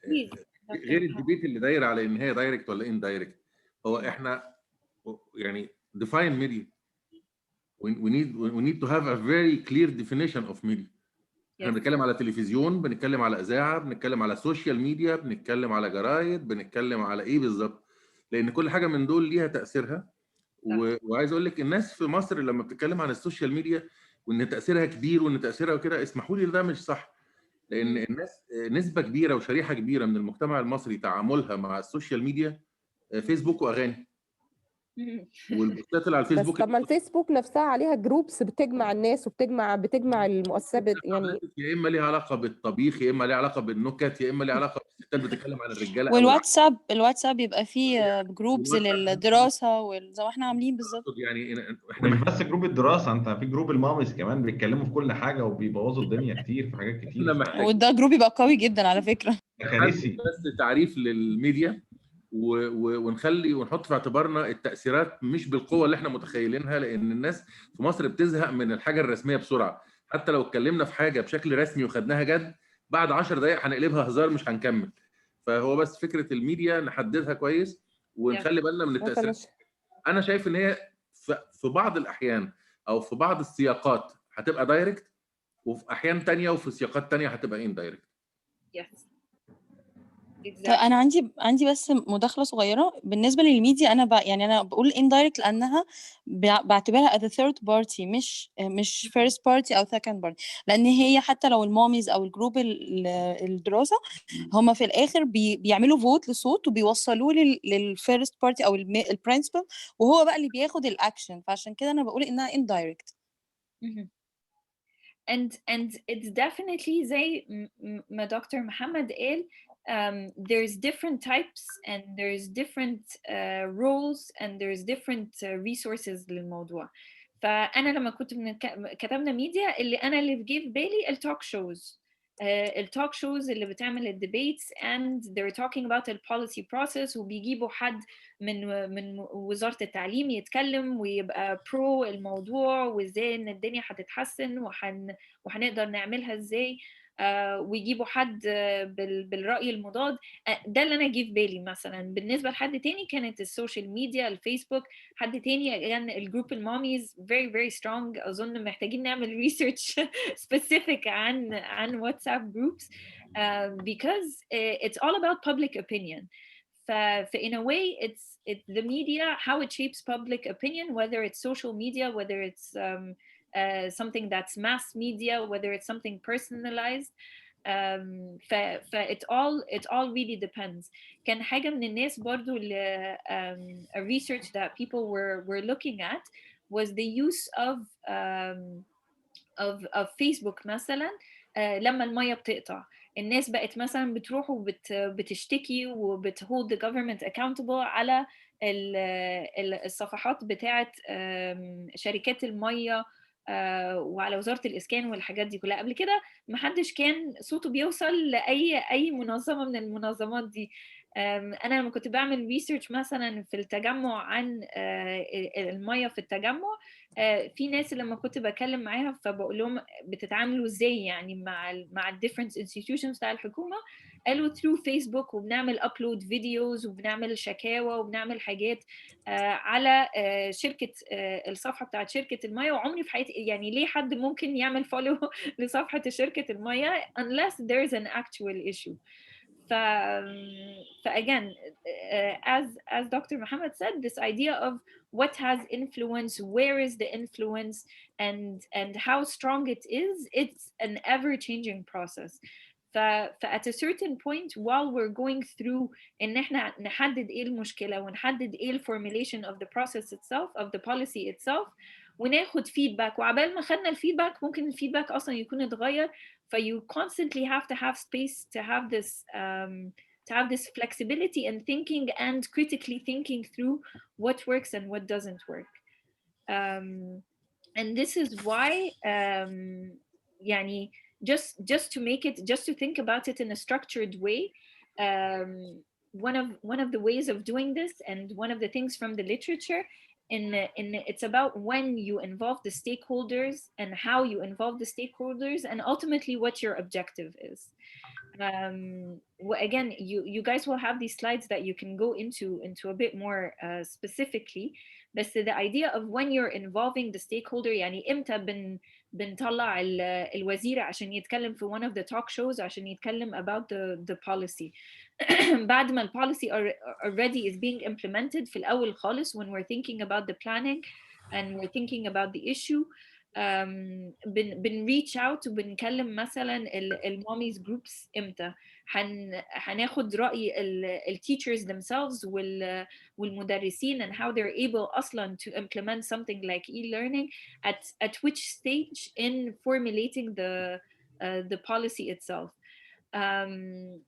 غير الديبيت اللي داير على ان هي دايركت ولا ان دايركت. هو احنا يعني define media. We need to have a very clear definition of media. احنا بنتكلم على تلفزيون، بنتكلم على اذاعه، بنتكلم على سوشيال ميديا، بنتكلم على جرايد، بنتكلم على ايه بالظبط؟ لان كل حاجه من دول ليها تاثيرها. وعايز اقول لك الناس في مصر لما بتتكلم عن السوشيال ميديا وان تاثيرها كبير وان تاثيرها كده، اسمحوا لي ده مش صح. لان الناس نسبه كبيره وشريحه كبيره من المجتمع المصري تعاملها مع السوشيال ميديا فيسبوك واغاني. والبوستات اللي على بس الفيسبوك طب ما الفيسبوك نفسها عليها جروبس بتجمع الناس وبتجمع المؤسسات يعني. يا اما ليها علاقه بالطبيخ، يا اما ليها علاقه بالنكت، يا اما ليها علاقه بالستات بتتكلم عن الرجاله. والواتساب يبقى فيه جروبز للدراسه زي ما احنا عاملين بالظبط. يعني احنا مش بس جروب الدراسه، انت في جروب المامس كمان بيتكلموا في كل حاجه وبيبوظوا الدنيا كتير في حاجات كتير. وده جروب يبقى قوي جدا على فكره. كارثي. بس تعريف للميديا ونخلي ونحط في اعتبارنا التاثيرات مش بالقوه اللي احنا متخيلينها، لان الناس في مصر بتزهق من الحاجه الرسميه بسرعه. حتى لو اتكلمنا في حاجه بشكل رسمي وخدناها جد، بعد 10 دقائق هنقلبها هزار مش هنكمل. فهو بس فكره الميديا نحددها كويس ونخلي بالنا من التاثيرات. انا شايف ان هي في بعض الاحيان او في بعض السياقات هتبقى دايركت، وفي احيان تانية وفي سياقات تانية هتبقى ان دايركت. طيب انا عندي بس مداخله صغيره بالنسبه للميديا. انا يعني انا بقول indirect لانها بعتبرها as a third party، مش first party او second party. لان هي حتى لو الماميز او الجروب الدراسه هم في الاخر بيعملوا فوت لصوت وبيوصلوه للفيرست بارتي او البرنسبل، وهو بقى اللي بياخد الاكشن. فعشان كده انا بقول انها indirect. and it's definitely زي ما دكتور محمد قال، there's different types and there's different roles and there's different resources للموضوع. فأنا لما كنت كتبنا ميديا، اللي في بالي التوك شوز، التوك شوز اللي بتعمل الديبيتس and they're talking about the policy process، وبيجيبوا حد من وزارة التعليم يتكلم ويبقى برو الموضوع وازاي ان الدنيا هتتحسن وهنقدر نعملها ازاي، ويجيبوا حد بالرأي المضاد. ده اللي انا جه في بالي. مثلا بالنسبة لحد تاني كانت السوشيال ميديا، الفيسبوك. حد تاني كان الجروب الماميز very very strong. اظن محتاجين نعمل research specific عن WhatsApp groups because it's all about public opinion. In a way it's the media, how it shapes public opinion, whether it's social media, whether it's something that's mass media, whether it's something personalized. It all really depends. كان حاجة من الناس برضو a research that people were looking at was the use of Facebook مثلا. لما المية بتقطع الناس بقت مثلا بتروح وبتشتكي وبتhold the government accountable على الصفحات بتاعة شركات المية وعلى وزارة الإسكان والحاجات دي كلها. قبل كده محدش كان صوته بيوصل لأي منظمة من المنظمات دي. أنا لما كنت بعمل ريسيرش مثلا في التجمع عن المية في التجمع، في ناس لما كنت بكلم معاها فبقول لهم بتتعاملوا ازاي يعني مع different institutions بتاع الحكومة، قالوا through Facebook، وبنعمل upload videos وبنعمل شكاوى وبنعمل حاجات على شركة الصفحة بتاعت شركة المية. وعمري في حياتي يعني ليه حد ممكن يعمل follow لصفحة شركة المية unless there's an actual issue. again, as Dr. Muhammad said, this idea of what has influence, where is the influence, and how strong it is, it's an ever-changing process. at a certain point while we're going through ان احنا نحدد ايه المشكلة ونحدد ايه formulation of the process itself, of the policy itself، وناخد feedback. وعبال ما خدنا الفيدباك ممكن الفيدباك اصلا يكون اتغير. You constantly have to have space to have this flexibility in thinking and critically thinking through what works and what doesn't work. And this is why يعني just to think about it in a structured way, one of the ways of doing this, and one of the things from the literature, it's about when you involve the stakeholders and how you involve the stakeholders and ultimately what your objective is. Again, you guys will have these slides that you can go into a bit more specifically. But the idea of when you're involving the stakeholder, يعني إمتى بنطلع الوزير عشان يتكلم في one of the talk shows عشان يتكلم about the policy. بعد ما policy already is being implemented في الأول خالص, when we're thinking about the planning and we're thinking about the issue. reach out وبنكلم مثلا الماميز جروبس امتى. هناخد رأي teachers themselves والمدرسين and how they're able أصلا to implement something like e-learning at which stage in formulating the policy itself. You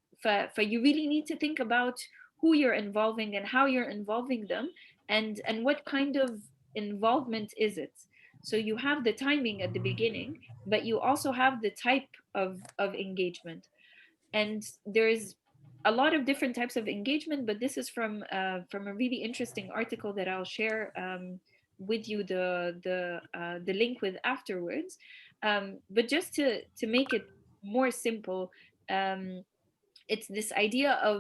really need to think about who you're involving and how you're involving them, and what kind of involvement is it. So you have the timing at the beginning, but you also have the type of engagement. And there's a lot of different types of engagement, but this is from a really interesting article that I'll share with you the link with afterwards. But just to make it more simple, it's this idea of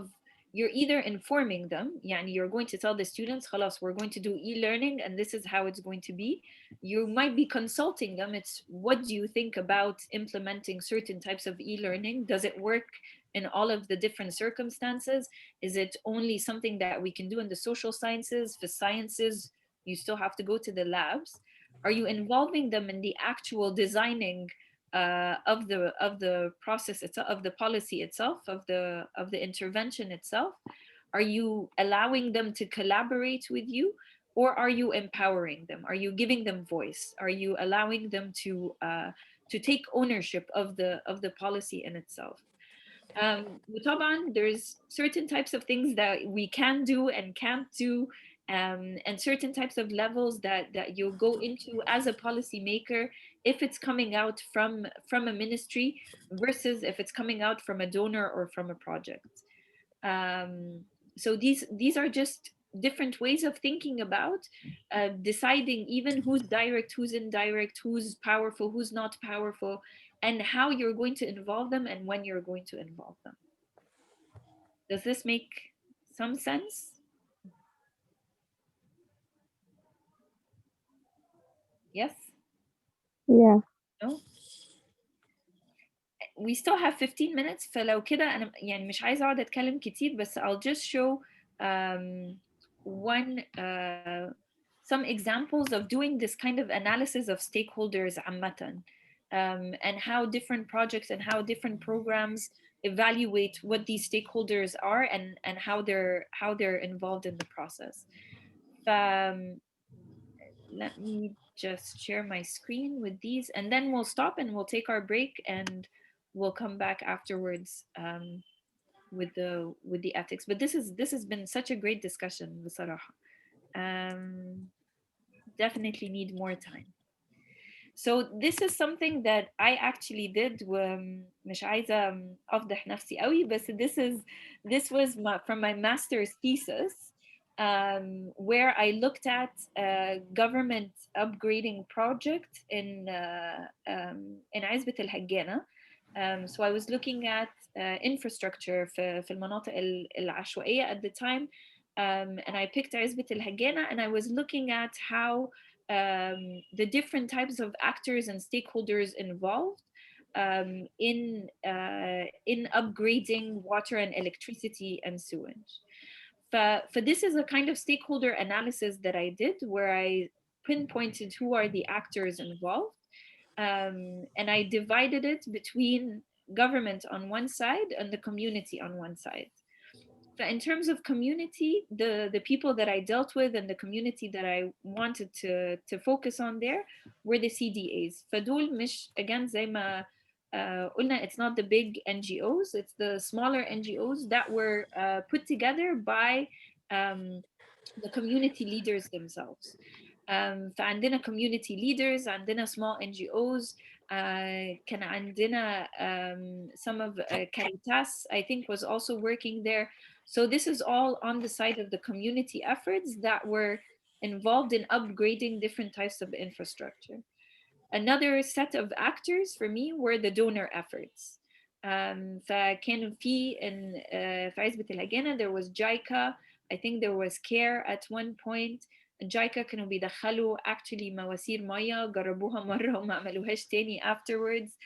you're either informing them, يعني you're going to tell the students خلاص we're going to do e-learning and this is how it's going to be. You might be consulting them. It's what do you think about implementing certain types of e-learning? Does it work in all of the different circumstances? Is it only something that we can do in the social sciences? For sciences, you still have to go to the labs. Are you involving them in the actual designing of the process itself, of the policy itself, of the intervention itself? Are you allowing them to collaborate with you, or are you empowering them? Are you giving them voice? Are you allowing them to take ownership of the policy in itself? وطبعا there's certain types of things that we can do and can't do, and certain types of levels that you'll go into as a policymaker if it's coming out from a ministry versus if it's coming out from a donor or from a project. So these are just different ways of thinking about deciding even who's direct, who's indirect, who's powerful, who's not powerful, and how you're going to involve them and when you're going to involve them. Does this make some sense? Yes? Yeah. No? We still have 15 minutes, فلو كده أنا يعني مش عايزة أقعد أتكلم كتير, بس I'll just show some examples of doing this kind of analysis of stakeholders عامة, and how different projects and how different programs evaluate what these stakeholders are and how they're involved in the process. Let me just share my screen with these, and then we'll stop and we'll take our break and we'll come back afterwards with the ethics. But this has been such a great discussion, بصراحة. Definitely need more time. So this is something that I actually did. مش عايزة أفضح نفسي قوي, بس this was from my master's thesis, where I looked at a government upgrading project in عزبة الهجانة. So I was looking at infrastructure في المناطق العشوائية at the time, and I picked عزبة الهجانة, and I was looking at how the different types of actors and stakeholders involved in upgrading water and electricity and sewage. For this is a kind of stakeholder analysis that I did, where I pinpointed who are the actors involved, and I divided it between government on one side and the community on one side. In terms of community, the people that I dealt with and the community that I wanted to focus on there were the CDAs. فدول مش, again, زي ما قلنا, it's not the big NGOs, it's the smaller NGOs that were put together by the community leaders themselves. فعندنا community leaders, عندنا small NGOs, كان عندنا some of Caritas, I think, was also working there. So this is all on the side of the community efforts that were involved in upgrading different types of infrastructure. Another set of actors for me were the donor efforts. فكان في في عزبة الهجانة there was JICA. I think there was CARE at one point. JICA كانوا بيدخلوا actually مواسير مية، جربوها مرة وما عملوهاش تاني afterwards.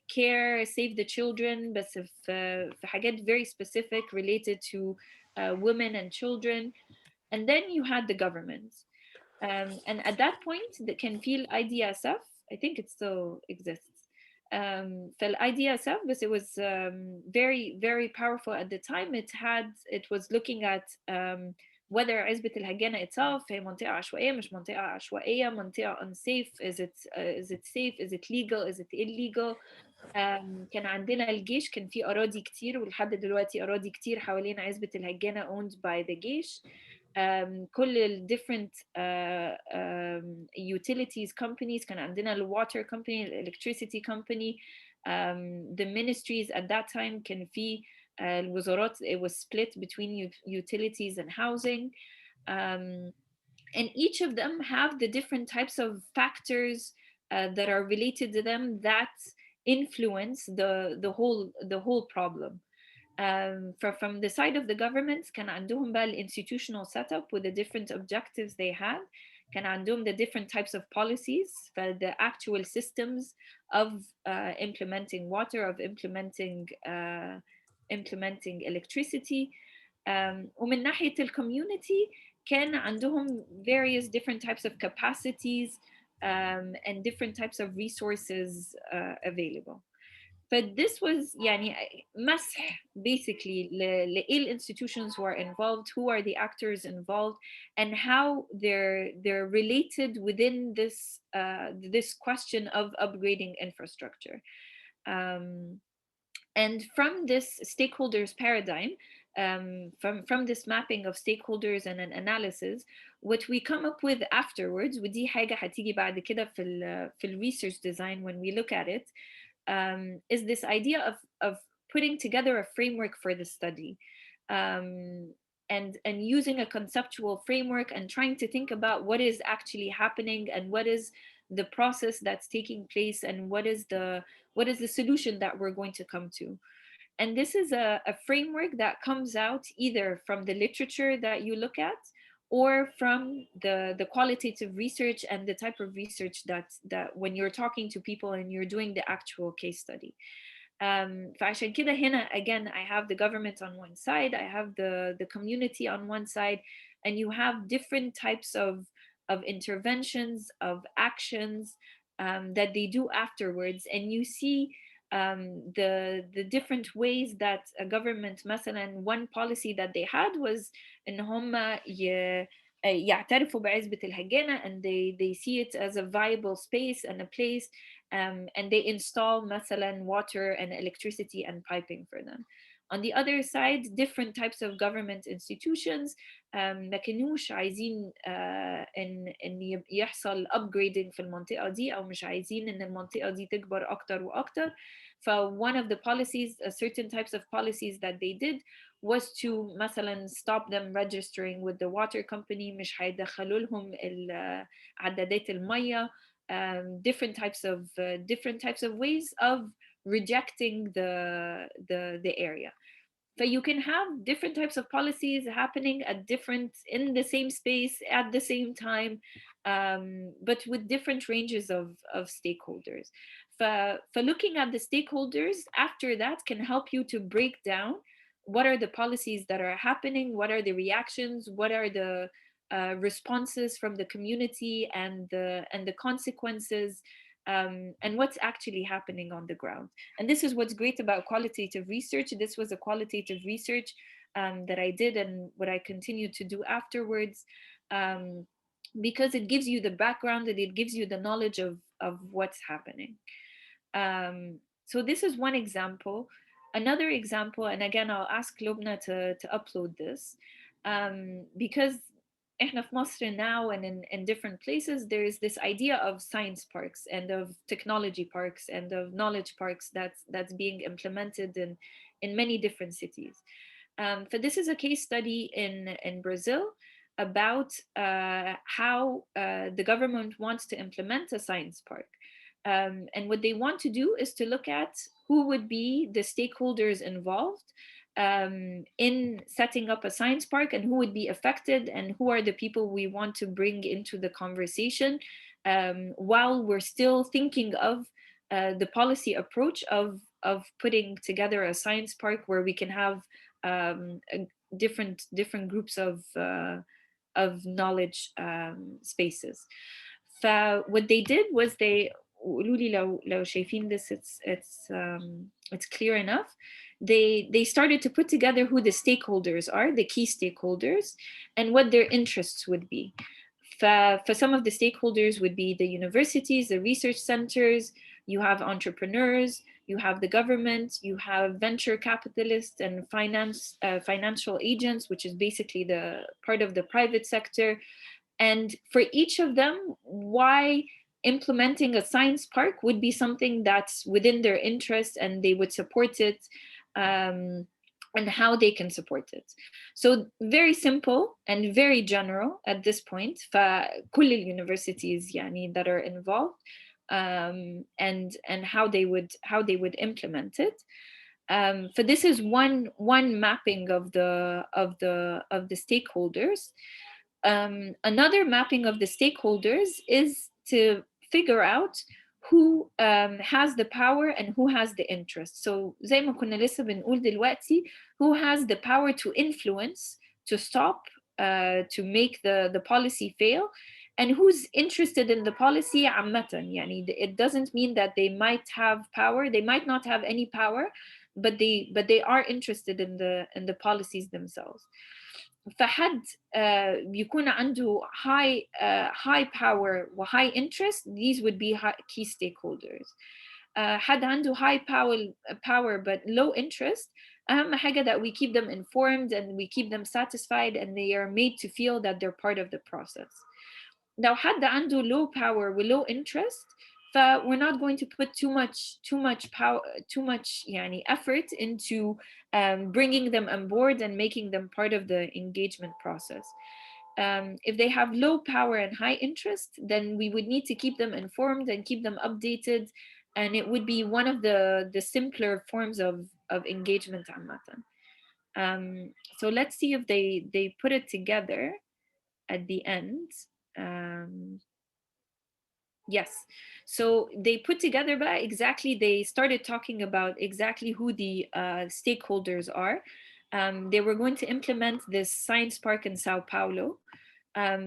CARE Save the Children بس في حاجات very specific related to women and children. And then you had the government. And at that point كان في ال IDSF. I think it still exists. فال IDSF but it was very very powerful at the time. It was looking at whether عزبة الهجانة itself هي منطقة عشوائية مش منطقة عشوائية، منطقة unsafe, is it safe, is it legal, is it illegal. كان عندنا الجيش، كان في أراضي كتير ولحد دلوقتي أراضي كتير حوالين عزبة الهجانة owned by the جيش. كل ال different utilities companies، كان عندنا ال water company، ال electricity company, the ministries at that time كان في الوزارات. It was split between utilities and housing. And each of them have the different types of factors that are related to them that influence the whole problem. From the side of the government كان عندهم بقى ال institutional setup with the different objectives they had. كان عندهم the different types of policies for the actual systems of implementing water, of implementing electricity. ومن ناحية ال community كان عندهم various different types of capacities and different types of resources available. But this was يعني مسح basically لإيه institutions who are involved, who are the actors involved, and how they're related within this this question of upgrading infrastructure. And from this stakeholders paradigm, from this mapping of stakeholders and an analysis, what we come up with afterwards, ودي حاجة هتيجي بعد كده في ال research design when we look at it, is this idea of putting together a framework for the study, and using a conceptual framework and trying to think about what is actually happening and what is the process that's taking place and what is the solution that we're going to come to. And this is a framework that comes out either from the literature that you look at or from the qualitative research and the type of research that when you're talking to people and you're doing the actual case study. فعشان كده هنا again I have the government on one side, I have the community on one side, and you have different types of interventions, of actions that they do afterwards, and you see the different ways that a government مثلا one policy that they had was إن هم يعترفوا بعزبة الهجانة, and they see it as a viable space and a place, and they install مثلا water and electricity and piping for them. On the other side, different types of government institutions ما كانوش عايزين إن يحصل upgrading في المنطقة دي، أو مش عايزين إن المنطقة دي تكبر أكتر وأكتر. one of the policies, certain types of policies that they did was to مثلا stop them registering with the water company، مش هيدخلوا لهم عدادات المية. different types of ways of rejecting the area. So you can have different types of policies happening in the same space at the same time, but with different ranges of stakeholders. For looking at the stakeholders after that can help you to break down what are the policies that are happening, what are the reactions, what are the responses from the community and the consequences, and what's actually happening on the ground. And this is what's great about qualitative research. This was a qualitative research that I did and what I continue to do afterwards, because it gives you the background and it gives you the knowledge of what's happening. So this is one example. Another example, and again, I'll ask Lubna to upload this, because احنا في مصر now and in different places there is this idea of science parks and of technology parks and of knowledge parks that's being implemented in many different cities. So this is a case study in Brazil about how the government wants to implement a science park. And what they want to do is to look at who would be the stakeholders involved in setting up a science park, and who would be affected, and who are the people we want to bring into the conversation, while we're still thinking of the policy approach of putting together a science park where we can have different groups of knowledge spaces. What they did was they قولوا لي لو شايفين this it's clear enough. They started to put together who the stakeholders are, the key stakeholders, and what their interests would be. For some of the stakeholders would be the universities, the research centers, you have entrepreneurs, you have the government, you have venture capitalists and financial agents, which is basically the part of the private sector. And for each of them, why implementing a science park would be something that's within their interest and they would support it, and how they can support it. So very simple and very general at this point. فكل universities يعني that are involved, and how they would implement it. For this is one mapping of the stakeholders. Another mapping of the stakeholders is to figure out who has the power and who has the interest. So زي ما كنا لسه بنقول دلوقتي, who has the power to influence, to stop, to make the policy fail, and who's interested in the policy عامة. يعني it doesn't mean that they might have power, they might not have any power, but they are interested in the policies themselves. فحد يكون عنده high power و high interest, these would be key stakeholders. حد عنده high power but low interest, أهم حاجة that we keep them informed and we keep them satisfied and they are made to feel that they're part of the process. Now حد عنده low power with low interest, we're not going to put too much power, too much يعني effort into bringing them on board and making them part of the engagement process. If they have low power and high interest, then we would need to keep them informed and keep them updated, and it would be one of the simpler forms of engagement عامة. So let's see if they put it together at the end. Yes, so they put together exactly, they started talking about exactly who the stakeholders are. They were going to implement this science park in Sao Paulo.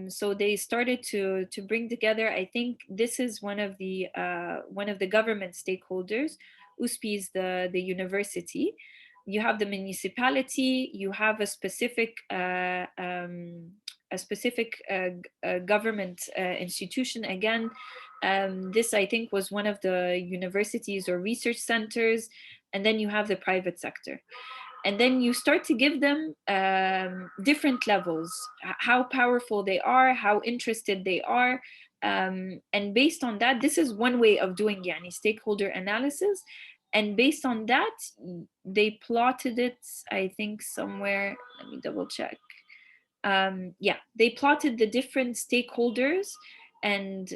So they started to bring together, I think this is one of the government stakeholders. USP is the university. You have the municipality, you have a specific government institution again. This I think was one of the universities or research centers, and then you have the private sector. And then you start to give them different levels, how powerful they are, how interested they are. And based on that, this is one way of doing yani, stakeholder analysis. And based on that, they plotted it, I think somewhere, let me double check. Yeah, they plotted the different stakeholders and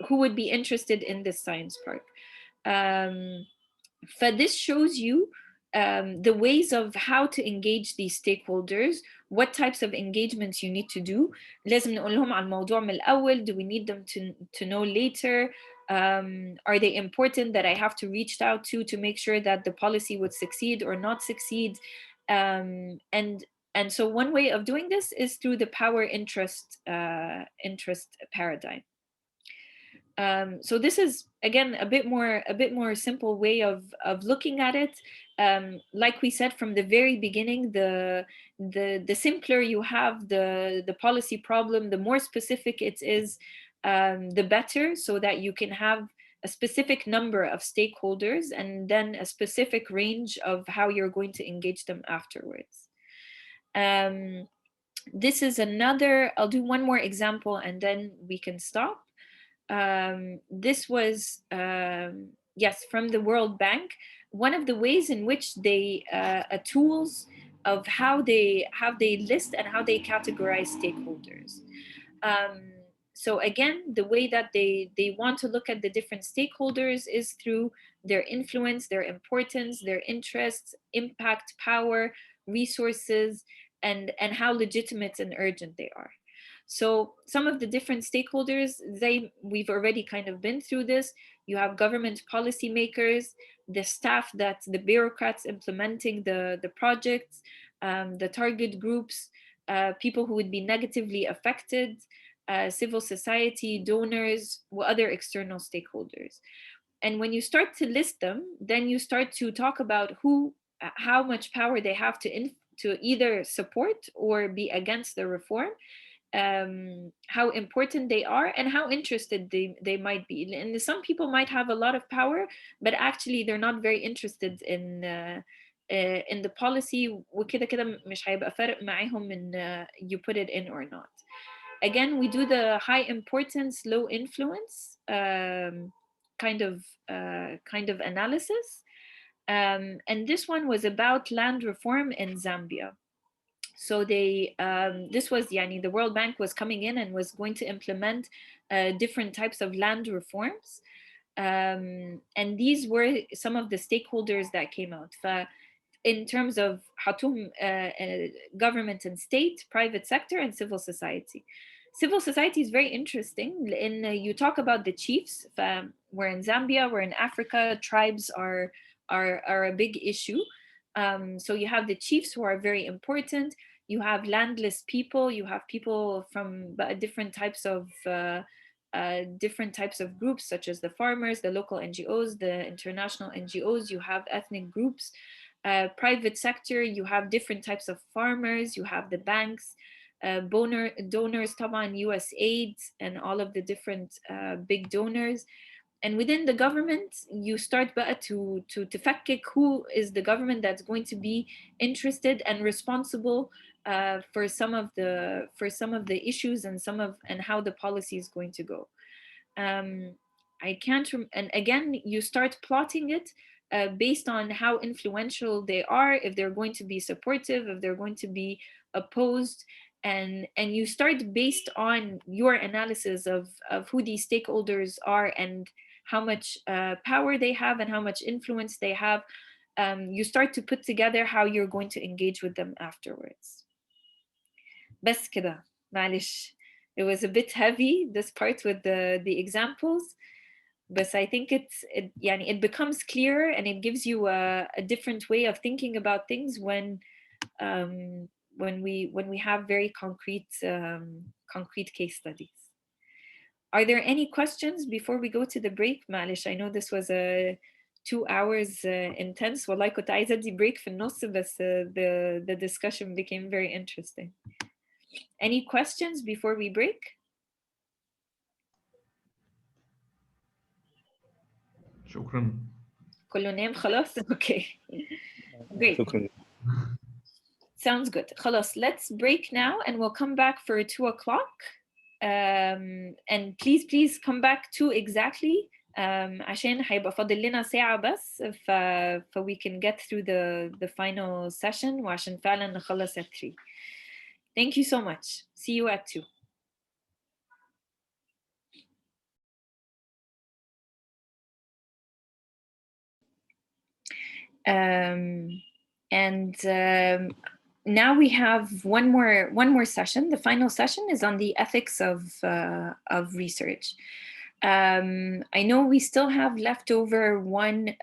who would be interested in this science park. This shows you the ways of how to engage these stakeholders, what types of engagements you need to do. لازم نقول لهم على الموضوع من الأول. Do we need them to know later? Are they important that I have to reach out to make sure that the policy would succeed or not succeed? And so one way of doing this is through the power interest paradigm. So this is again a bit more simple way of looking at it. Like we said from the very beginning, the simpler you have the policy problem, the more specific it is, the better, so that you can have a specific number of stakeholders and then a specific range of how you're going to engage them afterwards. This is another, I'll do one more example and then we can stop. This was, yes, from the World Bank, one of the ways in which they, tools of how they list and how they categorize stakeholders. So again, the way that they want to look at the different stakeholders is through their influence, their importance, their interests, impact, power, resources, and how legitimate and urgent they are. So some of the different stakeholders, we've already kind of been through this. You have government policymakers, the staff, that's the bureaucrats implementing the projects, the target groups, people who would be negatively affected, civil society, donors, or other external stakeholders. And when you start to list them, then you start to talk about how much power they have to either support or be against the reform, how important they are, and how interested they might be. And some people might have a lot of power, but actually they're not very interested in the policy, وكده كده مش هيبقى فرق معاهم in you put it in or not. Again, we do the high importance, low influence kind of analysis. And this one was about land reform in Zambia. So this was the World Bank was coming in and was going to implement different types of land reforms. And these were some of the stakeholders that came out. In terms of government and state, private sector, and civil society. Civil society is very interesting. You talk about the chiefs. We're in Zambia, we're in Africa, tribes are a big issue. So you have the chiefs who are very important. You have landless people. You have people from different types of groups, such as the farmers, the local NGOs, the international NGOs. You have ethnic groups. Private sector, you have different types of farmers. You have the banks, donors, طبعا USAID, and all of the different big donors. And within the government, you start to تفكك who is the government that's going to be interested and responsible for some of the issues and how the policy is going to go. And again, you start plotting it based on how influential they are, if they're going to be supportive, if they're going to be opposed. And you start based on your analysis of who these stakeholders are and how much power they have and how much influence they have. You start to put together how you're going to engage with them afterwards. بس كده معلش. It was a bit heavy, this part with the examples, but I think it becomes clearer and it gives you a different way of thinking about things when we have very concrete case studies. Are there any questions before we go to the break? معلش, I know this was a 2 hours intense. والله كنت عايزة أدي break في النص, بس the discussion became very interesting. Any questions before we break? شكرا. كله نام خلاص. Okay. Great. شكرا. Sounds good. خلاص, let's break now and we'll come back for 2 o'clock. And please come back 2 exactly. عشان هيبقى فاضل لنا ساعة بس so we can get through the final session وعشان فعلا نخلص at 3. Thank you so much. See you at 2. Now we have one more session. The final session is on the ethics of research. I know we still have left over one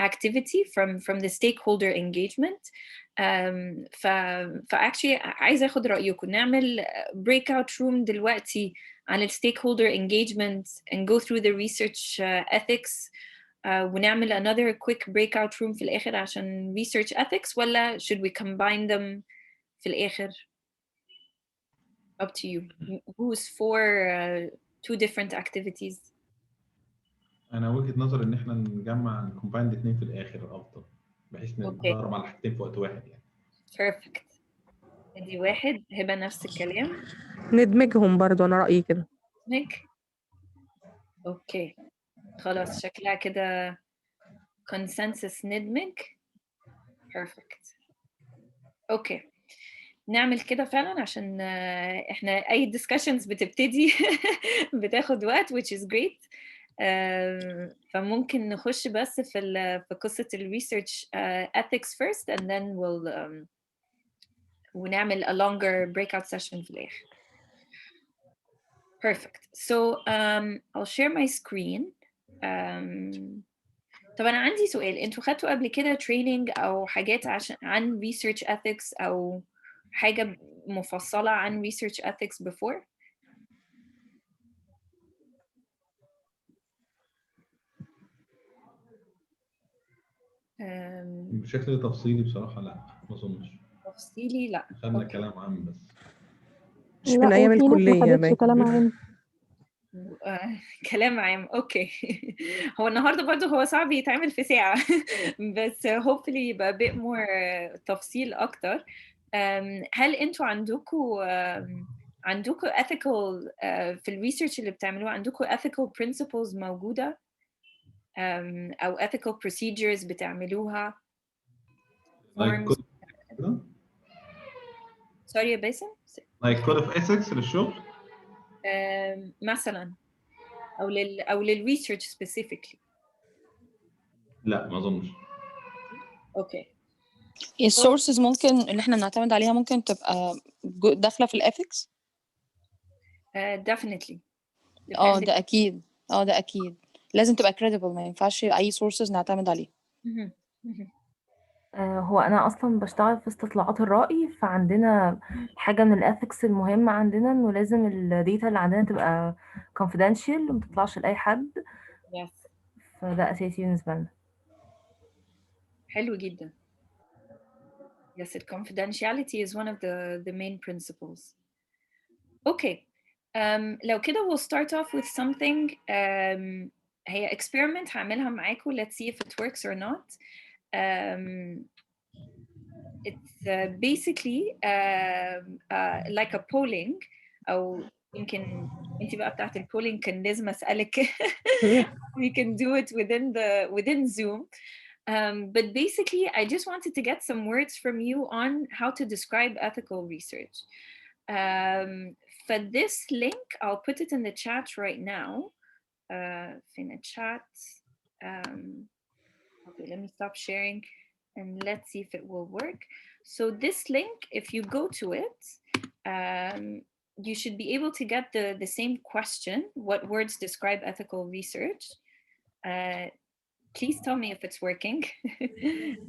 activity from the stakeholder engagement. Actually عايزة أخد رأيكم نعمل breakout room دلوقتي عن stakeholder engagement and go through the research ethics. ونعمل another quick breakout room في الآخر عشان research ethics, ولا should we combine them في الآخر? Up to you. Who's for 2 different activities? انا وجهة نظر ان احنا نجمع نكومباين الاثنين في الاخر افضل بحيث نتدرب على حاجتين في وقت واحد يعني. Perfect. ادي واحد. هبه نفس الكلام. ندمجهم برضو، انا رأيي كده. اوكي خلاص شكلها كده consensus ندمج. Perfect. Okay. نعمل كده فعلا عشان احنا اي discussions بتبتدي بتاخد وقت which is great. فممكن نخش بس في قصة ال research ethics first and then we'll ونعمل a longer breakout session في الآخر. Perfect. So I'll share my screen. طب أنا عندي سؤال، أنتوا خدتوا قبل كده training أو حاجات عن research ethics أو حاجة مفصلة عن research ethics before؟ بشكل تفصيلي بصراحة لا، ما أظنش. تفصيلي لا. خدنا كلام عام بس. مش من أيام الكلية باين. كلام عام. كلام عام اوكي. هو النهارده برضه هو صعب يتعمل في ساعة بس hopefully يبقى bit more تفصيل اكتر. هل انتوا عندكم ethical في الريسيرش اللي بتعملوه عندكم ethical principles موجودة او ethical procedures بتعملوها؟ like sorry يا باسم. like code of ethics للشغل؟ مثلا او للريسيرش specifically. لا ما اظنش. اوكي. السورسز ممكن اللي احنا بنعتمد عليها ممكن تبقى داخله في الاثكس؟ definitely. ده اكيد. ده اكيد لازم تبقى credible، ما ينفعش اي سورسز نعتمد عليه. هو أنا أصلا بشتغل في استطلاعات الرأي، فعندنا حاجة من الأثكس المهمة عندنا إنه لازم الداتا اللي عندنا تبقى confidential ومتطلعش لأي حد. yes. فده أساسي بالنسبة لنا. حلو جدا. Yes, confidentiality is one of the main principles. Okay. لو كده we'll start off with something. هي experiment هعملها معاكم. Let's see if it works or not. It's basically like a polling. أو يمكن انت بقى بتاعت البولينج كان لازم أسألك. We can do it within Zoom. But basically, I just wanted to get some words from you on how to describe ethical research. For this link, I'll put it in the chat right now. In the chat. Okay, let me stop sharing and let's see if it will work. So this link, if you go to it, you should be able to get the same question. What words describe ethical research? Please tell me if it's working.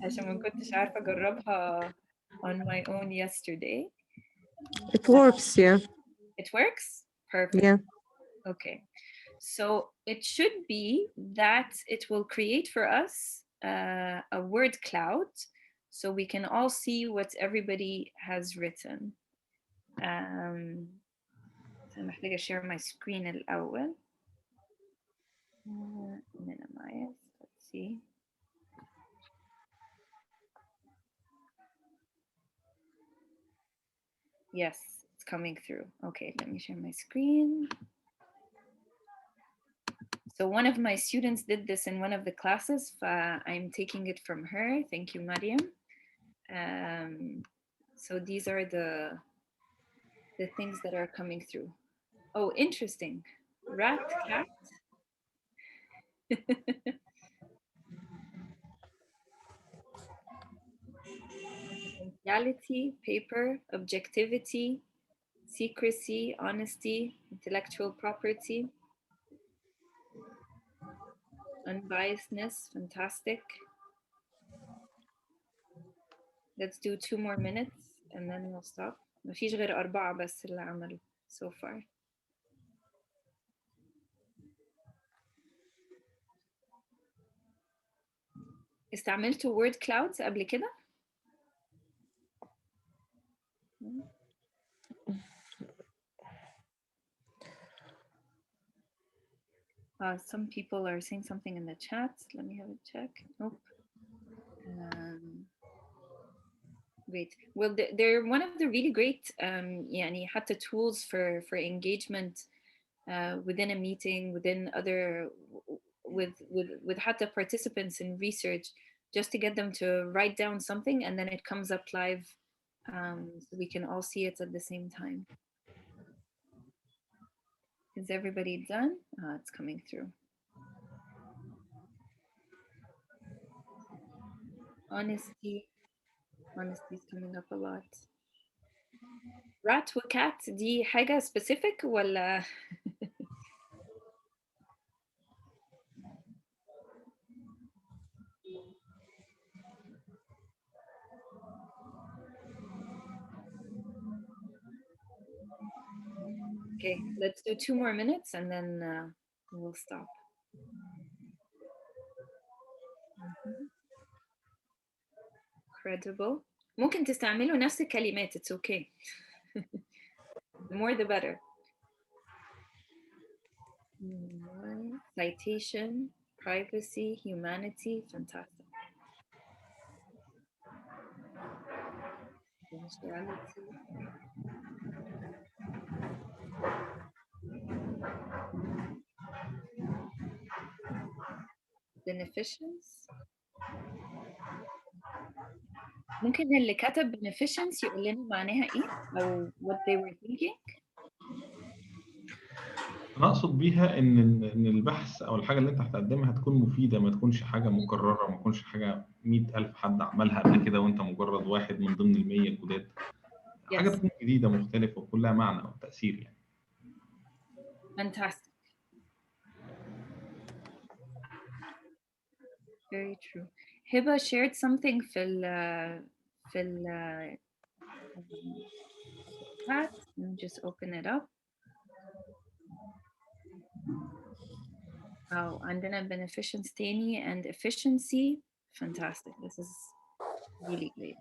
عشان ما كنتش عارفة أجربها on my own yesterday. It works, yeah. It works? Perfect. Yeah. Okay. So it should be that it will create for us a word cloud so we can all see what everybody has written. I'm going to share my screen الأول. Minimize. Let's see. Yes, it's coming through. Okay, let me share my screen. So one of my students did this in one of the classes. I'm taking it from her. Thank you, Mariam. So these are the things that are coming through. Oh, interesting. Rat, cat. Confidentiality, paper, objectivity, secrecy, honesty, intellectual property, unbiasedness, fantastic. Let's do 2 more minutes and then we'll stop. مفيش غير 4 بس اللي عملوا so far. استعملتوا word clouds قبل كده؟ Some people are saying something in the chat. Let me have a check. Nope. Great. Well, they're one of the really great يعني حتى tools for engagement within a meeting, within other with حتى participants in research, just to get them to write down something and then it comes up live so we can all see it at the same time. Is everybody done? It's coming through. Honesty is coming up a lot. Rat وcat دي حاجة specific ولا Okay, let's do 2 more minutes and then we'll stop. Credible. ممكن تستعملوا نفس الكلمات, it's okay. The more the better. Citation, privacy, humanity, fantastic. Confidentiality. Beneficence. ممكن اللي كتب beneficence يقول لنا معناها ايه او what they were thinking. انا اقصد بيها ان البحث او الحاجه اللي انت هتقدمها تكون مفيده، ما تكونش حاجه مكرره، ما تكونش حاجه 100,000 حد عملها قبل كده وانت مجرد واحد من ضمن ال100 الجداد. حاجه تكون جديده مختلفه ويكون لها معنى او تاثير يعني. Fantastic. Very true. Hiba shared something في ال chat. Let me just open it up. Oh, عندنا beneficence تاني and efficiency. Fantastic. This is really great.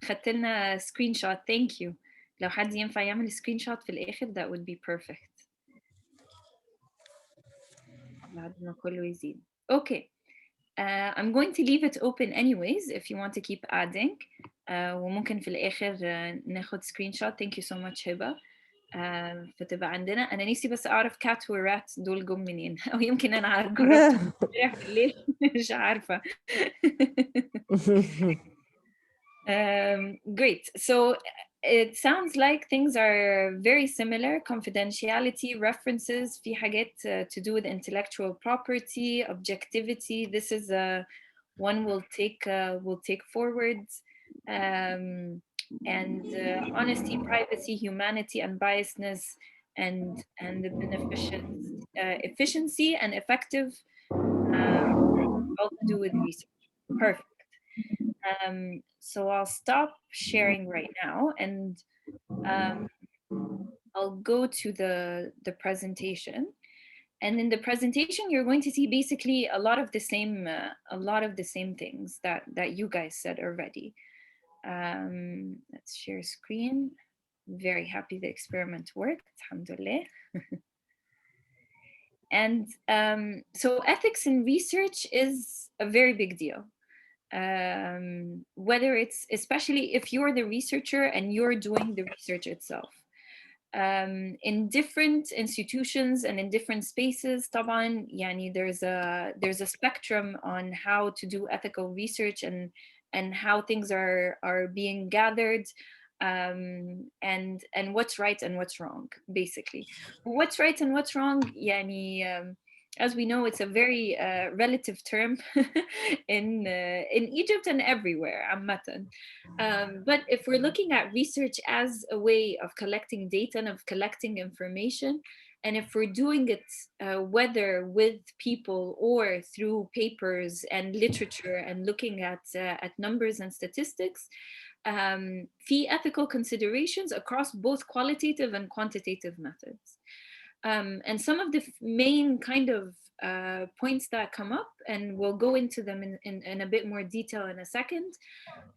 خدت لنا screen shot. Thank you. لو حد ينفع يعمل screen shot في الآخر that would be perfect. بعد ما كله يزيد. Okay. I'm going to leave it open anyways if you want to keep adding. وممكن في الآخر ناخد screen shot. Thank you so much هبة. فتبقى عندنا. أنا نفسي بس أعرف cat و rat دول جم منين أو يمكن أنا جربتهم بالليل مش عارفة. Great. So it sounds like things are very similar. Confidentiality, references, في حاجات to do with intellectual property, objectivity. This is one we'll take forward. And honesty, privacy, humanity, unbiasedness, and the beneficence, efficiency, and effective. All to do with research. Perfect. So I'll stop sharing right now and I'll go to the presentation. And in the presentation, you're going to see basically a lot of the same things that you guys said already. Let's share screen. Very happy the experiment worked. Alhamdulillah. And so ethics in research is a very big deal. Whether it's, especially if you're the researcher and you're doing the research itself. In different institutions and in different spaces, طبعا يعني there's a spectrum on how to do ethical research and how things are being gathered, and what's right and what's wrong, basically. What's right and what's wrong, يعني as we know, it's a very relative term in Egypt and everywhere, عامةً. But if we're looking at research as a way of collecting data and of collecting information, and if we're doing it whether with people or through papers and literature and looking at numbers and statistics, في ethical considerations across both qualitative and quantitative methods. And some of the main kind of points that come up, and we'll go into them in a bit more detail in a second.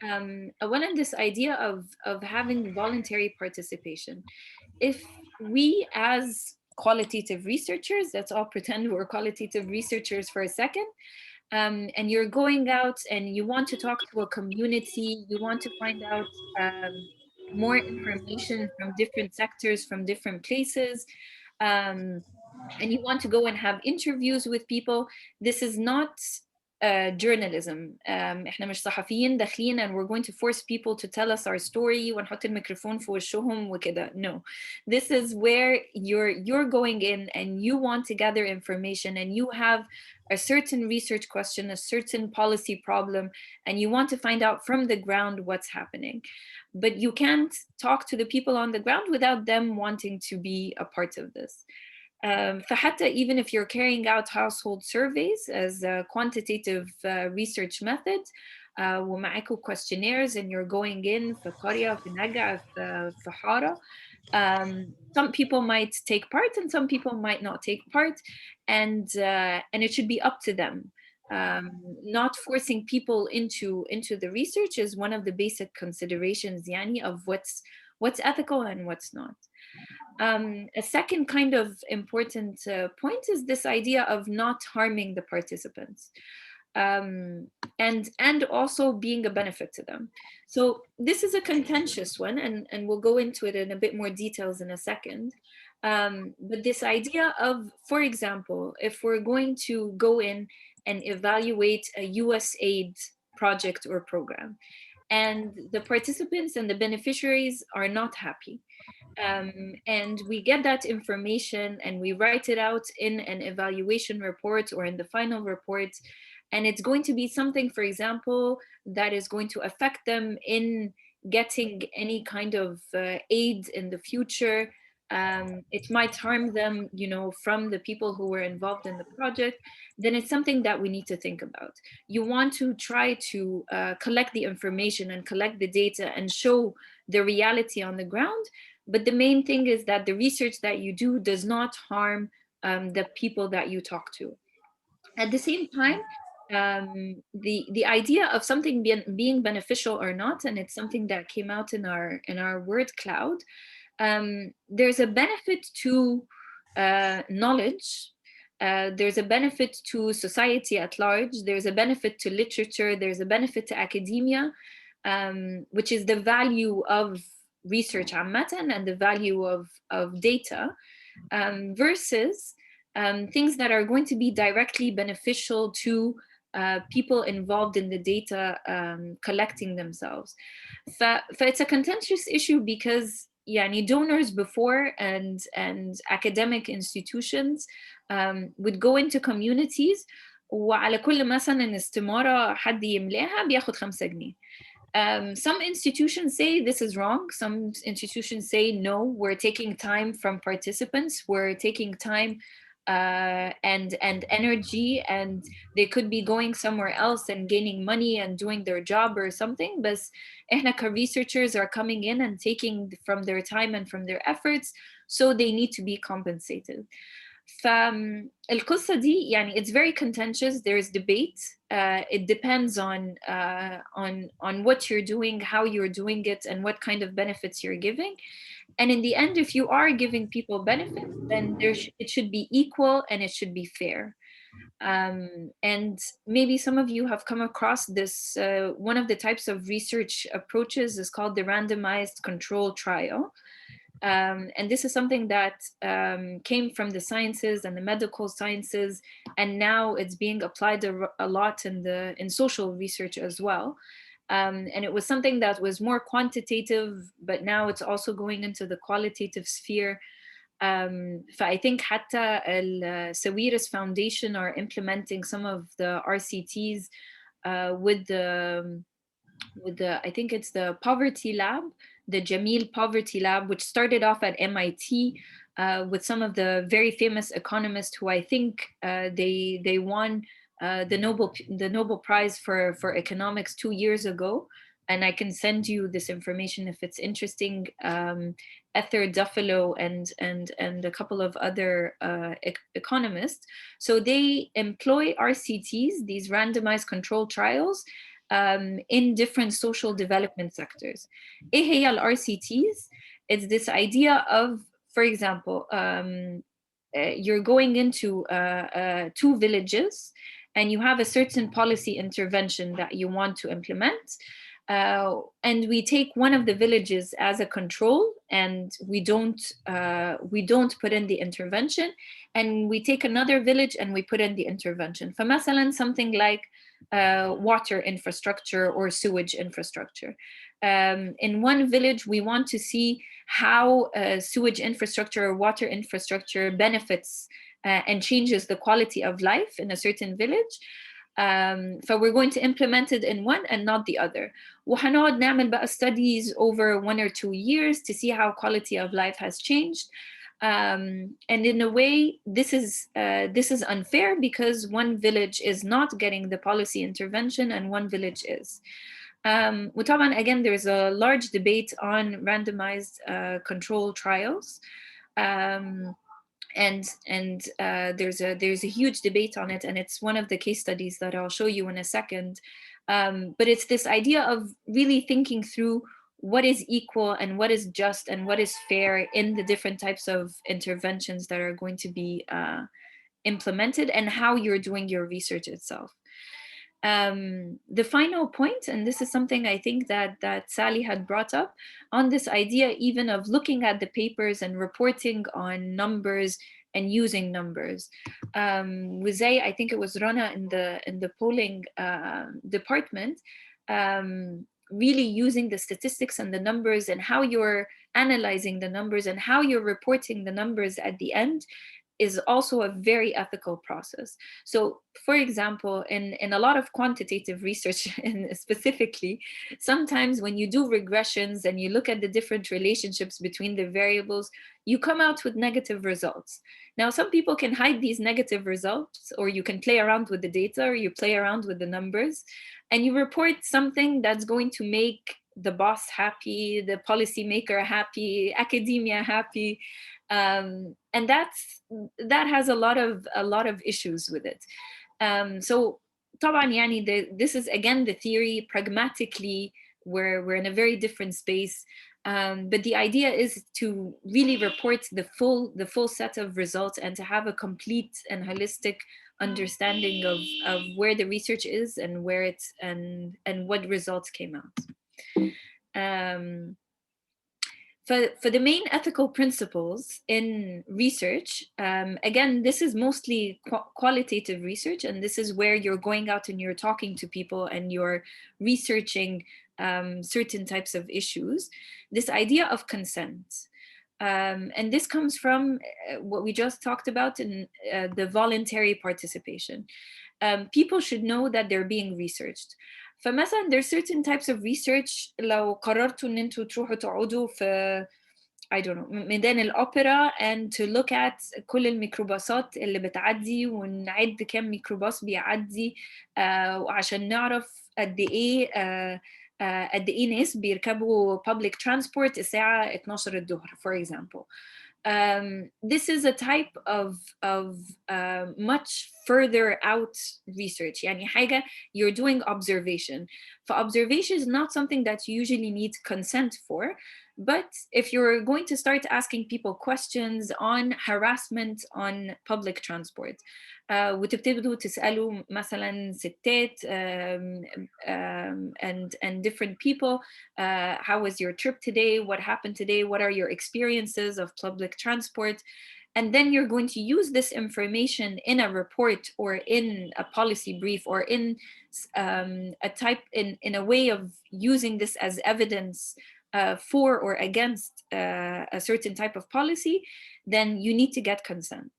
One, this idea of having voluntary participation. If we as qualitative researchers, let's all pretend we're qualitative researchers for a second, and you're going out and you want to talk to a community, you want to find out more information from different sectors, from different places, and you want to go and have interviews with people, this is not journalism. احنا مش صحفيين داخلين and we're going to force people to tell us our story ونحط الميكروفون في وشهم وكده. No, this is where you're going in and you want to gather information and you have a certain research question, a certain policy problem, and you want to find out from the ground what's happening. But you can't talk to the people on the ground without them wanting to be a part of this. فحتى even if you're carrying out household surveys as a quantitative research method ومعاكوا questionnaires and you're going in في قرية في نجع في حارة, some people might take part and some people might not take part, and it should be up to them. Not forcing people into the research is one of the basic considerations يعني of what's ethical and what's not. A second kind of important point is this idea of not harming the participants, and also being a benefit to them. So this is a contentious one, and we'll go into it in a bit more details in a second. But this idea of, for example, if we're going to go in and evaluate a US aid project or program, and the participants and the beneficiaries are not happy, and we get that information and we write it out in an evaluation report or in the final report, and it's going to be something, for example, that is going to affect them in getting any kind of aid in the future. It might harm them, you know, from the people who were involved in the project, then it's something that we need to think about. You want to try to collect the information and collect the data and show the reality on the ground. But the main thing is that the research that you do does not harm the people that you talk to. At the same time, the idea of something being beneficial or not, and it's something that came out in our word cloud, there's a benefit to knowledge. There's a benefit to society at large. There's a benefit to literature. There's a benefit to academia, which is the value of research عامة and the value of data, versus things that are going to be directly beneficial to people involved in the data collecting themselves. It's a contentious issue because يعني donors before and academic institutions would go into communities وعلى كل مثلا استمارة حد يملاها بياخد 5 جنيه. Some institutions say this is wrong. Some institutions say, no, we're taking time from participants. We're taking time and energy, and they could be going somewhere else and gaining money and doing their job or something. But احنا researchers are coming in and taking from their time and from their efforts, so they need to be compensated. فالقصة دي يعني it's very contentious. There's debate. It depends on what you're doing, how you're doing it, and what kind of benefits you're giving. And in the end, if you are giving people benefits, then it should be equal and it should be fair. And maybe some of you have come across this. One of the types of research approaches is called the randomized control trial. And this is something that came from the sciences and the medical sciences, and now it's being applied a lot in social research as well. And it was something that was more quantitative, but now it's also going into the qualitative sphere. I think حتى Sawiris Foundation are implementing some of the RCTs with the I think it's the Poverty Lab, the Jamil Poverty Lab, which started off at MIT with some of the very famous economists who I think they won the Nobel Prize for economics 2 years ago. And I can send you this information if it's interesting. Ether Duffalo and a couple of other economists. So they employ RCTs, these randomized control trials, in different social development sectors. إيه هي ال RCTs? It's this idea of, for example, you're going into 2 villages and you have a certain policy intervention that you want to implement. and we take one of the villages as a control, and we don't put in the intervention, and we take another village and we put in the intervention. فمثلا something like water infrastructure or sewage infrastructure. In one village, we want to see how sewage infrastructure or water infrastructure benefits and changes the quality of life in a certain village. So we're going to implement it in one and not the other. وهنقعد نعمل بقى studies over 1 or 2 years to see how quality of life has changed. And in a way, this is unfair because one village is not getting the policy intervention and one village is. وطبعا again, there's a large debate on randomized control trials. And there's a huge debate on it, and it's one of the case studies that I'll show you in a second. But it's this idea of really thinking through what is equal and what is just and what is fair in the different types of interventions that are going to be implemented, and how you're doing your research itself. The final point, and this is something I think that Sally had brought up, on this idea even of looking at the papers and reporting on numbers and using numbers. Wizay, I think it was Rana in the polling department, really using the statistics and the numbers and how you're analyzing the numbers and how you're reporting the numbers at the end is also a very ethical process. So for example, in a lot of quantitative research, and specifically, sometimes when you do regressions and you look at the different relationships between the variables, you come out with negative results. Now, some people can hide these negative results, or you can play around with the data, or you play around with the numbers, and you report something that's going to make the boss happy, the policymaker happy, academia happy. And that has a lot of issues with it. So طبعا يعني this is again the theory. Pragmatically, we're in a very different space, but the idea is to really report the full set of results and to have a complete and holistic understanding of where the research is and where it's and what results came out. For the main ethical principles in research, again, this is mostly qualitative research, and this is where you're going out and you're talking to people and you're researching certain types of issues. This idea of consent. And this comes from what we just talked about in the voluntary participation. People should know that they're being researched. فمثلا there's certain types of research لو قررتوا ان انتوا تروحوا تقعدوا في I don't know ميدان الأوبرا and to look at كل الميكروباصات اللي بتعدي ونعد كم ميكروباص بيعدي وعشان نعرف قد ايه ناس بيركبوا public transport الساعة 12 الظهر, for example. This is a type of much further out research. يعني حاجة you're doing observation. Observation is not something that you usually need consent for. But if you're going to start asking people questions on harassment on public transport, وتبتدوا تسألوا مثلا ستات and different people, how was your trip today? What happened today? What are your experiences of public transport? And then you're going to use this information in a report or in a policy brief or in in a way of using this as evidence for or against a certain type of policy, then you need to get consent.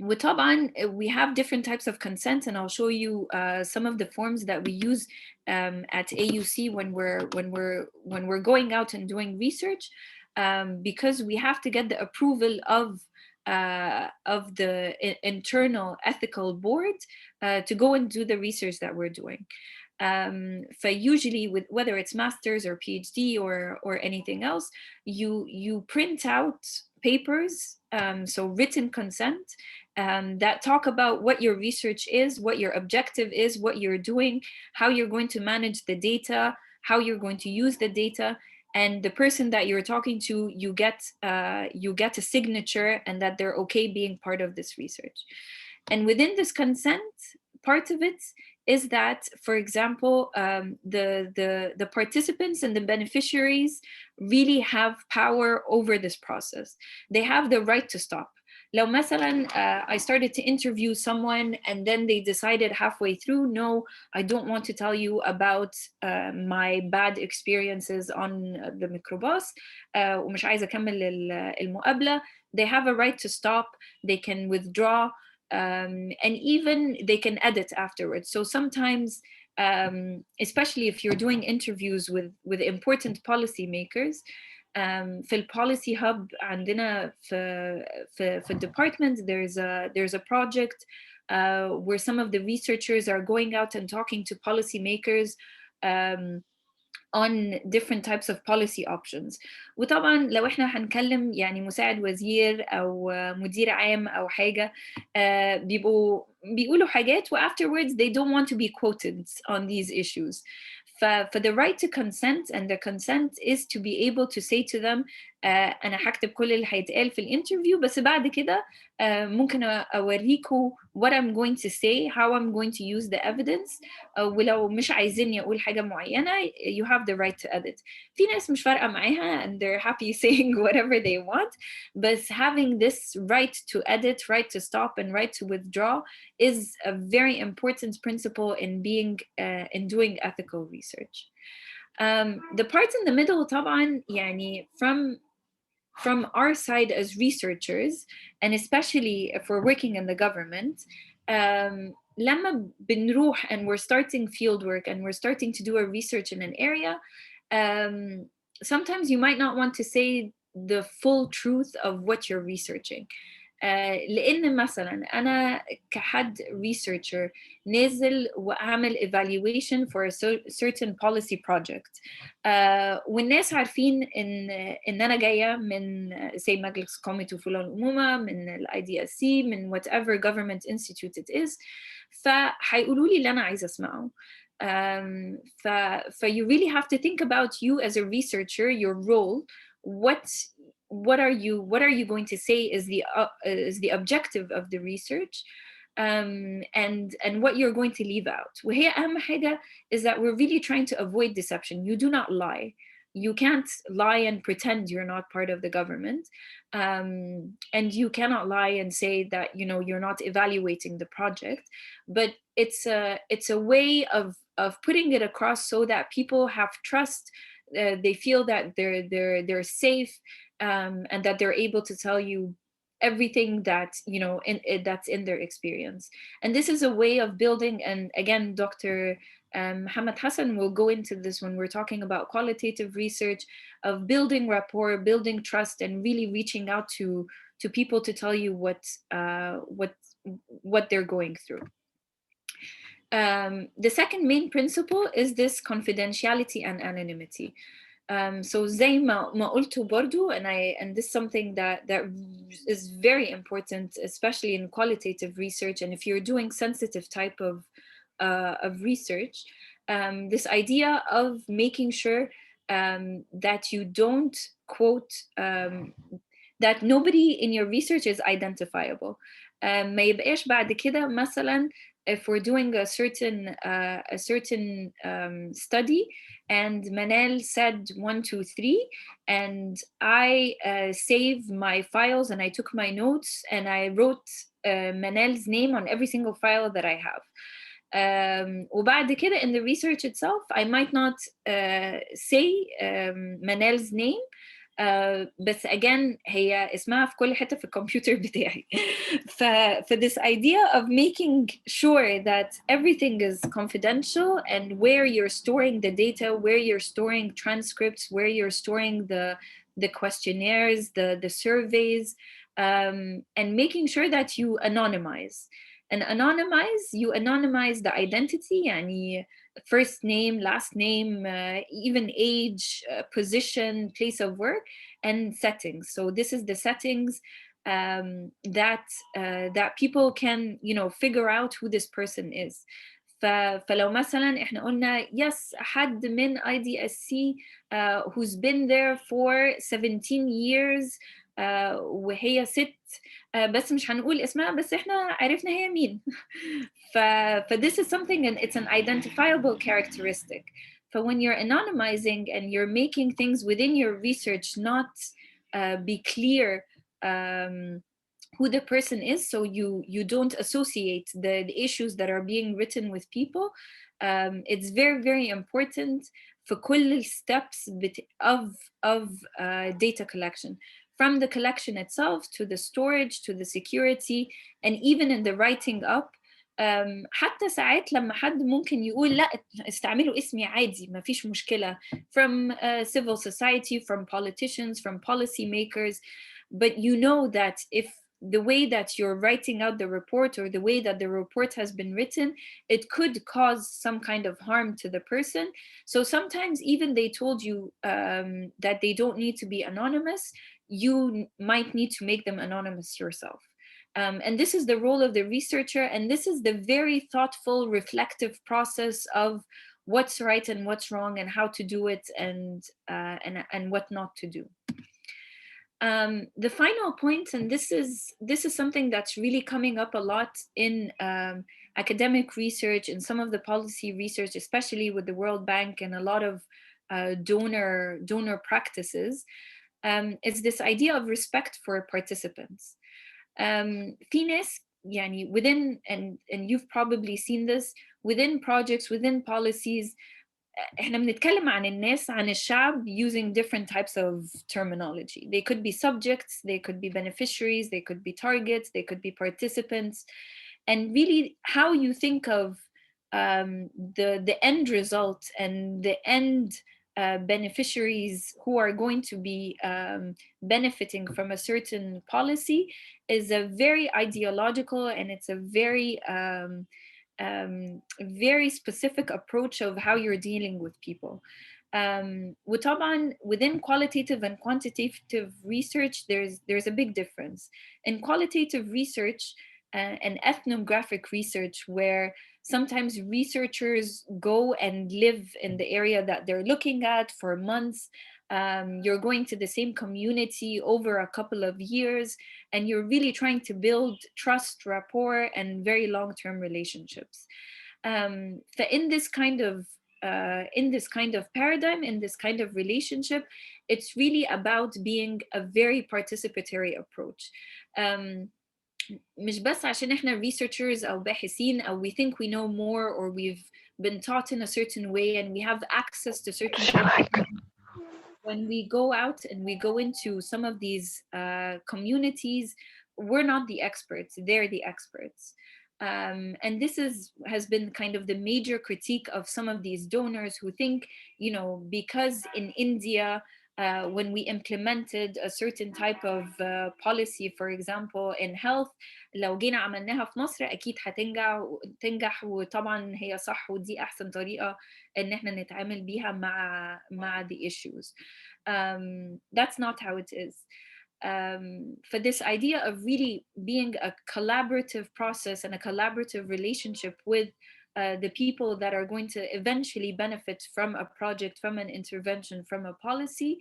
وطبعا we have different types of consent, and I'll show you some of the forms that we use at AUC when we're going out and doing research, because we have to get the approval of the internal ethical board to go and do the research that we're doing. Usually, with whether it's master's or PhD or anything else, you print out papers, so written consent, that talk about what your research is, what your objective is, what you're doing, how you're going to manage the data, how you're going to use the data, and the person that you're talking to, you get a signature and that they're okay being part of this research. And within this consent, part of it is that, for example, the participants and the beneficiaries really have power over this process. They have the right to stop. لو مثلا I started to interview someone and then they decided halfway through, no, I don't want to tell you about my bad experiences on the microbus ومش عايزة أكمل المقابلة, they have a right to stop, they can withdraw, and even they can edit afterwards. So sometimes, especially if you're doing interviews with important policymakers, في البوليسي هاب عندنا في department there's a project where some of the researchers are going out and talking to policymakers on different types of policy options. وطبعا لو احنا هنكلم يعني مساعد وزير او مدير عام او حاجة بيقولوا حاجات afterwards they don't want to be quoted on these issues. For the right to consent, and the consent is to be able to say to them أنا هكتب كل اللي هيتقال في الانترفيو بس بعد كده ممكن أوريكوا what I'm going to say, how I'm going to use the evidence. ولو مش عايزيني أقول حاجة معينة you have the right to edit. في ناس مش فارقة معاها and they're happy saying whatever they want, but having this right to edit, right to stop, and right to withdraw is a very important principle in doing ethical research. The part in the middle طبعا يعني from our side as researchers, and especially if we're working in the government, لما بنروح and we're starting field work and we're starting to do a research in an area, sometimes you might not want to say the full truth of what you're researching. لأن مثلا أنا كحد researcher نازل وأعمل evaluation for a certain policy project والناس عارفين إن أنا جاية من say مجلس قومي الطفولة والأمومة من ال IDSC من whatever government institute it is, فهيقولوا لي اللي أنا عايزة أسمعه. You really have to think about you as a researcher, your role, what are you going to say is the objective of the research, and what you're going to leave out. وهي أهم حاجة is that we're really trying to avoid deception. You do not lie. You can't lie and pretend you're not part of the government, and you cannot lie and say that you're not evaluating the project. But it's a way of putting it across so that people have trust. They feel that they're safe, and that they're able to tell you everything that that's in their experience. And this is a way of building, and again Dr. Mohammed Hassan will go into this when we're talking about qualitative research, of building rapport, building trust, and really reaching out to people to tell you what they're going through. The second main principle is this confidentiality and anonymity. So زي ما قلتوا برضو, and this is something that is very important, especially in qualitative research, and if you're doing sensitive type of research, this idea of making sure that you don't quote, that nobody in your research is identifiable. ما يبقاش بعد كده مثلا if we're doing a certain study and Manel said 1, 2, 3, and I saved my files and I took my notes and I wrote Manel's name on every single file that I have. وبعد كده in the research itself I might not say Manel's name, بس again هي اسمها في كل حتة في الكمبيوتر بتاعي. For this idea of making sure that everything is confidential, and where you're storing the data, where you're storing transcripts, where you're storing the questionnaires, the surveys, and making sure that you anonymize. And you anonymize the identity, يعني first name, last name, even age, position, place of work, and settings. So this is the settings that people can figure out who this person is. فلو مثلا احنا قلنا yes حد من IDSC who's been there for 17 years وهي ست بس مش هنقول اسمها بس احنا عرفنا هي مين. ف this is something and it's an identifiable characteristic. So when you're anonymizing and you're making things within your research not be clear who the person is, so you don't associate the issues that are being written with people, it's very, very important for كل steps of data collection, from the collection itself to the storage to the security and even in the writing up. حتى ساعات لما حد ممكن يقول لا استعملوا اسمي عادي ما فيش مشكلة, from civil society, from politicians, from policymakers, but you know that if the way that you're writing out the report or the way that the report has been written, it could cause some kind of harm to the person. So sometimes even they told you that they don't need to be anonymous, you might need to make them anonymous yourself. And this is the role of the researcher, and this is the very thoughtful, reflective process of what's right and what's wrong and how to do it and what not to do. The final point, and this is something that's really coming up a lot in academic research and some of the policy research, especially with the World Bank and a lot of donor practices, is this idea of respect for participants. في ناس يعني within and you've probably seen this within projects, within policies, احنا بنتكلم عن الناس, عن الشعب, using different types of terminology. They could be subjects, they could be beneficiaries, they could be targets, they could be participants. And really how you think of the end result and the end beneficiaries who are going to be benefiting from a certain policy is a very ideological, and it's a very specific approach of how you're dealing with people. وطبعا within qualitative and quantitative research there's a big difference. In qualitative research and ethnographic research, where sometimes researchers go and live in the area that they're looking at for months, you're going to the same community over a couple of years, and you're really trying to build trust, rapport, and very long-term relationships. So in this kind of paradigm, in this kind of relationship, it's really about being a very participatory approach. مش بس عشان احنا researchers أو باحثين أو we think we know more or we've been taught in a certain way and we have access to certain types. When we go out and we go into some of these communities, we're not the experts, they're the experts. And this has been kind of the major critique of some of these donors who think, because in India, when we implemented a certain type of policy, for example, in health, لو جينا عملناها في مصر أكيد هتنجح وطبعا هي صح ودي أحسن طريقة إن إحنا نتعامل بيها مع the issues. That's not how it is. For this idea of really being a collaborative process and a collaborative relationship with the people that are going to eventually benefit from a project, from an intervention, from a policy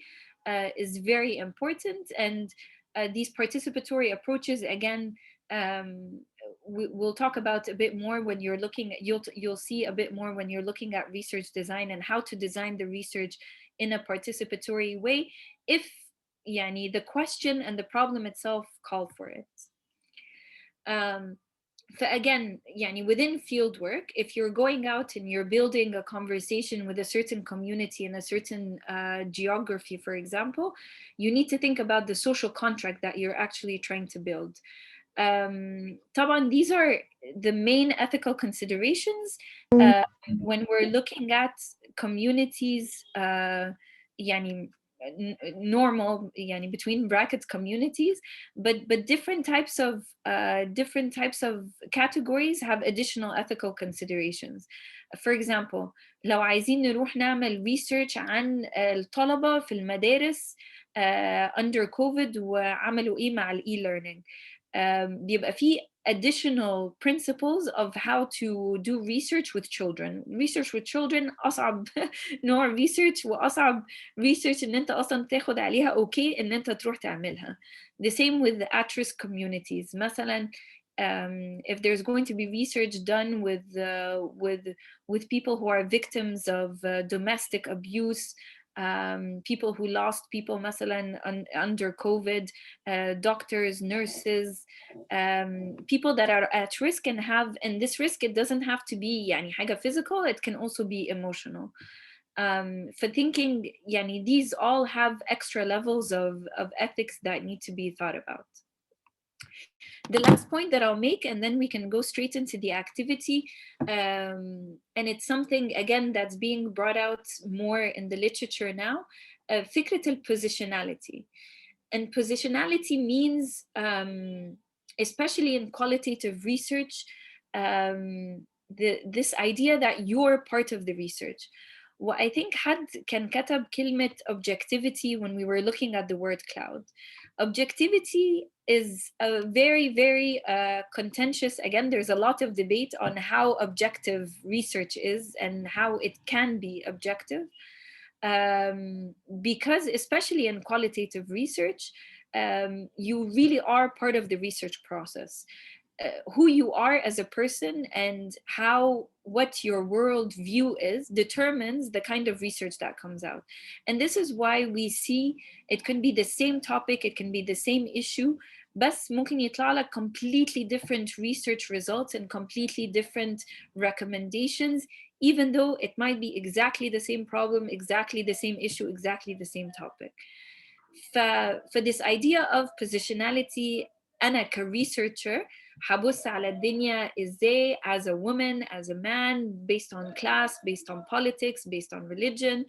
is very important. And these participatory approaches, again, we'll talk about a bit more when you're looking at, you'll see a bit more when you're looking at research design and how to design the research in a participatory way if the question and the problem itself call for it. Again, within fieldwork, if you're going out and you're building a conversation with a certain community in a certain geography, for example, you need to think about the social contract that you're actually trying to build. طبعا these are the main ethical considerations when we're looking at communities normal between brackets communities, but different types of categories have additional ethical considerations. For example, لو عايزين نروح نعمل research عن الطلبة في المدارس under COVID وعملوا ايه مع e-learning. بيبقى فيه additional principles of how to do research with children. Research with children أصعب نوع research، وأصعب research إن أنت أصلا تاخد عليها okay إن أنت تروح تعملها. The same with the at-risk communities. مثلا if there's going to be research done with people who are victims of domestic abuse, people who lost people مثلا under COVID, doctors, nurses, people that are at risk and this risk, it doesn't have to be يعني حاجة physical, it can also be emotional. For thinking يعني these all have extra levels of ethics that need to be thought about. The last point that I'll make, and then we can go straight into the activity, and it's something again that's being brought out more in the literature now, فكرة positionality. And positionality means, especially in qualitative research, this idea that you're part of the research. I think حد كان كتب كلمة objectivity when we were looking at the word cloud. Objectivity is a very, very contentious, again, there's a lot of debate on how objective research is and how it can be objective. Because especially in qualitative research, you really are part of the research process. Who you are as a person and what your world view is determines the kind of research that comes out. And this is why we see it can be the same topic, it can be the same issue, بس ممكن يطلع لك completely different research results and completely different recommendations, even though it might be exactly the same problem, exactly the same issue, exactly the same topic. For this idea of positionality, أنا كresearcher هبص على الدنيا إزاي as a woman, as a man, based on class, based on politics, based on religion,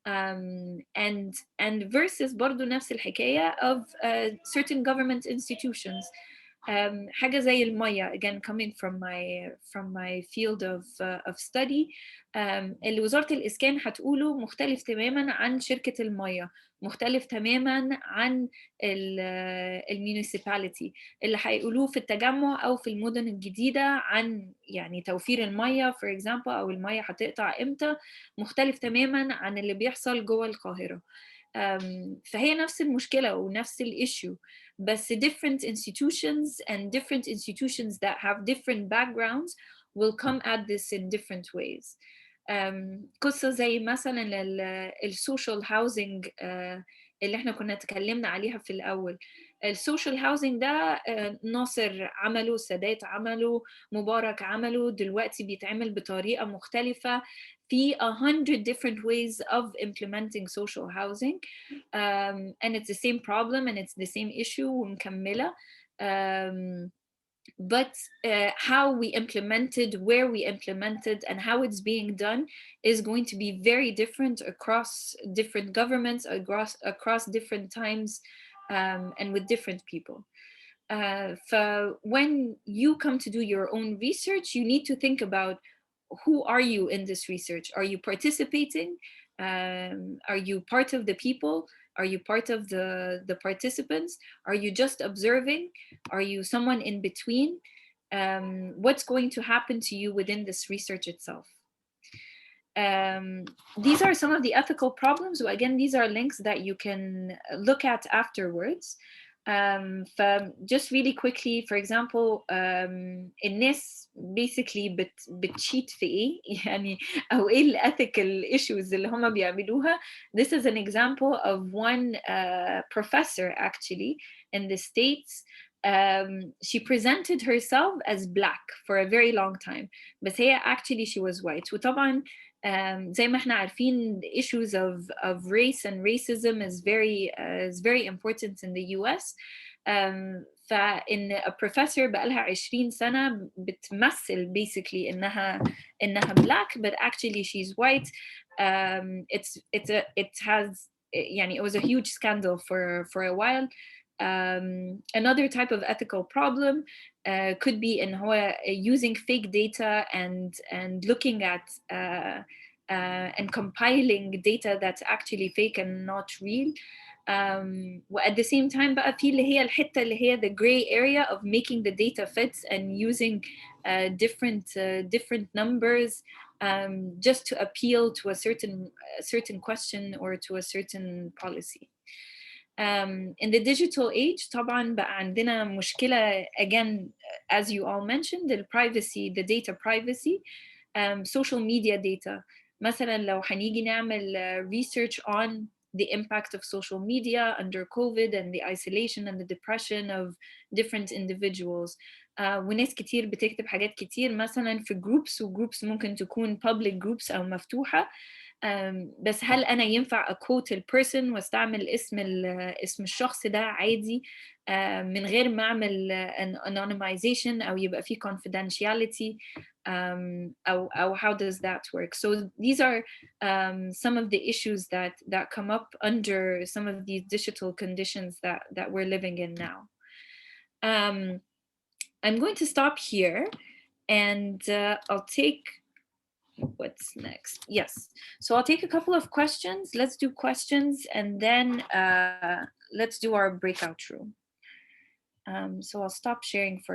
and versus برضو نفس الحكاية of certain government institutions. حاجة زي المية, again coming from my field of study, اللي وزارة الإسكان هتقوله مختلف تماما عن شركة المية، مختلف تماما عن الميونيسيباليتي اللي هيقولوه في التجمع أو في المدن الجديدة عن يعني توفير المية for example، أو المية هتقطع إمتى، مختلف تماما عن اللي بيحصل جوه القاهرة. فهي نفس المشكلة ونفس الissue، بس different institutions and different institutions that have different backgrounds will come at this in different ways. قصة زي مثلا السوشيال هاوزنج اللي احنا كنا تكلمنا عليها في الأول. السوشيال هاوزنج ده ناصر عمله، سادات عمله، مبارك عمله، دلوقتي بيتعمل بطريقة مختلفة في 100 different ways of implementing social housing, and it's the same problem and it's the same issue ومكملة. But how we implemented, where we implemented, and how it's being done is going to be very different across different governments, across different times, and with different people. When you come to do your own research, you need to think about who are you in this research? Are you participating? Are you part of the people? Are you part of the participants? Are you just observing? Are you someone in between? What's going to happen to you within this research itself? These are some of the ethical problems. Again, these are links that you can look at afterwards. Just really quickly, for example, الناس basically بتشيت في ايه يعني او ايه الethical issues اللي هم بيعملوها. This is an example of one professor actually in the States. She presented herself as black for a very long time, بس هي actually she was white. وطبعا زي ما احنا عارفين the issues of race and racism is very important in the US. فإن a professor بقالها 20 سنة بتمثل basically إنها black, but actually she's white. It has يعني it was a huge scandal for a while. Another type of ethical problem could be in using fake data and looking at and compiling data that's actually fake and not real. at the same time بقى في اللي هي الحتة اللي هي the gray area of making the data fit and using different numbers just to appeal to a certain question or to a certain policy. In the digital age طبعا بقى عندنا مشكلة again as you all mentioned the privacy, the data privacy, social media data. مثلا لو هنيجي نعمل research on the impact of social media under COVID and the isolation and the depression of different individuals. وناس كتير بتكتب حاجات كتير مثلا في groups وgroups ممكن تكون public groups أو مفتوحة. بس هل أنا ينفع أكوت البيرسون واستعمل اسم الشخص ده عادي من غير ما أعمل anonymization أو يبقى فيه confidentiality أو how does that work? So these are some of the issues that come up under some of these digital conditions that we're living in now. I'm going to stop here and I'll take what's next. Yes, so I'll take a couple of questions. Let's do questions and then let's do our breakout room. So I'll stop sharing for